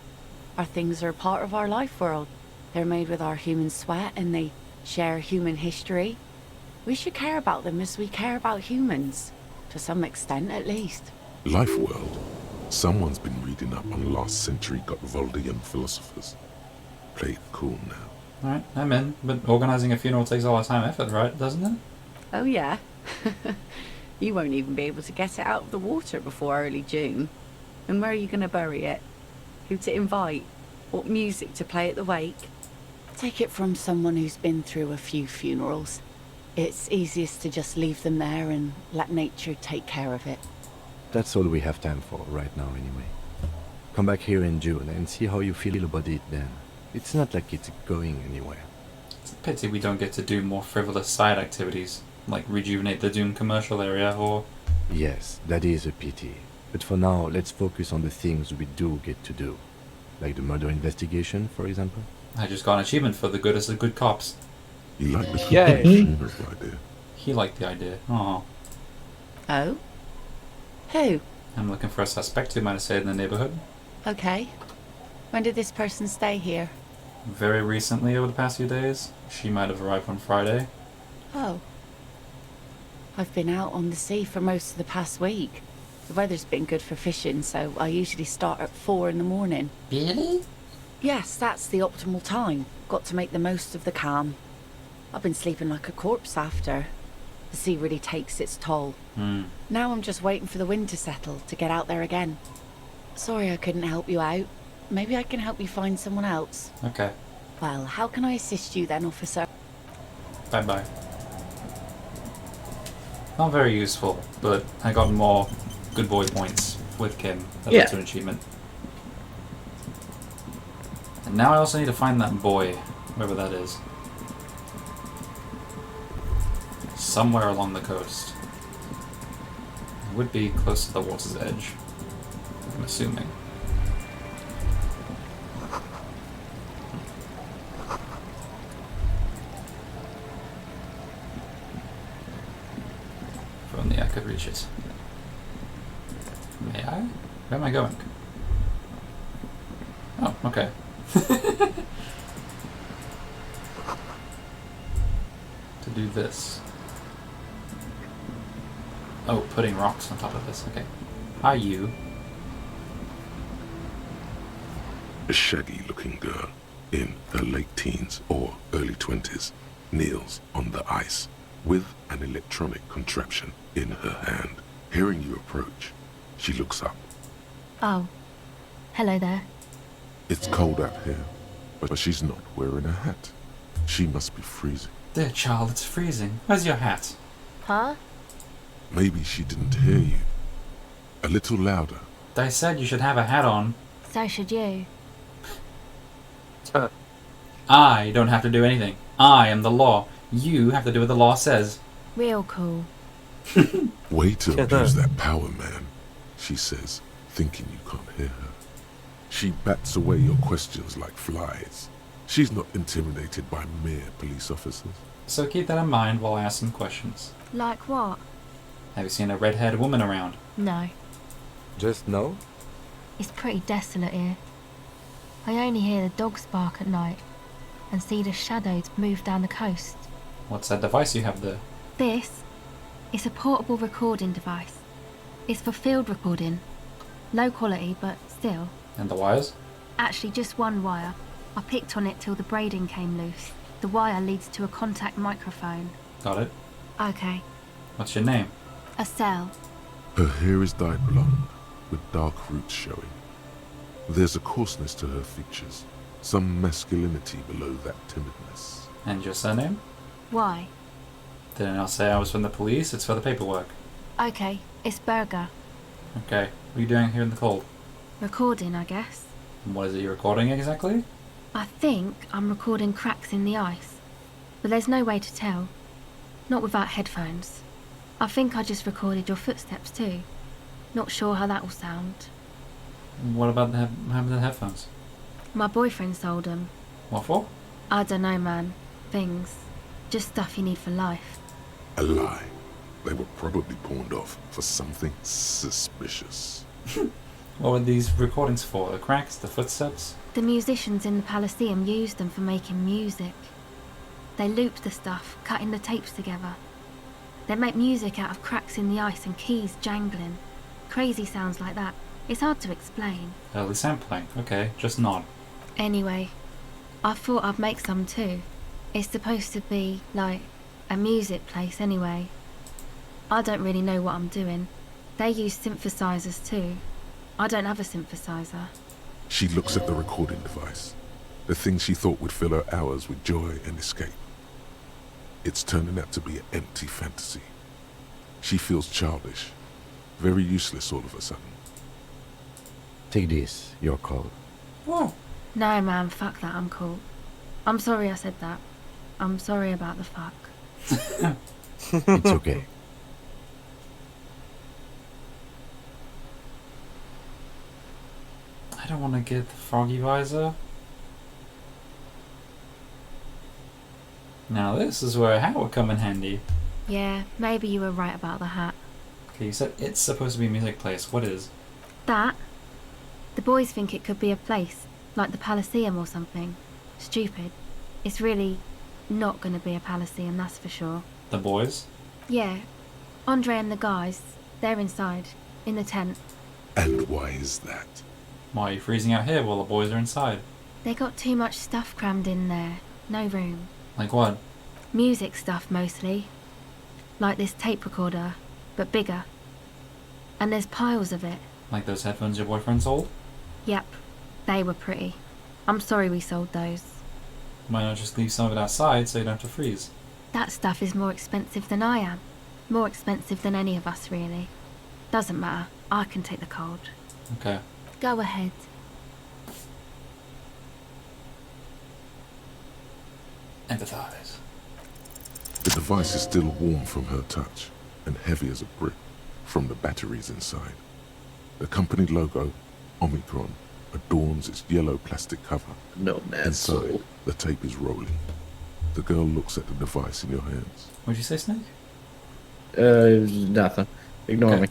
Our things are part of our life world. They're made with our human sweat and they share human history. We should care about them as we care about humans. To some extent, at least. Life world. Someone's been reading up on last century Gotwaldian philosophers. Play it cool now. Alright, I'm in. But organising a funeral takes a lot of time and effort, right? Doesn't it? Oh yeah? You won't even be able to get it out of the water before early June. And where are you going to bury it? Who to invite? What music to play at the wake? Take it from someone who's been through a few funerals. It's easiest to just leave them there and let nature take care of it. That's all we have time for right now anyway. Come back here in June and see how you feel about it then. It's not like it's going anywhere. It's a pity we don't get to do more frivolous side activities, like rejuvenate the Dune commercial area or... Yes, that is a pity. But for now, let's focus on the things we do get to do. Like the murder investigation, for example. I just got an achievement for the goodest of good cops. You like the Yay. idea? He liked the idea. Oh. Oh? Who? I'm looking for a suspect who might have stayed in the neighbourhood. Okay. When did this person stay here? Very recently, over the past few days. She might have arrived on Friday. Oh. I've been out on the sea for most of the past week. The weather's been good for fishing, so I usually start at 4 in the morning. Really? Yes, that's the optimal time. Got to make the most of the calm. I've been sleeping like a corpse after. The sea really takes its toll. Now I'm just waiting for the wind to settle to get out there again. Sorry I couldn't help you out. Maybe I can help you find someone else. Okay. Well, how can I assist you then, officer? Bye-bye. Not very useful, but I got more good boy points with Kim. That led to an achievement. And now I also need to find that boy, whoever that is. Somewhere along the coast. It would be close to the water's edge, I'm assuming. If only I could reach it. May I? Where am I going? Oh, okay. To do this. Oh, putting rocks on top of this, okay. Hi, you. A shaggy-looking girl in her late teens or early 20s kneels on the ice with an electronic contraption in her hand. Hearing you approach, she looks up. Oh. Hello there. It's cold out here, but she's not wearing a hat. She must be freezing. Dear child, it's freezing. Where's your hat? Huh? Maybe she didn't hear you. A little louder. I said you should have a hat on. So should you. I don't have to do anything. I am the law. You have to do what the law says. Real cool. Way to abuse that power, man, she says, thinking you can't hear her. She bats away your questions like flies. She's not intimidated by mere police officers. So keep that in mind while I ask some questions. Like what? Have you seen a red-haired woman around? No. Just no? It's pretty desolate here. I only hear the dogs bark at night and see the shadows move down the coast. What's that device you have there? This is a portable recording device. It's for field recording. Low quality, but still. And the wires? Actually, just one wire. I picked on it till the braiding came loose. The wire leads to a contact microphone. Got it. Okay. What's your name? A cell. Her hair is dyed blonde, with dark roots showing. There's a coarseness to her features, some masculinity below that timidness. And your surname? Why? Didn't I say I was from the police? It's for the paperwork. Okay, it's Berger. Okay, what are you doing here in the cold? Recording, I guess. And what is it you're recording exactly? I think I'm recording cracks in the ice, but there's no way to tell. Not without headphones. I think I just recorded your footsteps too. Not sure how that will sound. What about the headphones? My boyfriend sold them. What for? I don't know, man. Things. Just stuff you need for life. A lie. They were probably pawned off for something suspicious. What were these recordings for? The cracks? The footsteps? The musicians in the Palaceum used them for making music. They looped the stuff, cutting the tapes together. They make music out of cracks in the ice and keys jangling. Crazy sounds like that. It's hard to explain. Early sampling. Okay, just nod. Anyway, I thought I'd make some too. It's supposed to be, like, a music place anyway. I don't really know what I'm doing. They use synthesizers too. I don't have a synthesizer. She looks at the recording device, the thing she thought would fill her hours with joy and escape. It's turning out to be an empty fantasy. She feels childish, very useless all of a sudden. Take this, your call. Whoa. No, man, fuck that, I'm cool. I'm sorry I said that. I'm sorry about the fuck. It's okay. I don't want to get the froggy visor. Now this is where a hat would come in handy. Yeah, maybe you were right about the hat. Okay, you said it's supposed to be a music place. What is? That? The boys think it could be a place, like the Palaceum or something. Stupid. It's really not going to be a Palaceum, that's for sure. The boys? Yeah. Andre and the guys, they're inside, in the tent. And why is that? Why are you freezing out here while the boys are inside? They got too much stuff crammed in there. No room. Like what? Music stuff, mostly. Like this tape recorder, but bigger. And there's piles of it. Like those headphones your boyfriend sold? Yep. They were pretty. I'm sorry we sold those. Why not just leave some of it outside so you don't have to freeze? That stuff is more expensive than I am. More expensive than any of us, really. Doesn't matter. I can take the cold. Okay. Go ahead. Empathize. The device is still warm from her touch and heavy as a brick from the batteries inside. The company logo, Omicron, adorns its yellow plastic cover. No, mad Inside, soul. the tape is rolling. The girl looks at the device in your hands. What'd you say, Snake? Nothing. Ignore me.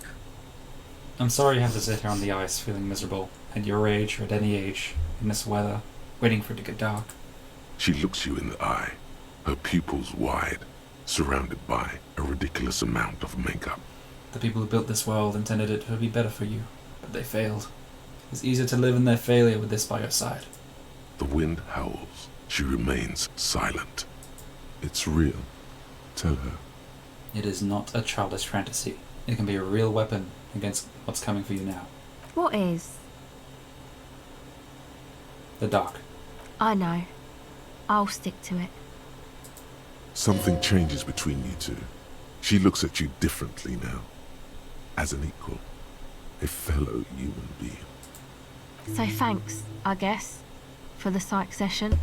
I'm sorry you have to sit here on the ice feeling miserable, at your age or at any age, in this weather, waiting for it to get dark. She looks you in the eye, her pupils wide, surrounded by a ridiculous amount of makeup. The people who built this world intended it to be better for you, but they failed. It's easier to live in their failure with this by your side. The wind howls. She remains silent. It's real. Tell her. It is not a childish fantasy. It can be a real weapon against what's coming for you now. What is? The dark. I know. I'll stick to it. Something changes between you two. She looks at you differently now. As an equal. A fellow human being. So thanks, I guess, for the psych session.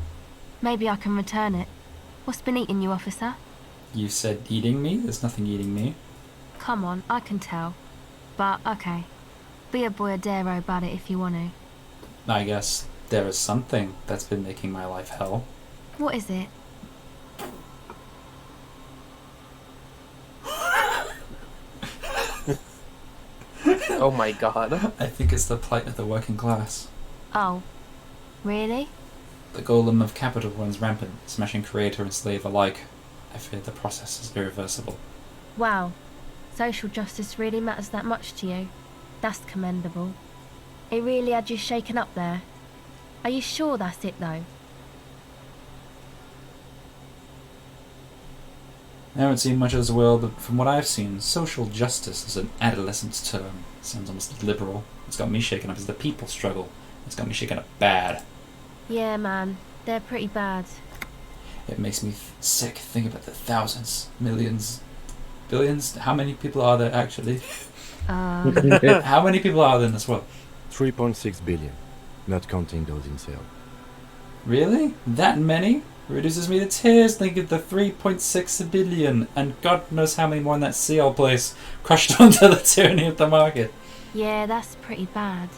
Maybe I can return it. What's been eating you, officer? You said eating me? There's nothing eating me. Come on, I can tell. But, okay. Be a boyadero about it if you want to. I guess there is something that's been making my life hell. What is it? Oh my god. I think it's the plight of the working class. Oh. Really? The golem of capital runs rampant, smashing creator and slave alike. I fear the process is irreversible. Wow. Social justice really matters that much to you. That's commendable. It really had you shaken up there. Are you sure that's it, though? I haven't seen much of this world, but from what I've seen, social justice is an adolescent's term. It sounds almost liberal. It's got me shaken up as the people struggle. It's got me shaken up bad. Yeah, man. They're pretty bad. It makes me sick thinking about the thousands, millions, billions. How many people are there actually? How many people are there in this world? 3.6 billion, not counting those in sale. Really? That many? Reduces me to tears thinking of the 3.6 billion and God knows how many more in that CL place crushed onto the tyranny of the market. Yeah, that's pretty bad.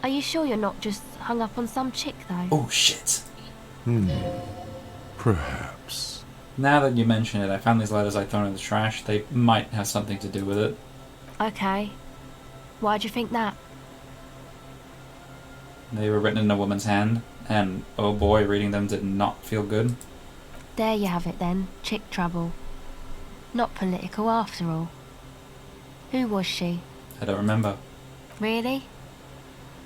Are you sure you're not just hung up on some chick, though? Oh, shit. Perhaps. Now that you mention it, I found these letters I'd thrown in the trash. They might have something to do with it. Okay. Why'd you think that? They were written in a woman's hand, and oh boy, reading them did not feel good. There you have it then. Chick trouble. Not political after all. Who was she? I don't remember. Really?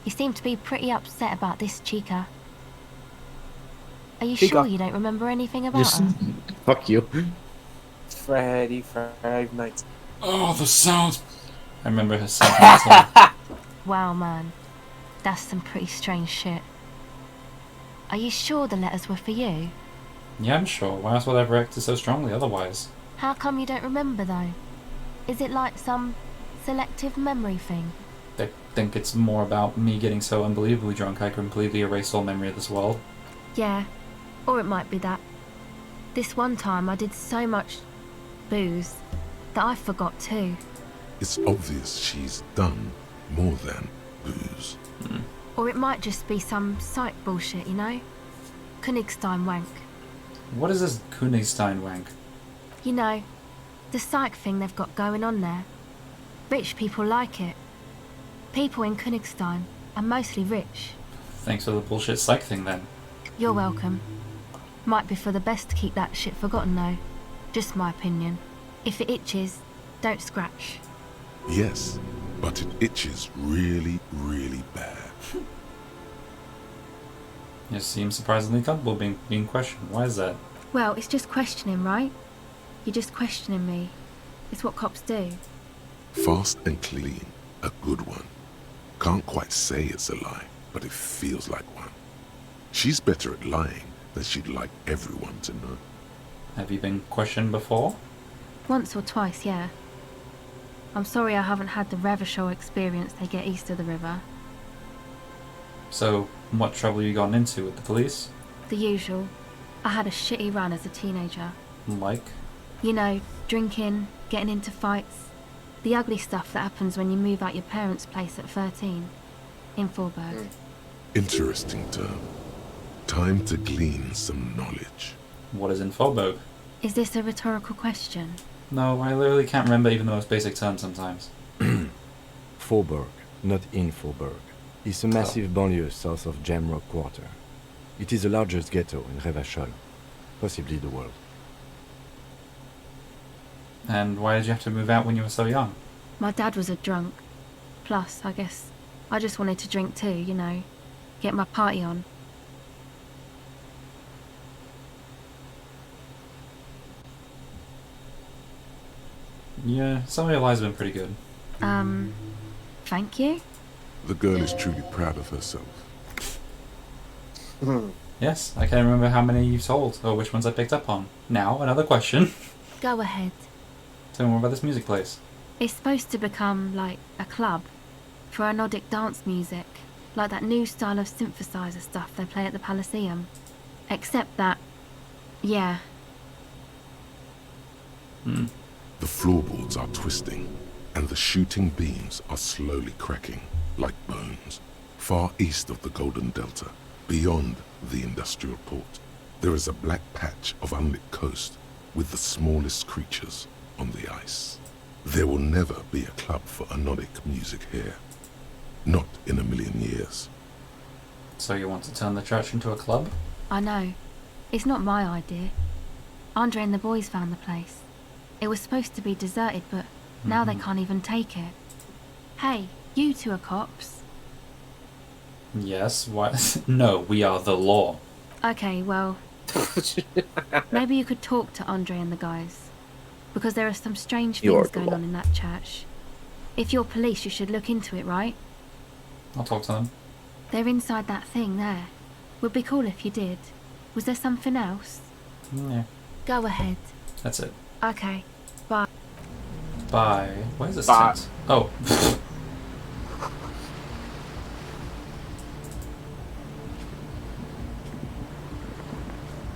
You seem to be pretty upset about this chica. Are you sure you don't remember anything about her? Fuck you. Freddy Five Nights. Oh, the sound! I remember her saying that. Wow, man. That's some pretty strange shit. Are you sure the letters were for you? Yeah, I'm sure. Why else would I have reacted so strongly otherwise? How come you don't remember, though? Is it like some selective memory thing? I think it's more about me getting so unbelievably drunk I completely erased all memory of this world. Yeah, or it might be that. This one time I did so much booze that I forgot too. It's obvious she's done more than booze. Or it might just be some psych bullshit, you know? Königstein wank. What is this Königstein wank? You know, the psych thing they've got going on there. Rich people like it. People in Königstein are mostly rich. Thanks for the bullshit psych thing then. You're welcome. Might be for the best to keep that shit forgotten though. Just my opinion. If it itches, don't scratch. Yes, but it itches really, really bad. You seem surprisingly comfortable being questioned. Why is that? Well, it's just questioning, right? You're just questioning me. It's what cops do. Fast and clean, a good one. Can't quite say it's a lie, but it feels like one. She's better at lying than she'd like everyone to know. Have you been questioned before? Once or twice, yeah. I'm sorry I haven't had the Revachol experience they get east of the river. So, what trouble you gotten into with the police? The usual. I had a shitty run as a teenager. Like? You know, drinking, getting into fights. The ugly stuff that happens when you move out your parents' place at 13. In Forberg. Interesting term. Time to glean some knowledge. What is in Forberg? Is this a rhetorical question? No, I literally can't remember even the most basic terms sometimes. Forberg, not in Forberg, is a massive banlieue south of Jamrock Quarter. It is the largest ghetto in Revachol, possibly the world. And why did you have to move out when you were so young? My dad was a drunk. Plus, I guess, I just wanted to drink too, you know. Get my party on. Yeah, some of your lies have been pretty good. Thank you? The girl is truly proud of herself. Yes, I can't remember how many you've told, or which ones I picked up on. Now, another question. Go ahead. Tell me more about this music place. It's supposed to become, like, a club for Nordic dance music, like that new style of synthesizer stuff they play at the Palaceum. Except that, yeah. The floorboards are twisting, and the shooting beams are slowly cracking, like bones. Far east of the Golden Delta, beyond the industrial port, there is a black patch of unlit coast with the smallest creatures on the ice. There will never be a club for anodic music here. Not in a million years. So you want to turn the church into a club? I know. It's not my idea. Andre and the boys found the place. It was supposed to be deserted, but now they can't even take it. Hey, you two are cops. Yes, why? No, we are the law. Okay, well, maybe you could talk to Andre and the guys. because there are some strange You are things the going law. on in that church. If you're police, you should look into it, right? I'll talk to them. They're inside that thing there. Would be cool if you did. Was there something else? Yeah, Go ahead. that's it. Okay. Bye. Bye. Why is this Bye. tent? Oh.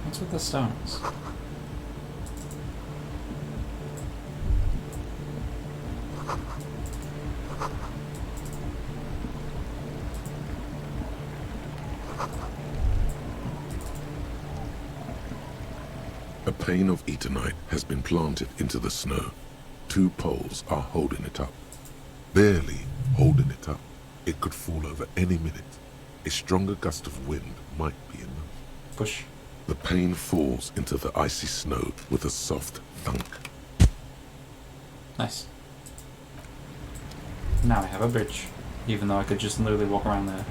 What's with the stones? A pane of Eternite has been planted into the snow. 2 poles are holding it up. Barely holding it up. It could fall over any minute. A stronger gust of wind might be enough. Push. The pane falls into the icy snow with a soft thunk. Nice. Now I have a bridge, even though I could just literally walk around there.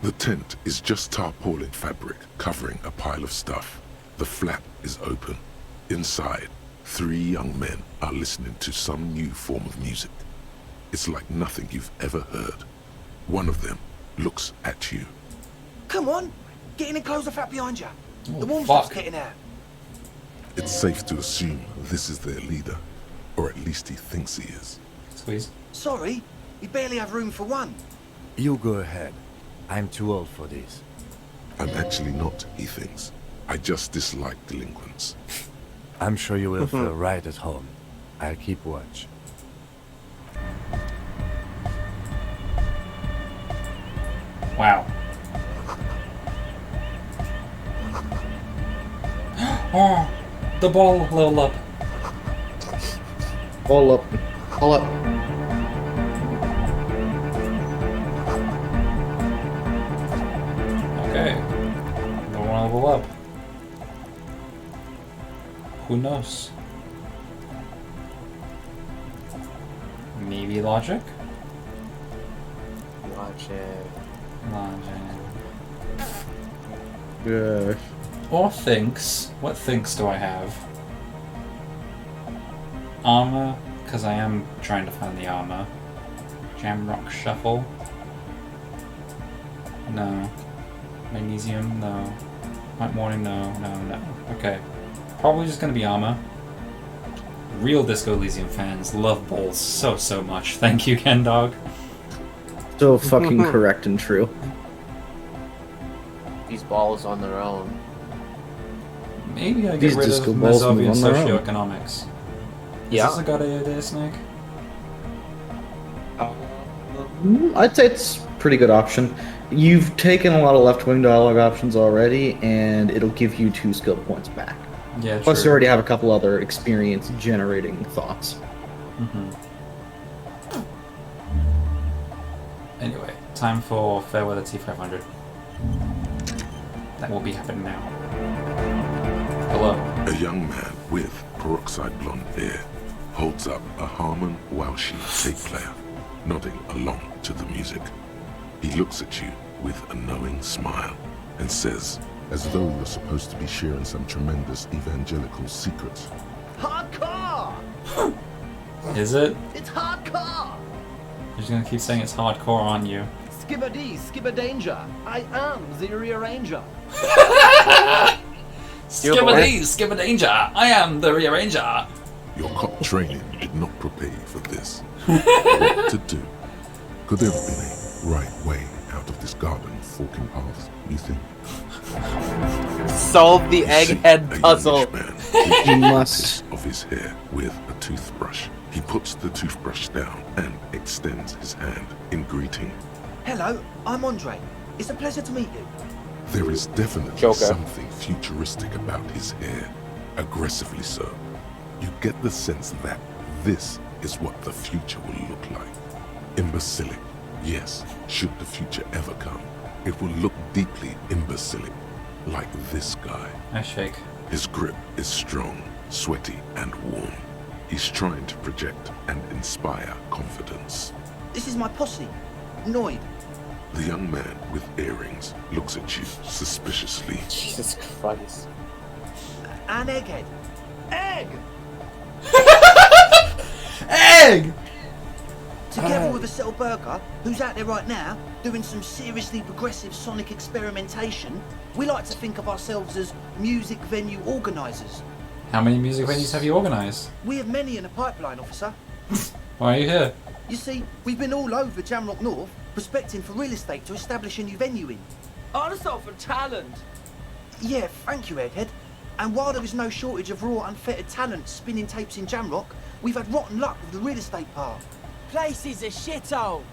The tent is just tarpaulin fabric covering a pile of stuff. The flap is open. Inside, 3 young men are listening to some new form of music. It's like nothing you've ever heard. One of them looks at you. Come on, get in and close the flap behind you. Oh, The warm fuck. stuff's getting out. It's safe to assume this is their leader, or at least he thinks he is. Squeeze. Sorry, we barely have room for one. You go ahead. I'm too old for this. I'm actually not, he thinks. I just dislike delinquents. I'm sure you will feel right at home. I'll keep watch. Wow. Oh, the ball level up. All up. All up. Okay. Don't want to level up. Who knows? Maybe logic? Logic. Gosh. Or thinks. What thinks do I have? Armor, because I am trying to find the armor. Jamrock Shuffle. No. Magnesium, no. White Morning, no. Okay. Probably just gonna be armor. Real Disco Elysium fans love balls so much. Thank you, Ken Dog. So fucking correct and true. These balls on their own. Maybe I get These rid disco of balls Mazovian move on their own. socioeconomics. Yeah. Is this a good idea, Snake? I'd say it's a pretty good option. You've taken a lot of left-wing dialogue options already, and it'll give you 2 skill points back. Yeah, Plus, true. you already have a couple other experience-generating thoughts. Anyway, time for Fairweather T500. That will be happening now. Hello. A young man with peroxide blonde hair holds up a Harman Welshi tape player, nodding along to the music. He looks at you with a knowing smile and says, as though you're supposed to be sharing some tremendous evangelical secrets, Hardcore! Is it? It's hardcore! You're just gonna keep saying it's hardcore, aren't you? Skibber-dee, skibber-danger. I am the rearranger. Skibber danger! I am the rearranger! your cop training did not prepare you for this. What to do? Could there have been a right way out of this garden of forking paths, you think? Solve the egghead puzzle. You must. Of his hair with a toothbrush. He puts the toothbrush down and extends his hand in greeting. Hello, I'm Andre. It's a pleasure to meet you. There is definitely Joker. something futuristic about his hair. Aggressively so. You get the sense that this is what the future will look like. Imbecilic. Yes, should the future ever come, it will look deeply imbecilic. Like this guy. I shake. His grip is strong, sweaty, and warm. He's trying to project and inspire confidence. This is my posse, Noid. The young man with earrings looks at you suspiciously. Jesus Christ. An egghead. Egg! Egg! Together with a Settle Burger, who's out there right now, doing some seriously progressive sonic experimentation, we like to think of ourselves as music venue organisers. How many music venues have you organised? We have many in the pipeline, officer. Why are you here? You see, we've been all over Jamrock North, prospecting for real estate to establish a new venue in. Also for talent. Yeah, thank you, Egghead. And while there is no shortage of raw, unfettered talent spinning tapes in Jamrock, we've had rotten luck with the real estate part. Place is a shithole.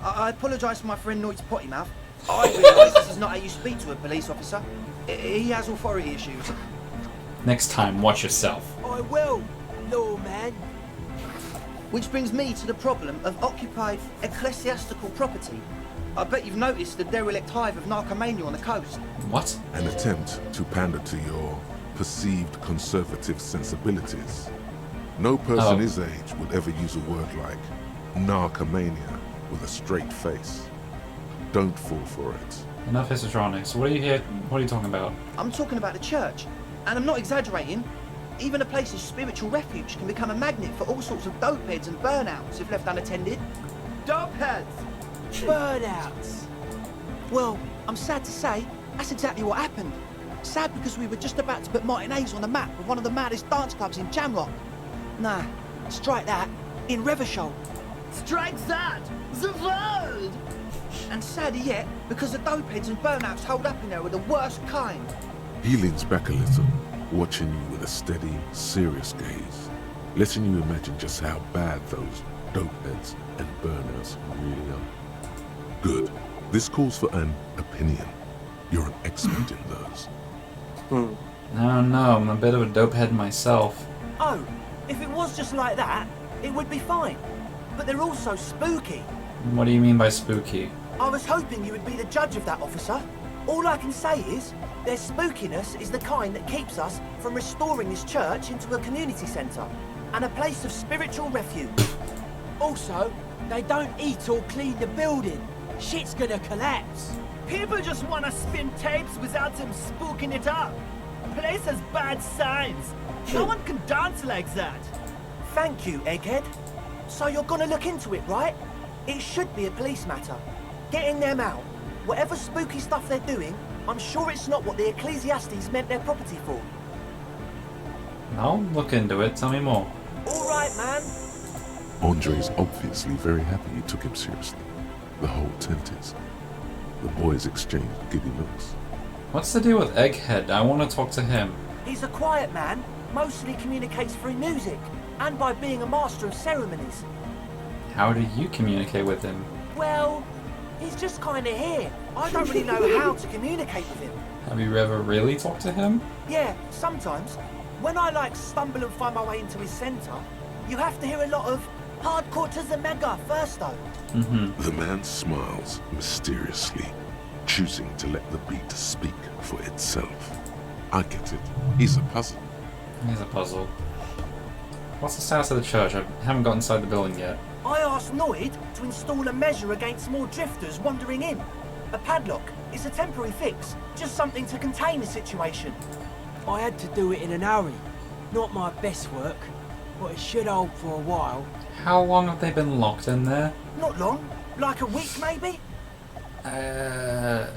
I apologise for my friend Noid's potty mouth. I realise this is not how you speak to a police officer. He has authority issues. Next time, watch yourself. I will, lawman. Which brings me to the problem of occupied ecclesiastical property. I bet you've noticed the derelict hive of narcomania on the coast. What? An attempt to pander to your perceived conservative sensibilities. No person his age would ever use a word like narcomania with a straight face. Don't fall for it. Enough histrionics. What are you here? What are you talking about? I'm talking about the church, and I'm not exaggerating. Even a place of spiritual refuge can become a magnet for all sorts of dopeheads and burnouts if left unattended. Dopeheads! Burnouts! Well, I'm sad to say, that's exactly what happened. Sad because we were just about to put Martinez on the map with one of the maddest dance clubs in Jamrock. Nah, strike that, in Revachol. Strike that! The world! And sadder yet, because the dopeheads and burnouts holed up in there were the worst kind. He leans back a little, watching you with a steady, serious gaze, letting you imagine just how bad those dopeheads and burners really are. Good. This calls for an opinion. You're an expert in those. I don't know, I'm a bit of a dopehead myself. Oh, if it was just like that, it would be fine. But they're also spooky. What do you mean by spooky? I was hoping you would be the judge of that, officer. All I can say is, their spookiness is the kind that keeps us from restoring this church into a community centre and a place of spiritual refuge. Also, they don't eat or clean the building. Shit's gonna collapse. People just want to spin tapes without them spooking it up. Place has bad signs. No one can dance like that. Thank you, Egghead. So you're gonna look into it, right? It should be a police matter. Getting them out. Whatever spooky stuff they're doing, I'm sure it's not what the Ecclesiastes meant their property for. I'll look into it, tell me more. Alright, man. Andre's obviously very happy you took him seriously. The whole tent is. The boys exchanged giddy looks. What's the deal with Egghead? I want to talk to him. He's a quiet man, mostly communicates through music, and by being a master of ceremonies. How do you communicate with him? Well, he's just kinda here. I don't really know how to communicate with him. Have you ever really talked to him? Yeah, sometimes. When I stumble and find my way into his centre, you have to hear a lot of hardcore to the mega first though. The man smiles mysteriously, choosing to let the beat speak for itself. I get it. He's a puzzle. He's a puzzle. What's the status of the church? I haven't got inside the building yet. I asked Noid to install a measure against more drifters wandering in. A padlock. It's a temporary fix. Just something to contain the situation. I had to do it in an hurry. Not my best work, but it should hold for a while. How long have they been locked in there? Not long. Like a week, maybe? How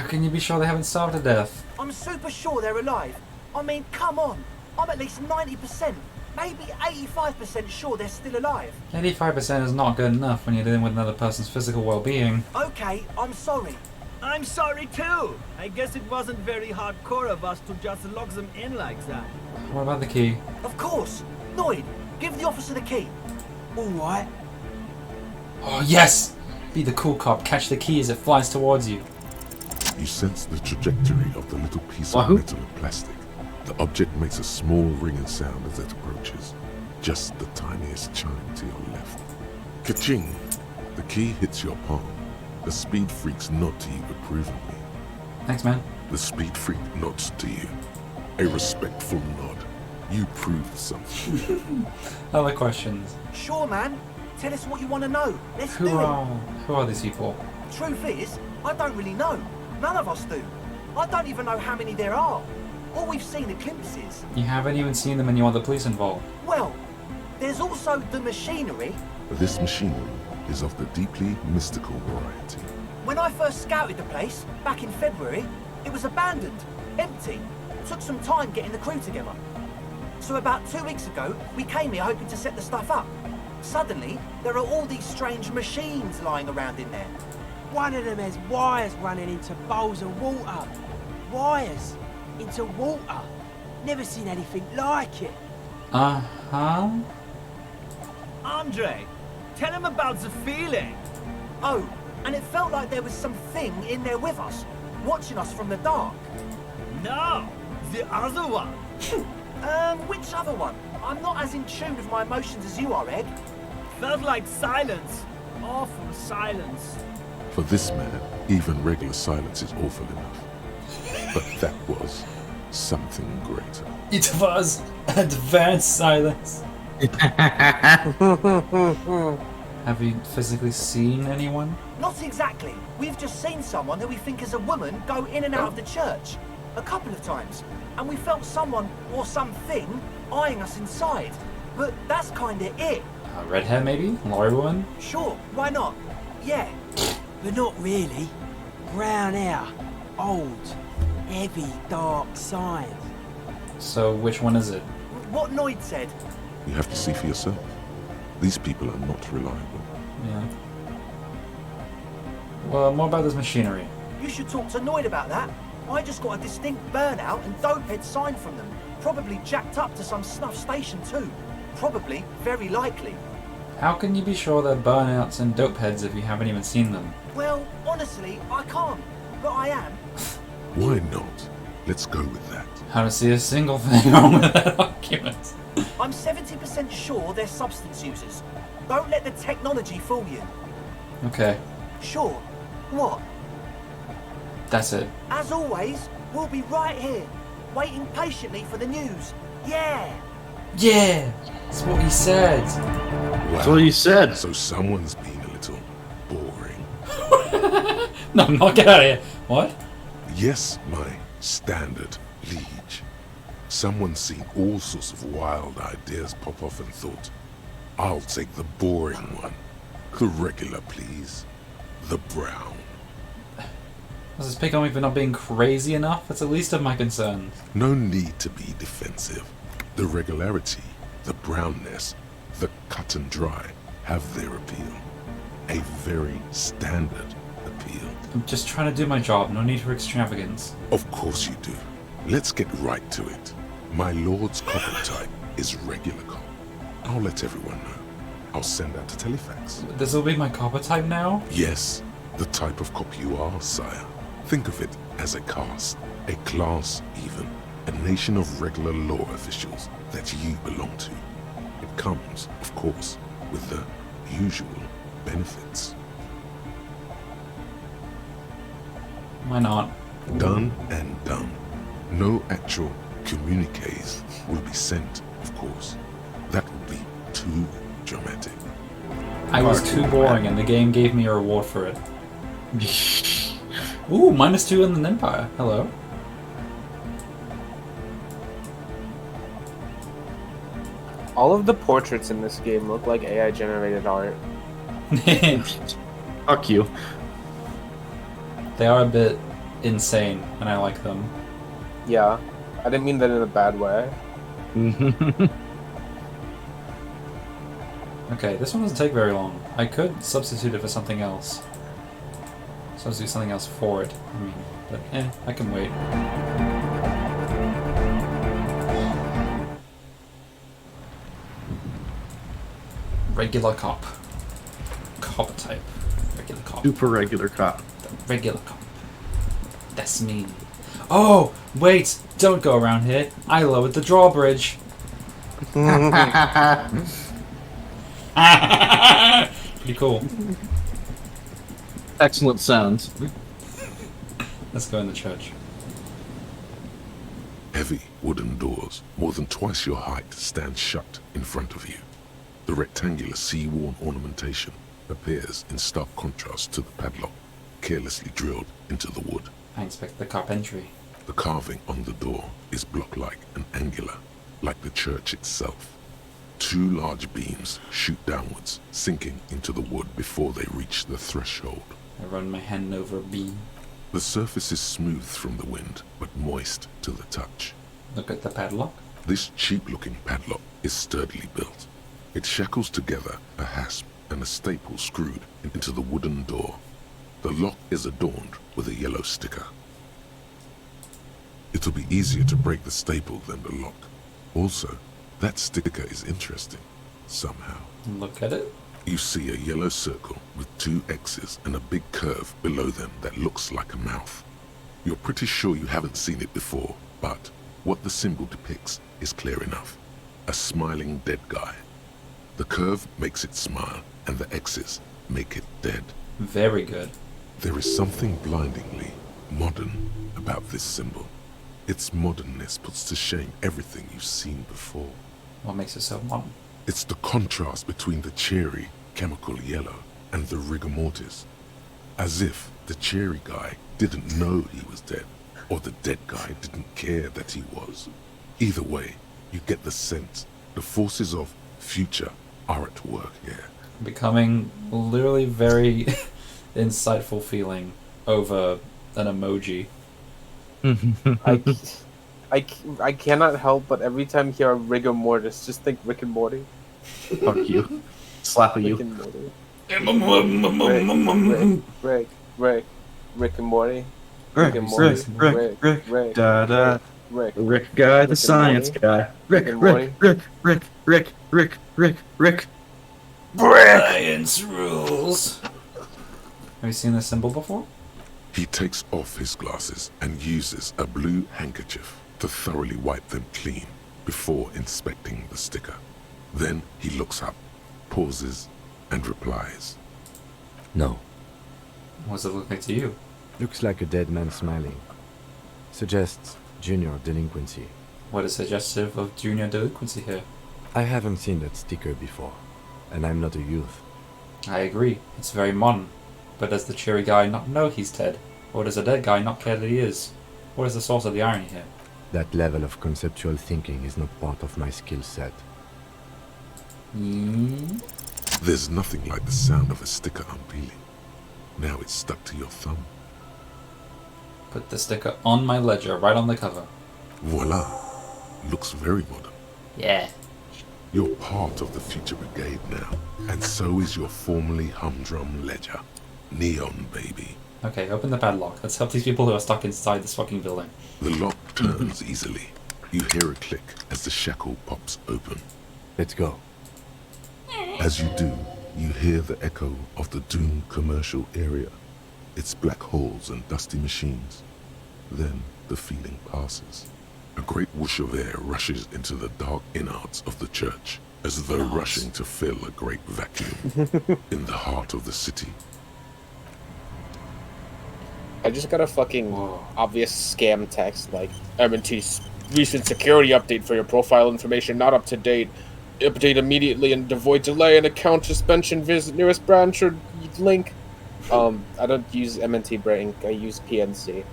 can you be sure they haven't starved to death? I'm super sure they're alive. I mean, come on. I'm at least 90%, maybe 85% sure they're still alive. 85% is not good enough when you're dealing with another person's physical well-being. Okay, I'm sorry. I'm sorry too. I guess it wasn't very hardcore of us to just lock them in like that. What about the key? Of course. Noid, give the officer the key. All right. Oh, yes! Be the cool cop. Catch the key as it flies towards you. You sense the trajectory of the little piece of metal and plastic. The object makes a small ringing sound as it approaches. Just the tiniest chime to your left. Ka-ching! The key hits your palm. The speed freaks nod to you approvingly. Thanks, man. The speed freak nods to you. A respectful nod. You proved something. Other questions? Sure, man. Tell us what you want to know. Let's Who do it. are these people? Truth is, I don't really know. None of us do. I don't even know how many there are. All we've seen are glimpses. You haven't even seen them and you want the police involved. Well, there's also the machinery. This machinery is of the deeply mystical variety. When I first scouted the place, back in February, it was abandoned, empty. Took some time getting the crew together. So about 2 weeks ago, we came here hoping to set the stuff up. Suddenly, there are all these strange machines lying around in there. One of them has wires running into bowls of water. Wires into water. Never seen anything like it. Uh-huh. Andre, tell him about the feeling. Oh, and it felt like there was something in there with us, watching us from the dark. No, the other one. Which other one? I'm not as in tune with my emotions as you are, Egg. Felt like silence. Awful silence. For this man, even regular silence is awful enough. But that was something greater. It was advanced silence. Have you physically seen anyone? Not exactly. We've just seen someone who we think is a woman go in and out of the church. A couple of times. And we felt someone or something eyeing us inside. But that's kinda it. Red hair maybe? Lorry woman? Sure, why not? Yeah. But not really. Brown hair. Old. Heavy, dark signs. So which one is it? What Noid said. You have to see for yourself. These people are not reliable. Yeah. Well, more about this machinery. You should talk to Noid about that. I just got a distinct burnout and dopehead sign from them. Probably jacked up to some snuff station too. Probably, very likely. How can you be sure they're burnouts and dope heads if you haven't even seen them? Well, honestly, I can't. But I am. Why not? Let's go with that. I don't see a single thing wrong with that argument. I'm 70% sure they're substance users. Don't let the technology fool you. Okay, Sure. What? that's it. As always, we'll be right here, waiting patiently for the news. Yeah! Yeah! That's what he said. Wow. That's what he said. So someone's been a little boring. No, not get out of here. What? Yes, my standard liege. Someone's seen all sorts of wild ideas pop off and thought, I'll take the boring one. The regular, please. The brown. Does this pick on me for not being crazy enough? That's the least of my concerns. No need to be defensive. The regularity, the brownness, the cut and dry have their appeal. A very standard appeal. I'm just trying to do my job. No need for extravagance. Of course you do. Let's get right to it. My lord's copper type is regular cop. I'll let everyone know. I'll send out a telefax. This will be my copper type now? Yes, the type of cop you are, sire. Think of it as a caste, a class even, a nation of regular law officials that you belong to. It comes, of course, with the usual benefits. Why not? Done and done. No actual communiques will be sent, of course. That would be too dramatic. I was too boring and the game gave me a reward for it. Ooh, -2 in the Empire. Hello. All of the portraits in this game look like AI generated art. Fuck you. They are a bit insane, and I like them. Yeah, I didn't mean that in a bad way. Okay, this one doesn't take very long. I could substitute it for something else. Substitute something else for it. I mean, but I can wait. Regular cop. Cop type. Regular cop. Super regular cop. Regular cop. That's me. Oh, wait! Don't go around here. I lowered the drawbridge. Pretty cool. Excellent sounds. Let's go in the church. Heavy wooden doors, more than twice your height, stand shut in front of you. The rectangular sea-worn ornamentation appears in stark contrast to the padlock, carelessly drilled into the wood. I inspect the carpentry. The carving on the door is block-like and angular, like the church itself. 2 large beams shoot downwards, sinking into the wood before they reach the threshold. I run my hand over a beam. The surface is smooth from the wind, but moist to the touch. Look at the padlock. This cheap-looking padlock is sturdily built. It shackles together a hasp and a staple screwed into the wooden door. The lock is adorned with a yellow sticker. It'll be easier to break the staple than the lock. Also, that sticker is interesting, somehow. Look at it. You see a yellow circle with 2 X's and a big curve below them that looks like a mouth. You're pretty sure you haven't seen it before, but what the symbol depicts is clear enough. A smiling dead guy. The curve makes it smile, and the X's make it dead. Very good. There is something blindingly modern about this symbol. Its modernness puts to shame everything you've seen before. What makes it so modern? It's the contrast between the cheery, chemical yellow and the rigor mortis. As if the cheery guy didn't know he was dead, or the dead guy didn't care that he was. Either way, you get the sense the forces of future are at work here. Becoming literally very insightful feeling over an emoji. I cannot help but every time I hear a rigor mortis, just think Rick and Morty. Fuck you. Slap you. Rick and Morty. Rick and Morty. Rick and Morty. Rick, da da. Rick. Rick guy, the science guy. Rick. Science rules. Have you seen this symbol before? He takes off his glasses and uses a blue handkerchief to thoroughly wipe them clean before inspecting the sticker. Then he looks up, pauses, and replies. No. What does it look like to you? Looks like a dead man smiling. Suggests junior delinquency. What is suggestive of junior delinquency here? I haven't seen that sticker before, and I'm not a youth. I agree. It's very modern. But does the cheery guy not know he's dead? Or does the dead guy not care that he is? What is the source of the irony here? That level of conceptual thinking is not part of my skill set. There's nothing like the sound of a sticker unpeeling. Now it's stuck to your thumb. Put the sticker on my ledger, right on the cover. Voila. Looks very modern. Yeah. You're part of the Future Brigade now, and so is your formerly humdrum ledger. Neon, baby. Okay, open the padlock. Let's help these people who are stuck inside this fucking building. The lock turns easily. You hear a click as the shackle pops open. Let's go. As you do, you hear the echo of the doomed commercial area. Its black holes and dusty machines. Then the feeling passes. A great whoosh of air rushes into the dark innards of the church, as though rushing to fill a great vacuum in the heart of the city. I just got a fucking obvious scam text like, M&T's recent security update for your profile information not up to date. Update immediately and avoid delay and account suspension. Visit nearest branch or link. I don't use M&T Brink. I use PNC.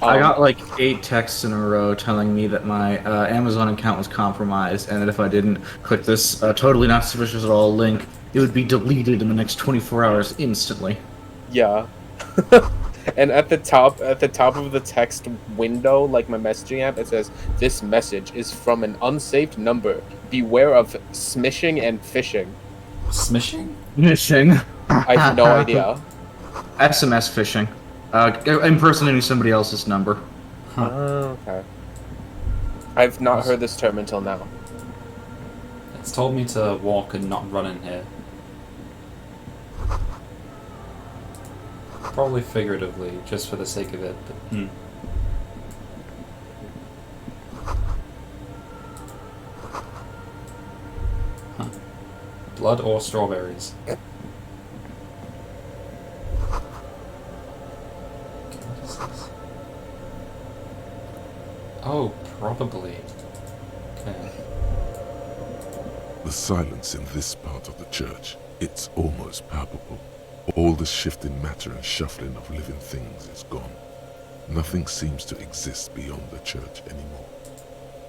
I got like 8 texts in a row telling me that my Amazon account was compromised and that if I didn't click this totally not suspicious at all link, it would be deleted in the next 24 hours instantly. Yeah. And at the top of the text window, like my messaging app, it says, "This message is from an unsaved number. Beware of smishing and phishing." Smishing? Phishing. I have no idea. SMS phishing. Impersonating somebody else's number. Okay. I've not heard this term until now. It's told me to walk and not run in here. Probably figuratively, just for the sake of it, but Huh. Blood or strawberries? Okay, what is this? Oh, probably. Okay. The silence in this part of the church, it's almost palpable. All the shifting matter and shuffling of living things is gone. Nothing seems to exist beyond the church anymore.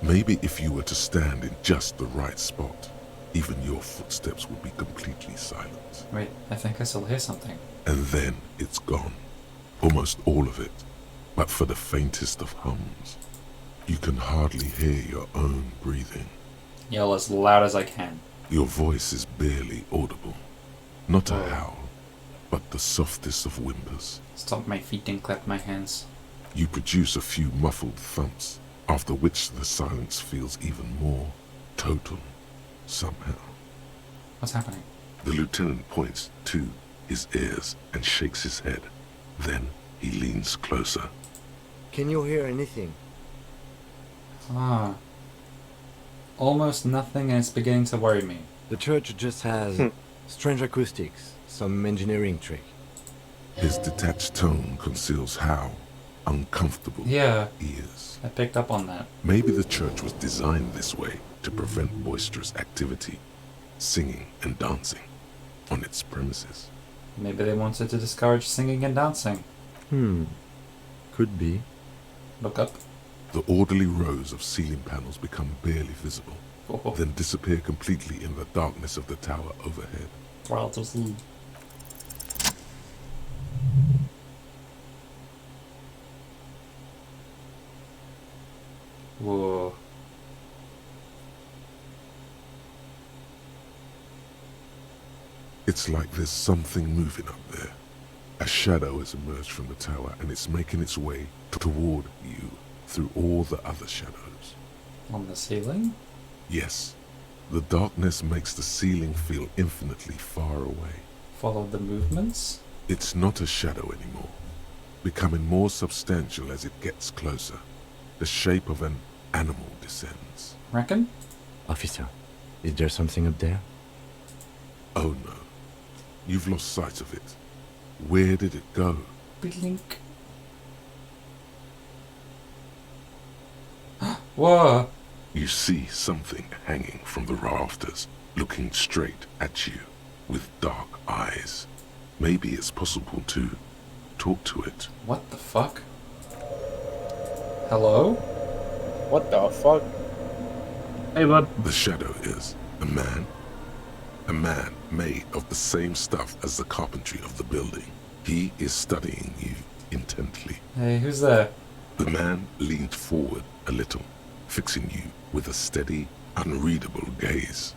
Maybe if you were to stand in just the right spot, even your footsteps would be completely silent. Wait, I think I still hear something. And then it's gone. Almost all of it. But for the faintest of hums, you can hardly hear your own breathing. Yell as loud as I can. Your voice is barely audible. Not a howl, but the softest of whimpers. Stomp my feet and clap my hands. You produce a few muffled thumps, after which the silence feels even more total, somehow. What's happening? The lieutenant points to his ears and shakes his head. Then he leans closer. Can you hear anything? Ah. Almost nothing, and it's beginning to worry me. The church just has strange acoustics, some engineering trick. His detached tone conceals how uncomfortable he is. I picked up on that. Maybe the church was designed this way to prevent boisterous activity, singing and dancing, on its premises. Maybe they wanted to discourage singing and dancing. Could be. Look up. The orderly rows of ceiling panels become barely visible, then disappear completely in the darkness of the tower overhead. Wow, those little... Whoa. It's like there's something moving up there. A shadow has emerged from the tower and it's making its way toward you through all the other shadows. On the ceiling? Yes. The darkness makes the ceiling feel infinitely far away. Follow the movements? It's not a shadow anymore, becoming more substantial as it gets closer. The shape of an animal descends. Reckon? Officer, is there something up there? Oh no. You've lost sight of it. Where did it go? Blink. Whoa! You see something hanging from the rafters, looking straight at you with dark eyes. Maybe it's possible to talk to it. What the fuck? Hello? What the fuck? Hey, bud. The shadow is a man. A man made of the same stuff as the carpentry of the building. He is studying you intently. Hey, who's there? The man leaned forward a little, fixing you with a steady, unreadable gaze,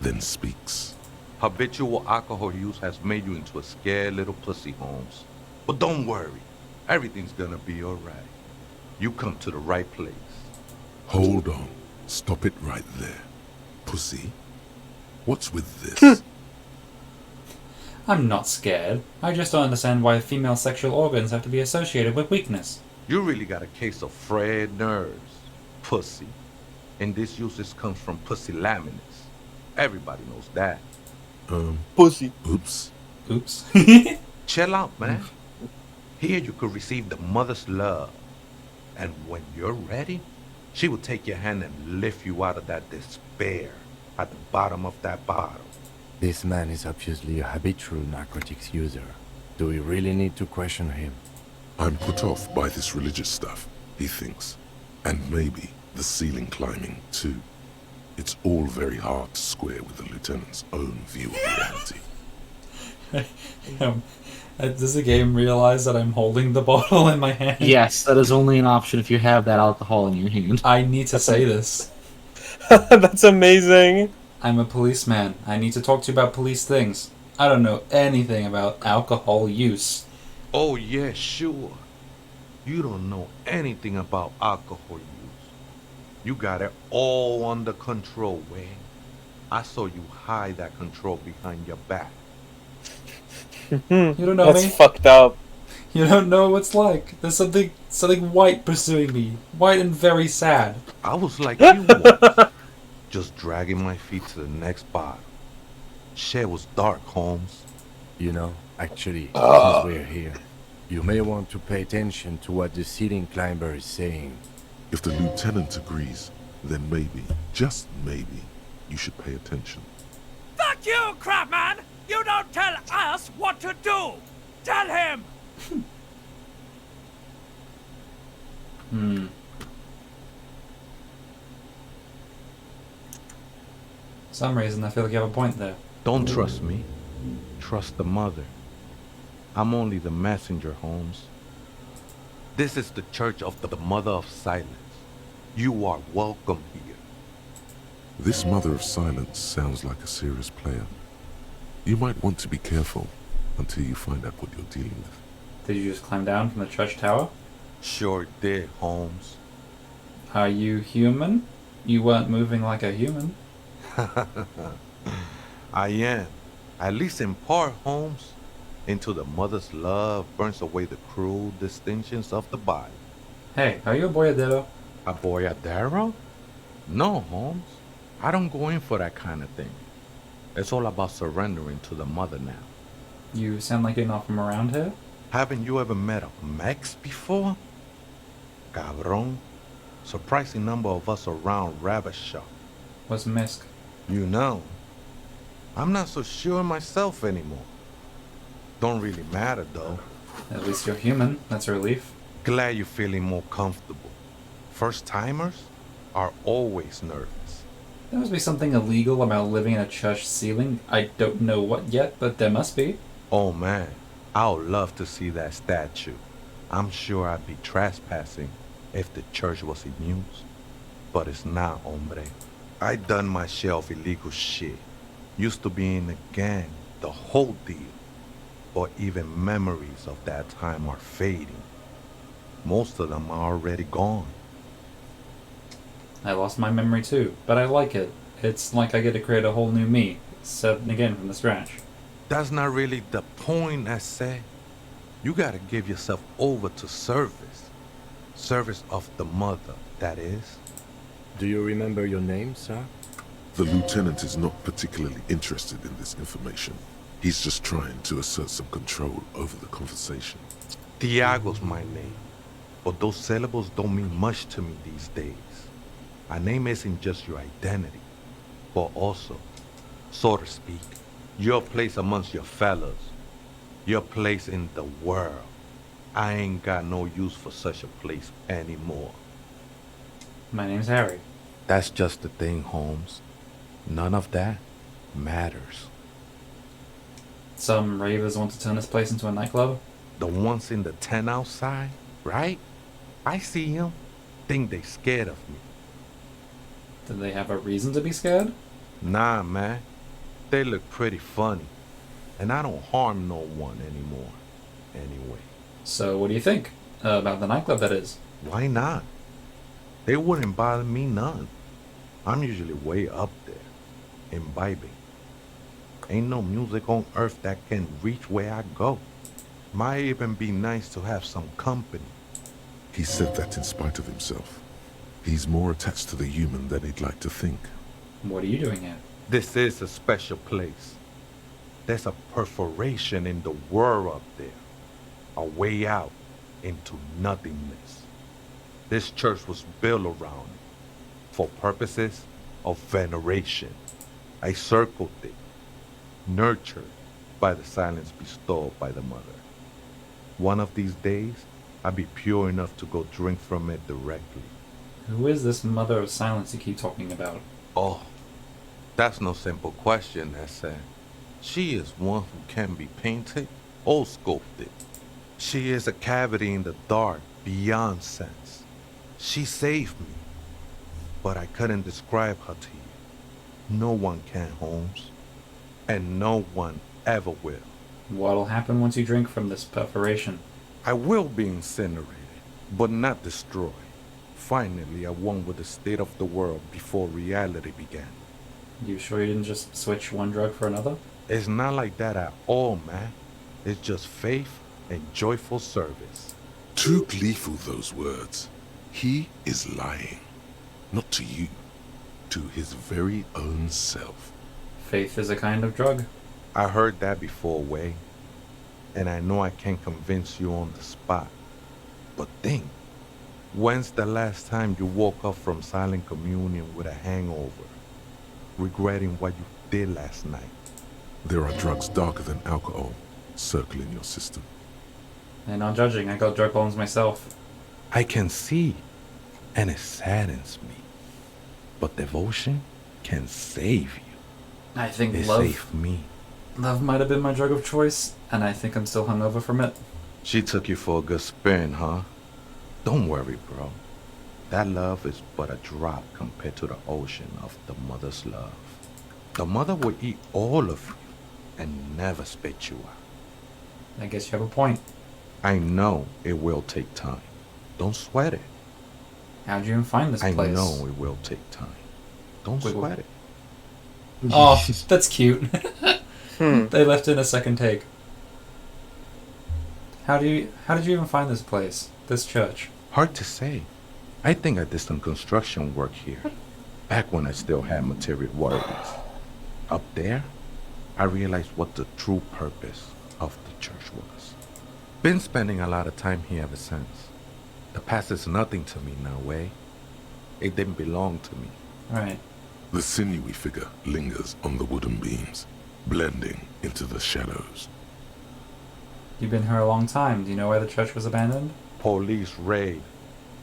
then speaks. Habitual alcohol use has made you into a scared little pussy, Holmes. But don't worry, everything's gonna be alright. You come to the right place. Hold on. Stop it right there. Pussy? What's with this? I'm not scared. I just don't understand why female sexual organs have to be associated with weakness. You really got a case of frayed nerves, pussy. And this usage comes from pusillanimous. Everybody knows that. Pussy. Oops. Oops. Chill out, man. Here you could receive the mother's love. And when you're ready, she will take your hand and lift you out of that despair at the bottom of that bottle. This man is obviously a habitual narcotics user. Do we really need to question him? I'm put off by this religious stuff, he thinks. And maybe the ceiling climbing, too. It's all very hard to square with the lieutenant's own view of reality. Does the game realize that I'm holding the bottle in my hand? Yes, that is only an option if you have that alcohol in your hand. I need to say this. That's amazing. I'm a policeman. I need to talk to you about police things. I don't know anything about alcohol use. Oh, yeah, sure. You don't know anything about alcohol use. You got it all under control, Wayne. I saw you hide that control behind your back. You don't know me. That's fucked up. You don't know what it's like. There's something white pursuing me. White and very sad. I was like you once. Just dragging my feet to the next bottle. Shit was dark, Holmes. You know, actually, since we're here, you may want to pay attention to what the ceiling climber is saying. If the lieutenant agrees, then maybe, just maybe, you should pay attention. Fuck you, Crabman! You don't tell us what to do! Tell him! For some reason, I feel like you have a point there. Don't trust me. Trust the mother. I'm only the messenger, Holmes. This is the Church of the Mother of Silence. You are welcome here. This Mother of Silence sounds like a serious player. You might want to be careful until you find out what you're dealing with. Did you just climb down from the church tower? Sure did, Holmes. Are you human? You weren't moving like a human. I am. At least in part, Holmes. Until the mother's love burns away the cruel distinctions of the body. Hey, are you a boyadero? A boyadero? No, Holmes. I don't go in for that kind of thing. It's all about surrendering to the mother now. You sound like you're not from around here? Haven't you ever met a Mex before? Cabron. Surprising number of us around Ravishop. What's Misk? You know. I'm not so sure myself anymore. Don't really matter, though. At least you're human. That's a relief. Glad you're feeling more comfortable. First-timers are always nervous. There must be something illegal about living in a church ceiling. I don't know what yet, but there must be. Oh, man. I would love to see that statue. I'm sure I'd be trespassing if the church was in use. But it's not, hombre. I done my share of illegal shit. Used to be in a gang, the whole deal. But even memories of that time are fading. Most of them are already gone. I lost my memory too, but I like it. It's like I get to create a whole new me, set again from the scratch. That's not really the point, I say. You gotta give yourself over to service. Service of the mother, that is. Do you remember your name, sir? The lieutenant is not particularly interested in this information. He's just trying to assert some control over the conversation. Tiago's my name, but those syllables don't mean much to me these days. A name isn't just your identity, but also, so to speak, your place amongst your fellows, your place in the world. I ain't got no use for such a place anymore. My name's Harry. That's just the thing, Holmes. None of that matters. Some ravers want to turn this place into a nightclub? The ones in the tent outside, right? I see them. Think they scared of me. Do they have a reason to be scared? Nah, man. They look pretty funny. And I don't harm no one anymore. Anyway. So what do you think? About the nightclub, that is. Why not? They wouldn't bother me none. I'm usually way up there, imbibing. Ain't no music on earth that can reach where I go. Might even be nice to have some company. He said that in spite of himself. He's more attached to the human than he'd like to think. What are you doing here? This is a special place. There's a perforation in the world up there. A way out into nothingness. This church was built around it for purposes of veneration. I circled it, nurtured by the silence bestowed by the mother. One of these days, I'll be pure enough to go drink from it directly. Who is this mother of silence you keep talking about? Oh, that's no simple question, Essa. She is one who can be painted or sculpted. She is a cavity in the dark beyond sense. She saved me, but I couldn't describe her to you. No one can, Holmes, and no one ever will. What'll happen once you drink from this perforation? I will be incinerated, but not destroyed. Finally, I won with the state of the world before reality began. You sure you didn't just switch one drug for another? It's not like that at all, man. It's just faith and joyful service. Too gleeful, those words. He is lying. Not to you. To his very own self. Faith is a kind of drug. I heard that before, Way. And I know I can't convince you on the spot. But think, when's the last time you woke up from silent communion with a hangover? regretting what you did last night. There are drugs darker than alcohol circling your system. And not judging, I got drug problems myself. I can see, and it saddens me. But devotion can save you. I think It love saved me. Love might have been my drug of choice, and I think I'm still hungover from it. She took you for a good spin, huh? Don't worry, bro. That love is but a drop compared to the ocean of the mother's love. The mother will eat all of you and never spit you out. I guess you have a point. I know it will take time. Don't sweat it. How'd you even find this place? I know it will take time. Don't sweat it. Oh, that's cute. They left in a second take. How did you even find this place? This church? Hard to say. I think I did some construction work here. Back when I still had material worries. Up there, I realized what the true purpose of the church was. Been spending a lot of time here ever since. The past is nothing to me now, way. It didn't belong to me. Right. The sinewy figure lingers on the wooden beams, blending into the shadows. You've been here a long time. Do you know why the church was abandoned? Police raid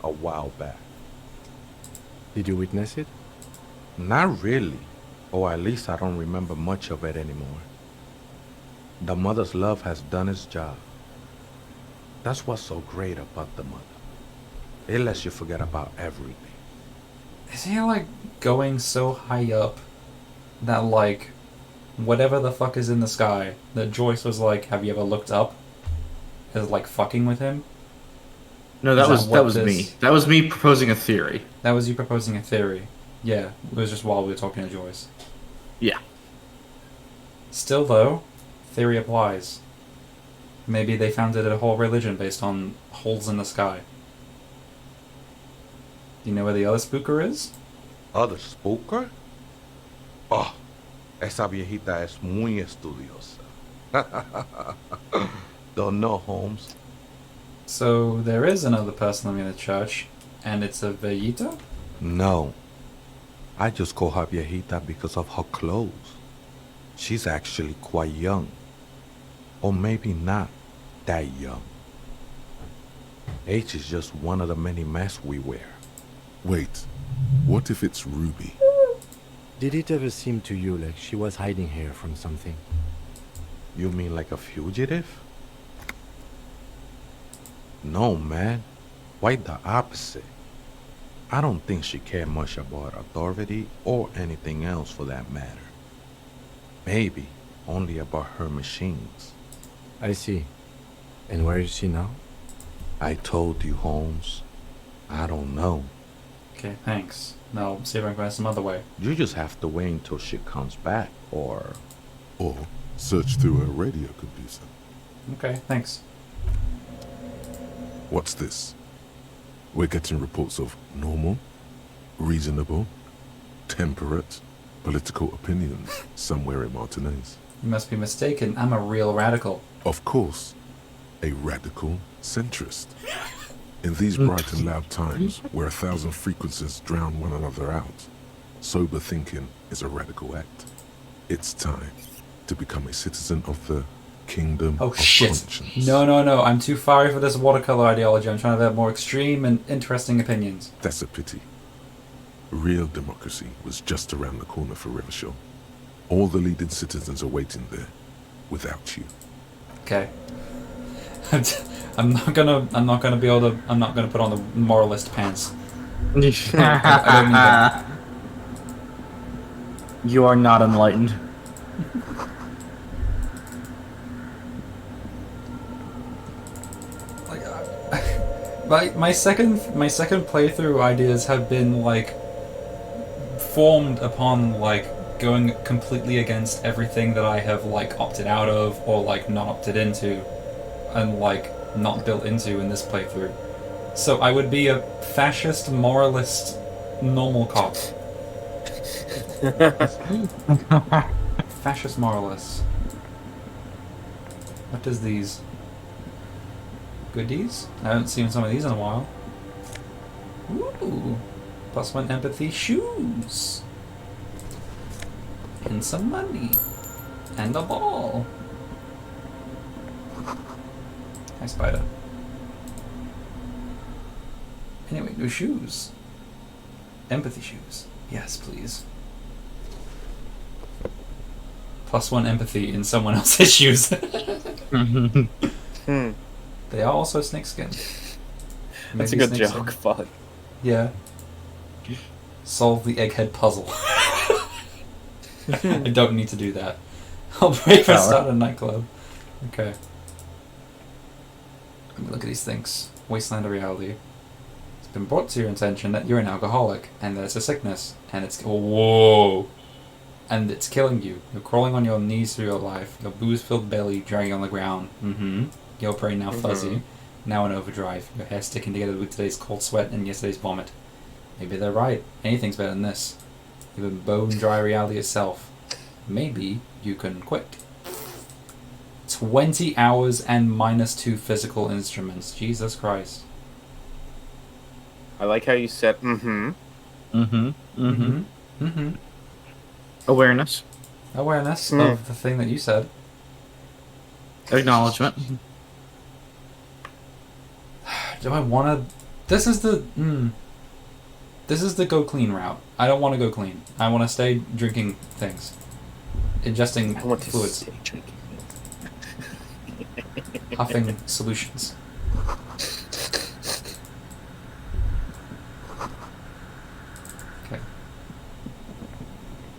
a while back. Did you witness it? Not really. Or at least I don't remember much of it anymore. The mother's love has done its job. That's what's so great about the mother. It lets you forget about everything. Is he like going so high up that like whatever the fuck is in the sky that Joyce was like, have you ever looked up? Is like fucking with him? No, that was me. That was me proposing a theory. That was you proposing a theory. Yeah, it was just while we were talking to Joyce. Yeah. Still though, theory applies. Maybe they founded a whole religion based on holes in the sky. Do you know where the other spooker is? Other spooker? Oh, esa viejita es muy estudiosa. Don't know, Holmes. So there is another person living in the church, and it's a viejita? No. I just call her viejita because of her clothes. She's actually quite young. Or maybe not that young. Age is just one of the many masks we wear. Wait, what if it's Ruby? Did it ever seem to you like she was hiding here from something? You mean like a fugitive? No, man. Quite the opposite. I don't think she cared much about authority or anything else for that matter. Maybe only about her machines. I see. And where is she now? I told you, Holmes. I don't know. Okay, thanks. Now see if I can find some other way. You just have to wait until she comes back, or search through her radio computer. Okay, thanks. What's this? We're getting reports of normal, reasonable, temperate, political opinions somewhere in Martinez. You must be mistaken. I'm a real radical. Of course, a radical centrist. In these bright and loud times, where 1,000 frequencies drown one another out, sober thinking is a radical act. It's time to become a citizen of the kingdom of conscience. No. I'm too fiery for this watercolor ideology. I'm trying to have more extreme and interesting opinions. That's a pity. Real democracy was just around the corner for Rivershaw. All the leading citizens are waiting there, without you. Okay. I'm not gonna be able to. I'm not gonna put on the moralist pants. I don't need that. You are not enlightened. My second playthrough ideas have been like formed upon like going completely against everything that I have like opted out of or like not opted into and like not built into in this playthrough. So I would be a fascist, moralist, normal cop. Fascist moralist. What does these? Goodies? I haven't seen some of these in a while. Ooh. +1 empathy shoes. and some money. And a ball. Hi, Spider. Anyway, new shoes. Empathy shoes. Yes, please. +1 empathy in someone else's shoes. They are also snakeskin. That's a Maybe good snakeskin. joke, fuck. Yeah. Solve the egghead puzzle. I don't need to do that. I'll break and start a nightclub. Okay. Let me look at these things. Wasteland of reality. It's been brought to your attention that you're an alcoholic, and that it's a sickness, and it's whoa, and it's killing you. You're crawling on your knees through your life. Your booze-filled belly dragging on the ground. Your brain now fuzzy, now in overdrive. Your hair sticking together with today's cold sweat and yesterday's vomit. Maybe they're right. Anything's better than this. Even bone-dry reality itself. Maybe you can quit. 20 hours and -2 physical instruments. Jesus Christ. I like how you said Awareness. Awareness of the thing that you said. Acknowledgement. Do I want to... This is the go clean route. I don't want to go clean. I want to stay drinking things. Ingesting fluids. Huffing solutions. Okay.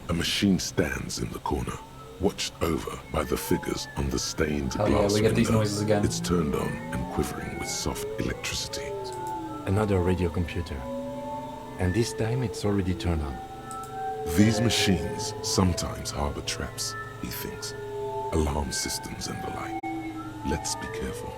A machine stands in the corner, watched over by the figures on the stained Hell yeah, glass we get these window. noises again. It's turned on and quivering with soft electricity. Another radio computer. And this time it's already turned on. These machines sometimes harbor traps, he thinks. Alarm systems and the like. Let's be careful.